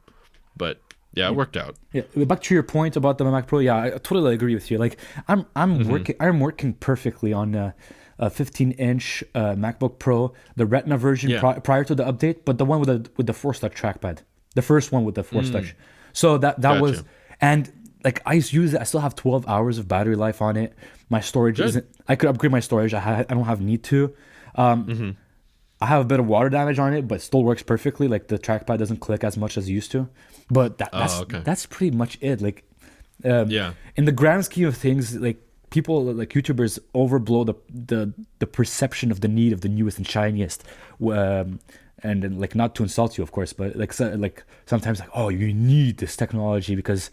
But yeah, it worked out. Yeah, back to your point about the Mac Pro. Yeah, I totally agree with you. Like, I'm working perfectly on a 15-inch MacBook Pro, the Retina version prior to the update, but the one with the Force Touch trackpad, the first one with the Force Touch. So that Gotcha. was, and like I use it. I still have 12 hours of battery life on it. My storage isn't. I could upgrade my storage. I don't have need to. I have a bit of water damage on it, but it still works perfectly. Like, the trackpad doesn't click as much as it used to. But that's pretty much it. Like, in the grand scheme of things, like, people, like YouTubers, overblow the perception of the need of the newest and shiniest. And like, not to insult you, of course, but like sometimes like, oh, you need this technology because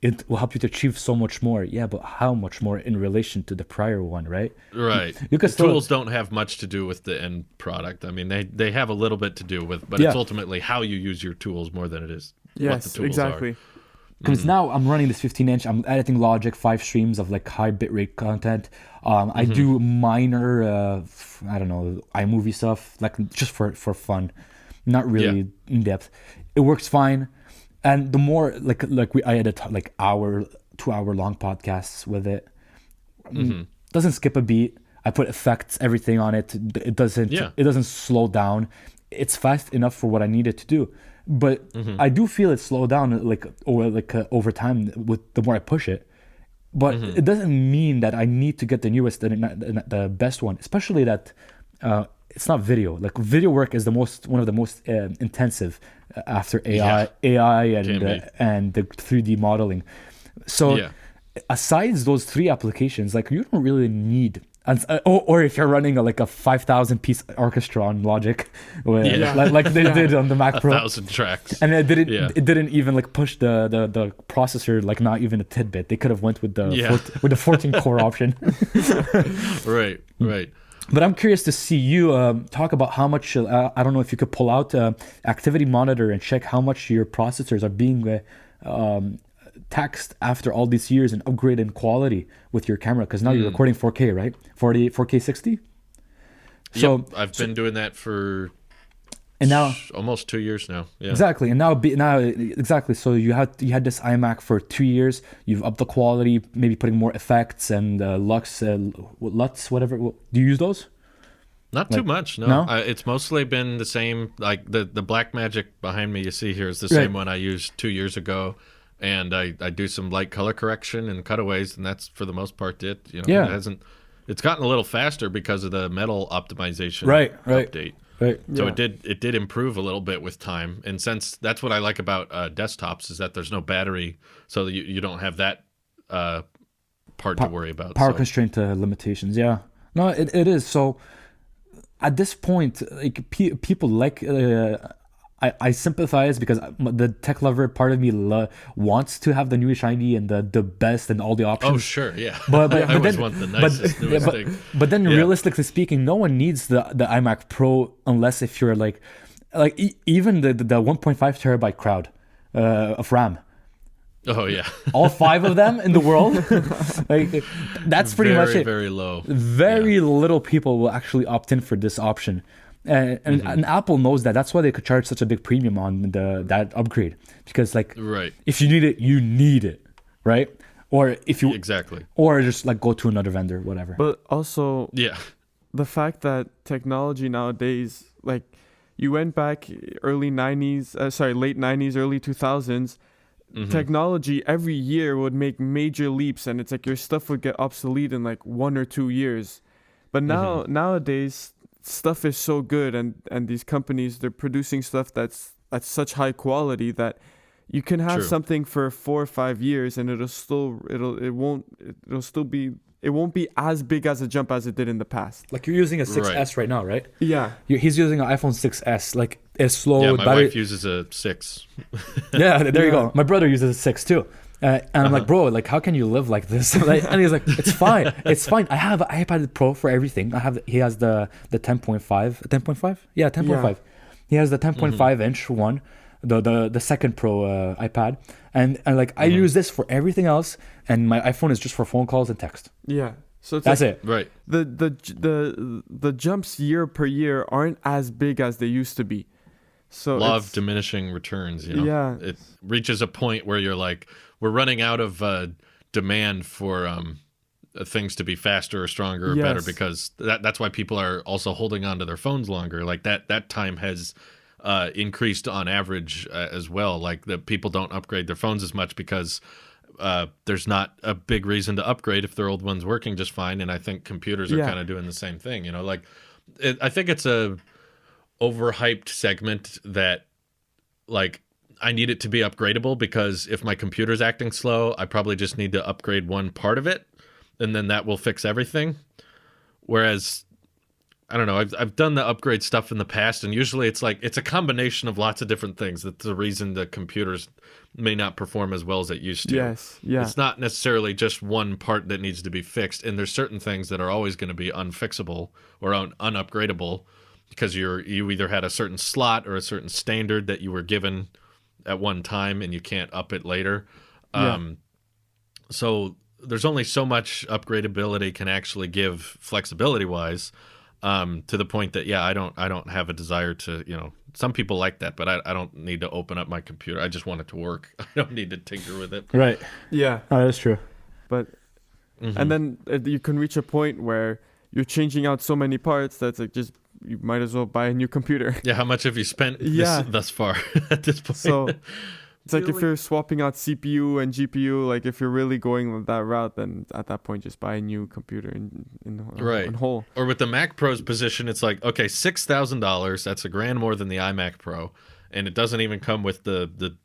it will help you to achieve so much more. Yeah, but how much more in relation to the prior one, right? Right. Tools don't have much to do with the end product. I mean, they have a little bit to do with, but it's ultimately how you use your tools more than it is what the tools are. Because now I'm running this 15-inch. I'm editing Logic 5 streams of like high bitrate content. I do minor, I don't know, iMovie stuff, like just for fun, not really in depth. It works fine. And the more I edit like 2-hour long podcasts with it. Doesn't skip a beat. I put effects, everything on it. It doesn't slow down. It's fast enough for what I need it to do. But I do feel it slow down over time with the more I push it. But it doesn't mean that I need to get the newest and the best one, especially that it's not video. Like, video work is one of the most intensive after AI and the 3D modeling. So aside those 3 applications, like, you don't really need. Or if you're running a 5,000 piece orchestra on Logic, like they did on the Mac Pro, 1,000 tracks, and it didn't even like push the processor, like not even a tidbit. They could have went with the 14 core option. Right. But I'm curious to see you talk about how much. I don't know if you could pull out Activity Monitor and check how much your processors are being taxed after all these years and upgrade in quality with your camera, because now you're recording 4K, right? 4K 60. So I've been doing that for almost 2 years now. Yeah. Exactly, and now exactly. So you had this iMac for 2 years. You've upped the quality, maybe putting more effects and LUTs, whatever. Do you use those? Not too much, no. It's mostly been the same. Like the Blackmagic behind me, you see here, is the same one I used 2 years ago. And I do some light color correction and cutaways, and that's for the most part it. It's gotten a little faster because of the metal optimization update. Right. So it did improve a little bit with time. And since that's what I like about desktops, is that there's no battery, so you don't have that part to worry about. Power constraint limitations. Yeah. No, it is. So at this point, like people like I sympathize because the tech lover part of me wants to have the new shiny and the best and all the options. Oh sure, yeah. But I always want the nicest, newest thing. But then realistically speaking, no one needs the iMac Pro unless if you're like even the 1.5 terabyte crowd of RAM. Oh yeah. All 5 of them in the world. Like that's pretty much it. Very low. Very little people will actually opt in for this option. And Apple knows that. That's why they could charge such a big premium on that upgrade, because like if you need it, you need it, right? Or if you or just like go to another vendor, whatever. But also the fact that technology nowadays, like you went back late 90s, early 2000s, technology every year would make major leaps, and it's like your stuff would get obsolete in like 1 or 2 years. But nowadays stuff is so good, and these companies, they're producing stuff that's at such high quality that you can have something for 4 or 5 years and it won't be as big as a jump as it did in the past. Like you're using a 6S right now, right? Yeah. He's using an iPhone 6S. Like it's slow. Yeah, my wife uses a 6. Yeah, there you go. My brother uses a 6 too. And I'm like, bro, like, how can you live like this? And he's like, it's fine. It's fine. I have an iPad Pro for everything. He has the 10.5. 10.5? Yeah, 10.5. Yeah. He has the 10.5 inch one, the second Pro iPad. And like, I use this for everything else. And my iPhone is just for phone calls and text. Yeah. So that's it. Right. The jumps year per year aren't as big as they used to be. So law of diminishing returns, you know. Yeah. It reaches a point where you're like, we're running out of demand for things to be faster or stronger or better, because that's why people are also holding on to their phones longer. Like that time has increased on average as well. Like the people don't upgrade their phones as much because there's not a big reason to upgrade if their old one's working just fine. And I think computers are kind of doing the same thing. You know, like I think it's a overhyped segment that like I need it to be upgradable, because if my computer's acting slow, I probably just need to upgrade one part of it, and then that will fix everything. Whereas, I don't know, I've done the upgrade stuff in the past, and usually it's like it's a combination of lots of different things. That's the reason the computers may not perform as well as it used to. Yes, yeah. It's not necessarily just one part that needs to be fixed, and there's certain things that are always going to be unfixable or unupgradable, because you either had a certain slot or a certain standard that you were given at one time and you can't up it later. So there's only so much upgradability can actually give flexibility wise, to the point that I don't have a desire to, you know, some people like that, but I don't need to open up my computer. I just want it to work. I don't need to tinker with it. Right. Yeah. Oh, that's true. But and then you can reach a point where you're changing out so many parts that's like just you might as well buy a new computer. Yeah, how much have you spent thus far at this point? So it's like if you're swapping out CPU and GPU, like if you're really going that route, then at that point just buy a new computer in whole. Or with the Mac Pro's position, it's like, okay, $6,000, that's $1,000 more than the iMac Pro, and it doesn't even come with the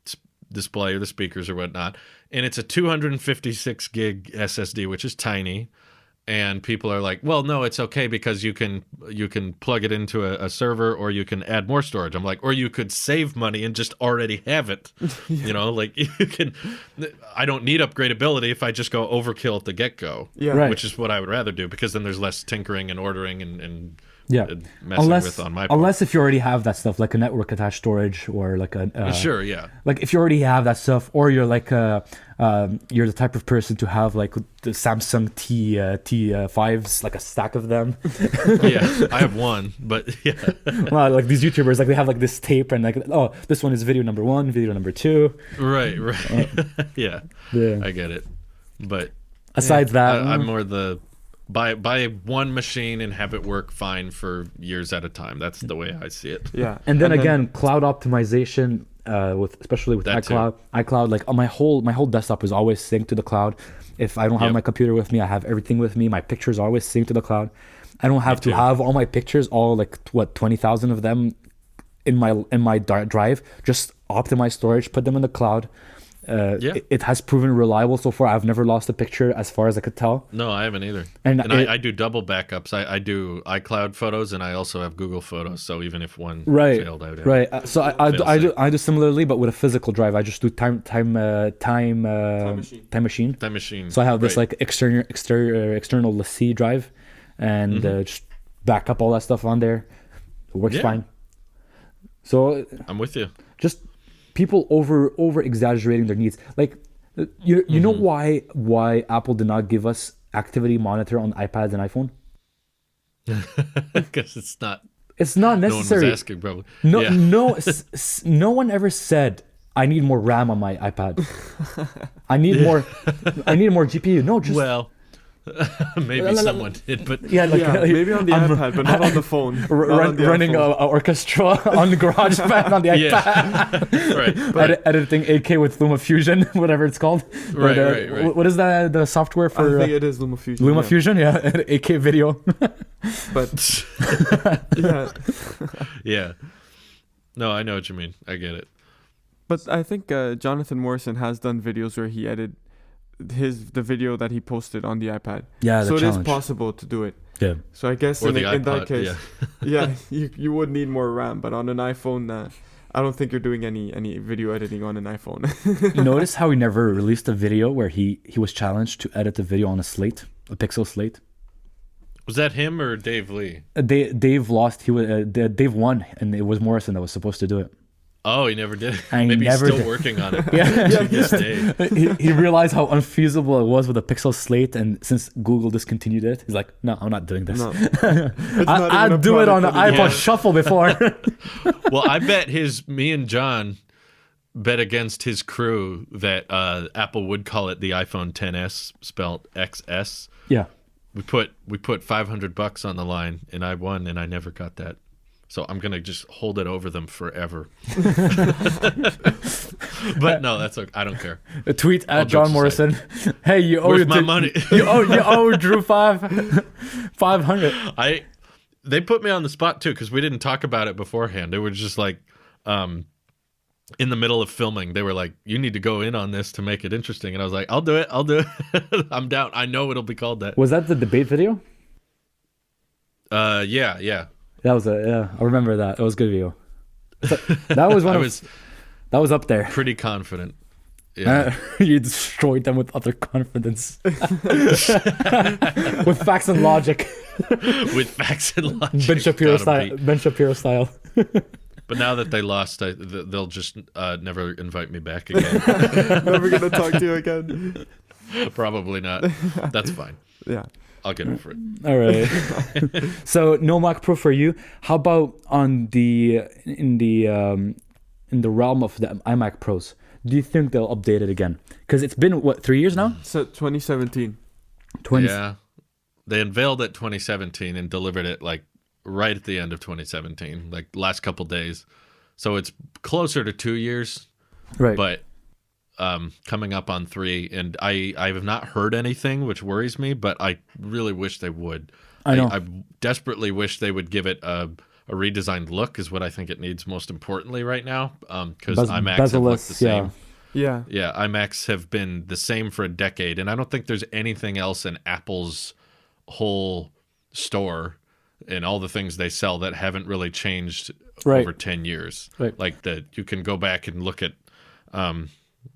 display or the speakers or whatnot, and it's a 256 gig SSD, which is tiny. And people are like, well, no, it's okay because you can plug it into a server, or you can add more storage. I'm like, or you could save money and just already have it. You know, like you can. I don't need upgradability if I just go overkill at the get-go, which is what I would rather do, because then there's less tinkering and ordering and messing with on my part. Unless if you already have that stuff, like a network attached storage, or like a like if you already have that stuff, or you're like you're the type of person to have like the Samsung T5s, like a stack of them. Yeah, I have one, but well, like these YouTubers, like they have like this tape, and like, oh, this one is video number 1, video number 2. Right. Yeah, I get it. But besides that, I'm more the buy one machine and have it work fine for years at a time. That's the way I see it. Yeah. And then again, cloud optimization, especially with iCloud, like my whole desktop is always synced to the cloud. If I don't have my computer with me, I have everything with me. My pictures are always synced to the cloud. I don't have to have all my pictures, all like 20,000 of them in my drive. Just optimize storage, put them in the cloud. It has proven reliable so far. I've never lost a picture as far as I could tell. No, I haven't either. And I do double backups. I do iCloud photos, and I also have Google Photos. So even if one failed, I would have So I do similarly, but with a physical drive. I just do time machine. So I have this like external C drive, and just back up all that stuff on there. It works fine. So I'm with you. Just people over exaggerating their needs. Like you know why Apple did not give us activity monitor on iPads and iPhone? Because it's not necessary. No one was asking, probably. No one ever said I need more RAM on my iPad. I need more GPU. No, just maybe someone did, but maybe on the iPad, but not on the phone. Running an orchestra on the GarageBand on the iPad. Right. Editing 8K with LumaFusion, whatever it's called. Right. What is that? The software for? I think it is LumaFusion. LumaFusion, 8K video. But yeah. No, I know what you mean. I get it. But I think Jonathan Morrison has done videos where he edited the video that he posted on the iPad. Yeah, so it is possible to do it. Yeah. So I guess in that case, you would need more RAM. But on an iPhone, I don't think you're doing any video editing on an iPhone. Notice how he never released a video where he was challenged to edit the video on a Pixel slate. Was that him or Dave Lee? Dave lost. Dave won, and it was Morrison that was supposed to do it. Oh, he never did. Maybe he's still working on it. To this day. He realized how unfeasible it was with a Pixel slate, and since Google discontinued it, he's like, "No, I'm not doing this. No. I'd do it on the iPod Shuffle before." Well, I bet me and John bet against his crew that Apple would call it the iPhone XS, spelled XS. Yeah. We put $500 on the line, and I won, and I never got that. So I'm going to just hold it over them forever. But no, that's okay. I don't care. A tweet at John Morrison. Hey, you owe my money. you owe Drew 500. They put me on the spot too, because we didn't talk about it beforehand. It was just like in the middle of filming, they were like, you need to go in on this to make it interesting. And I was like, I'll do it. I'm down. I know it'll be called that. Was that the debate video? Yeah. That was I remember that. It was a good video. So, that was that was up there. Pretty confident. Yeah. You destroyed them with utter confidence. With facts and logic. With facts and logic. Ben Shapiro style. But now that they lost, they'll just never invite me back again. Never gonna talk to you again. Probably not. That's fine. Yeah. I'll get over it. All right. So no Mac Pro for you. How about in the realm of the iMac Pros? Do you think they'll update it again? Because it's been 3 years now. So 2017. Yeah, they unveiled it 2017 and delivered it like right at the end of 2017, like last couple days. So it's closer to 2 years. Right. But coming up on 3, and I have not heard anything, which worries me, but I really wish they would. I know. I desperately wish they would give it a redesigned look, is what I think it needs most importantly right now, because iMacs have looked the same. Yeah, iMacs have been the same for a decade, and I don't think there's anything else in Apple's whole store and all the things they sell that haven't really changed over 10 years. Right. Like that you can go back and look at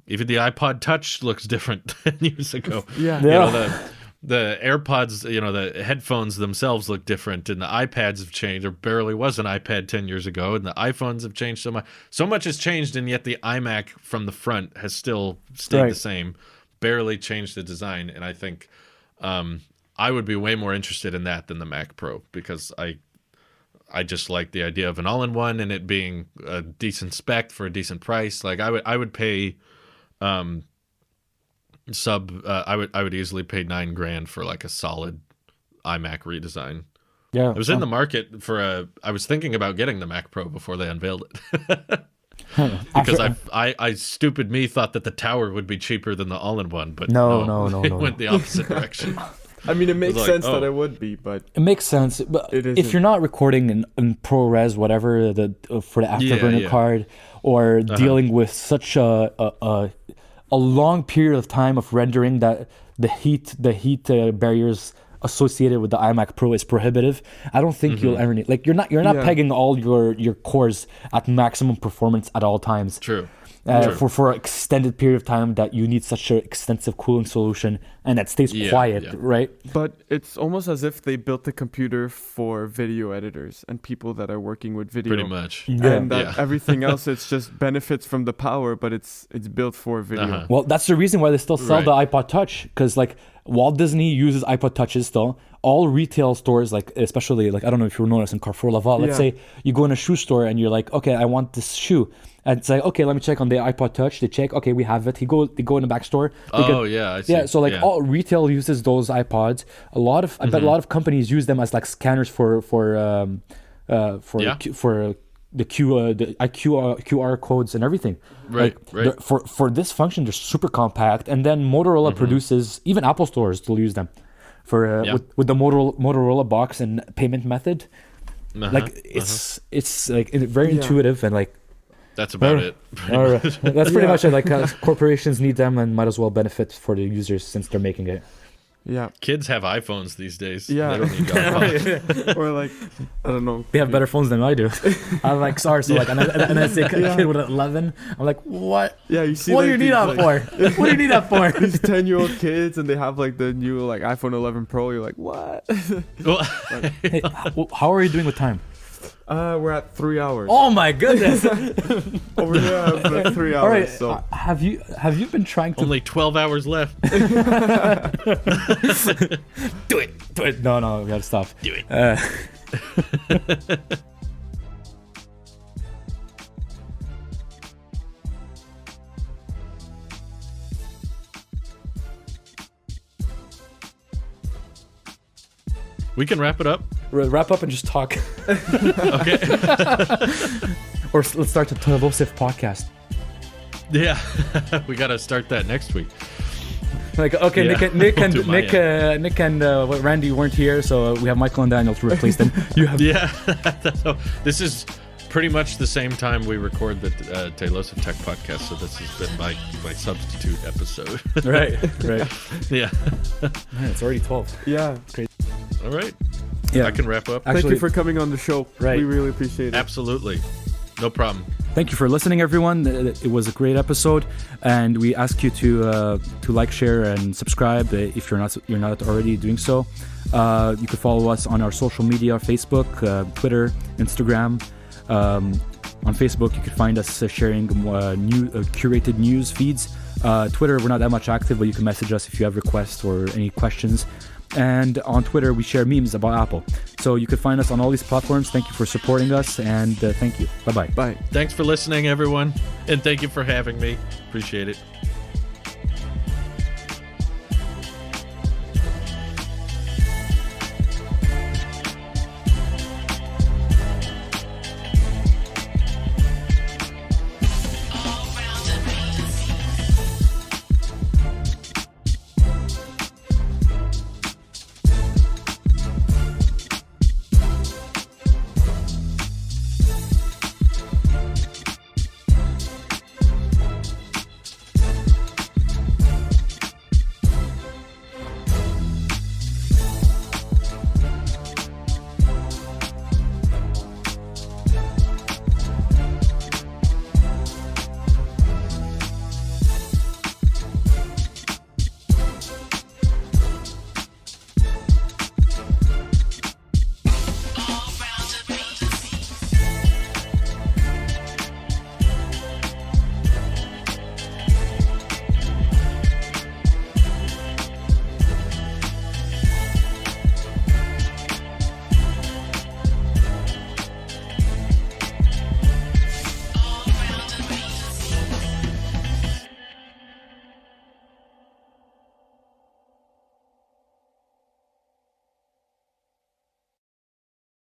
even the iPod Touch looks different 10 years ago. Yeah. You know, the AirPods, you know, the headphones themselves look different, and the iPads have changed. There barely was an iPad 10 years ago, and the iPhones have changed so much. So much has changed, and yet the iMac from the front has still stayed the same. Barely changed the design, and I think I would be way more interested in that than the Mac Pro, because I just like the idea of an all-in-one and it being a decent spec for a decent price. Like I would pay I would easily pay $9,000 for like a solid iMac redesign. Yeah, I was in the market for I was thinking about getting the Mac Pro before they unveiled it. Because I stupid me thought that the Tower would be cheaper than the all-in-one, but no, it went the opposite direction. I mean, it makes sense that it would be, but it makes sense. But if you're not recording in ProRes, whatever for the Afterburner card, or dealing with such a a long period of time of rendering that the heat barriers associated with the iMac Pro is prohibitive. I don't think you'll ever need, like, you're not pegging all your cores at maximum performance at all times. True. For an extended period of time that you need such an extensive cooling solution and that stays quiet, right? But it's almost as if they built the computer for video editors and people that are working with video. Pretty much. And that everything else, it's just benefits from the power, but it's built for video. Well, that's the reason why they still sell the iPod Touch, because like Walt Disney uses iPod Touches still. All retail stores, like especially like I don't know if you noticed in Carrefour Laval, let's say you go in a shoe store and you're like, okay, I want this shoe, and it's like, okay, let me check on the iPod Touch. They check, okay, we have it. They go in the back store. I see. So like all retail uses those iPods. I bet a lot of companies use them as like scanners for the QR codes and everything. Right. For this function, they're super compact, and then Motorola produces, even Apple stores still use them for with the Motorola box and payment method. Like it's like very intuitive, and like that's about it. All right. That's pretty much it. Like corporations need them and might as well benefit for the users since they're making it. Yeah. Kids have iPhones these days. Yeah. They don't need iPods. Or like, I don't know. They have better phones than I do. I'm like, sorry. So like, and I say a kid with 11. I'm like, what? Yeah, you see. What do you need that for? What do you need that for? These 10-year-old kids, and they have like the new like iPhone 11 Pro. You're like, what? Hey, how are you doing with time? We're at 3 hours. Oh my goodness! Over here, I have like 3 hours. All right. So Have you been trying to? Only 12 hours left. Do it. No, we gotta stop. Do it. We can wrap it up. Wrap up and just talk. Okay. Or let's start the Tailosive podcast. Yeah, we gotta start that next week. Like, okay, Nick and Randy weren't here, so we have Michael and Daniel to replace them. This is pretty much the same time we record the Tailosive Tech podcast, so this has been my substitute episode. Right. Yeah. Man, it's already 12. yeah. Great. All right. Yeah. I can wrap up. Thank you for coming on the show. Right. We really appreciate it. Absolutely. No problem. Thank you for listening, everyone. It was a great episode, and we ask you to like, share, and subscribe if you're not already doing so. You can follow us on our social media: Facebook, Twitter, Instagram. On Facebook, you can find us sharing new curated news feeds. Twitter, we're not that much active, but you can message us if you have requests or any questions. And on Twitter, we share memes about Apple. So you can find us on all these platforms. Thank you for supporting us, and thank you. Bye-bye. Bye. Thanks for listening, everyone. And thank you for having me. Appreciate it.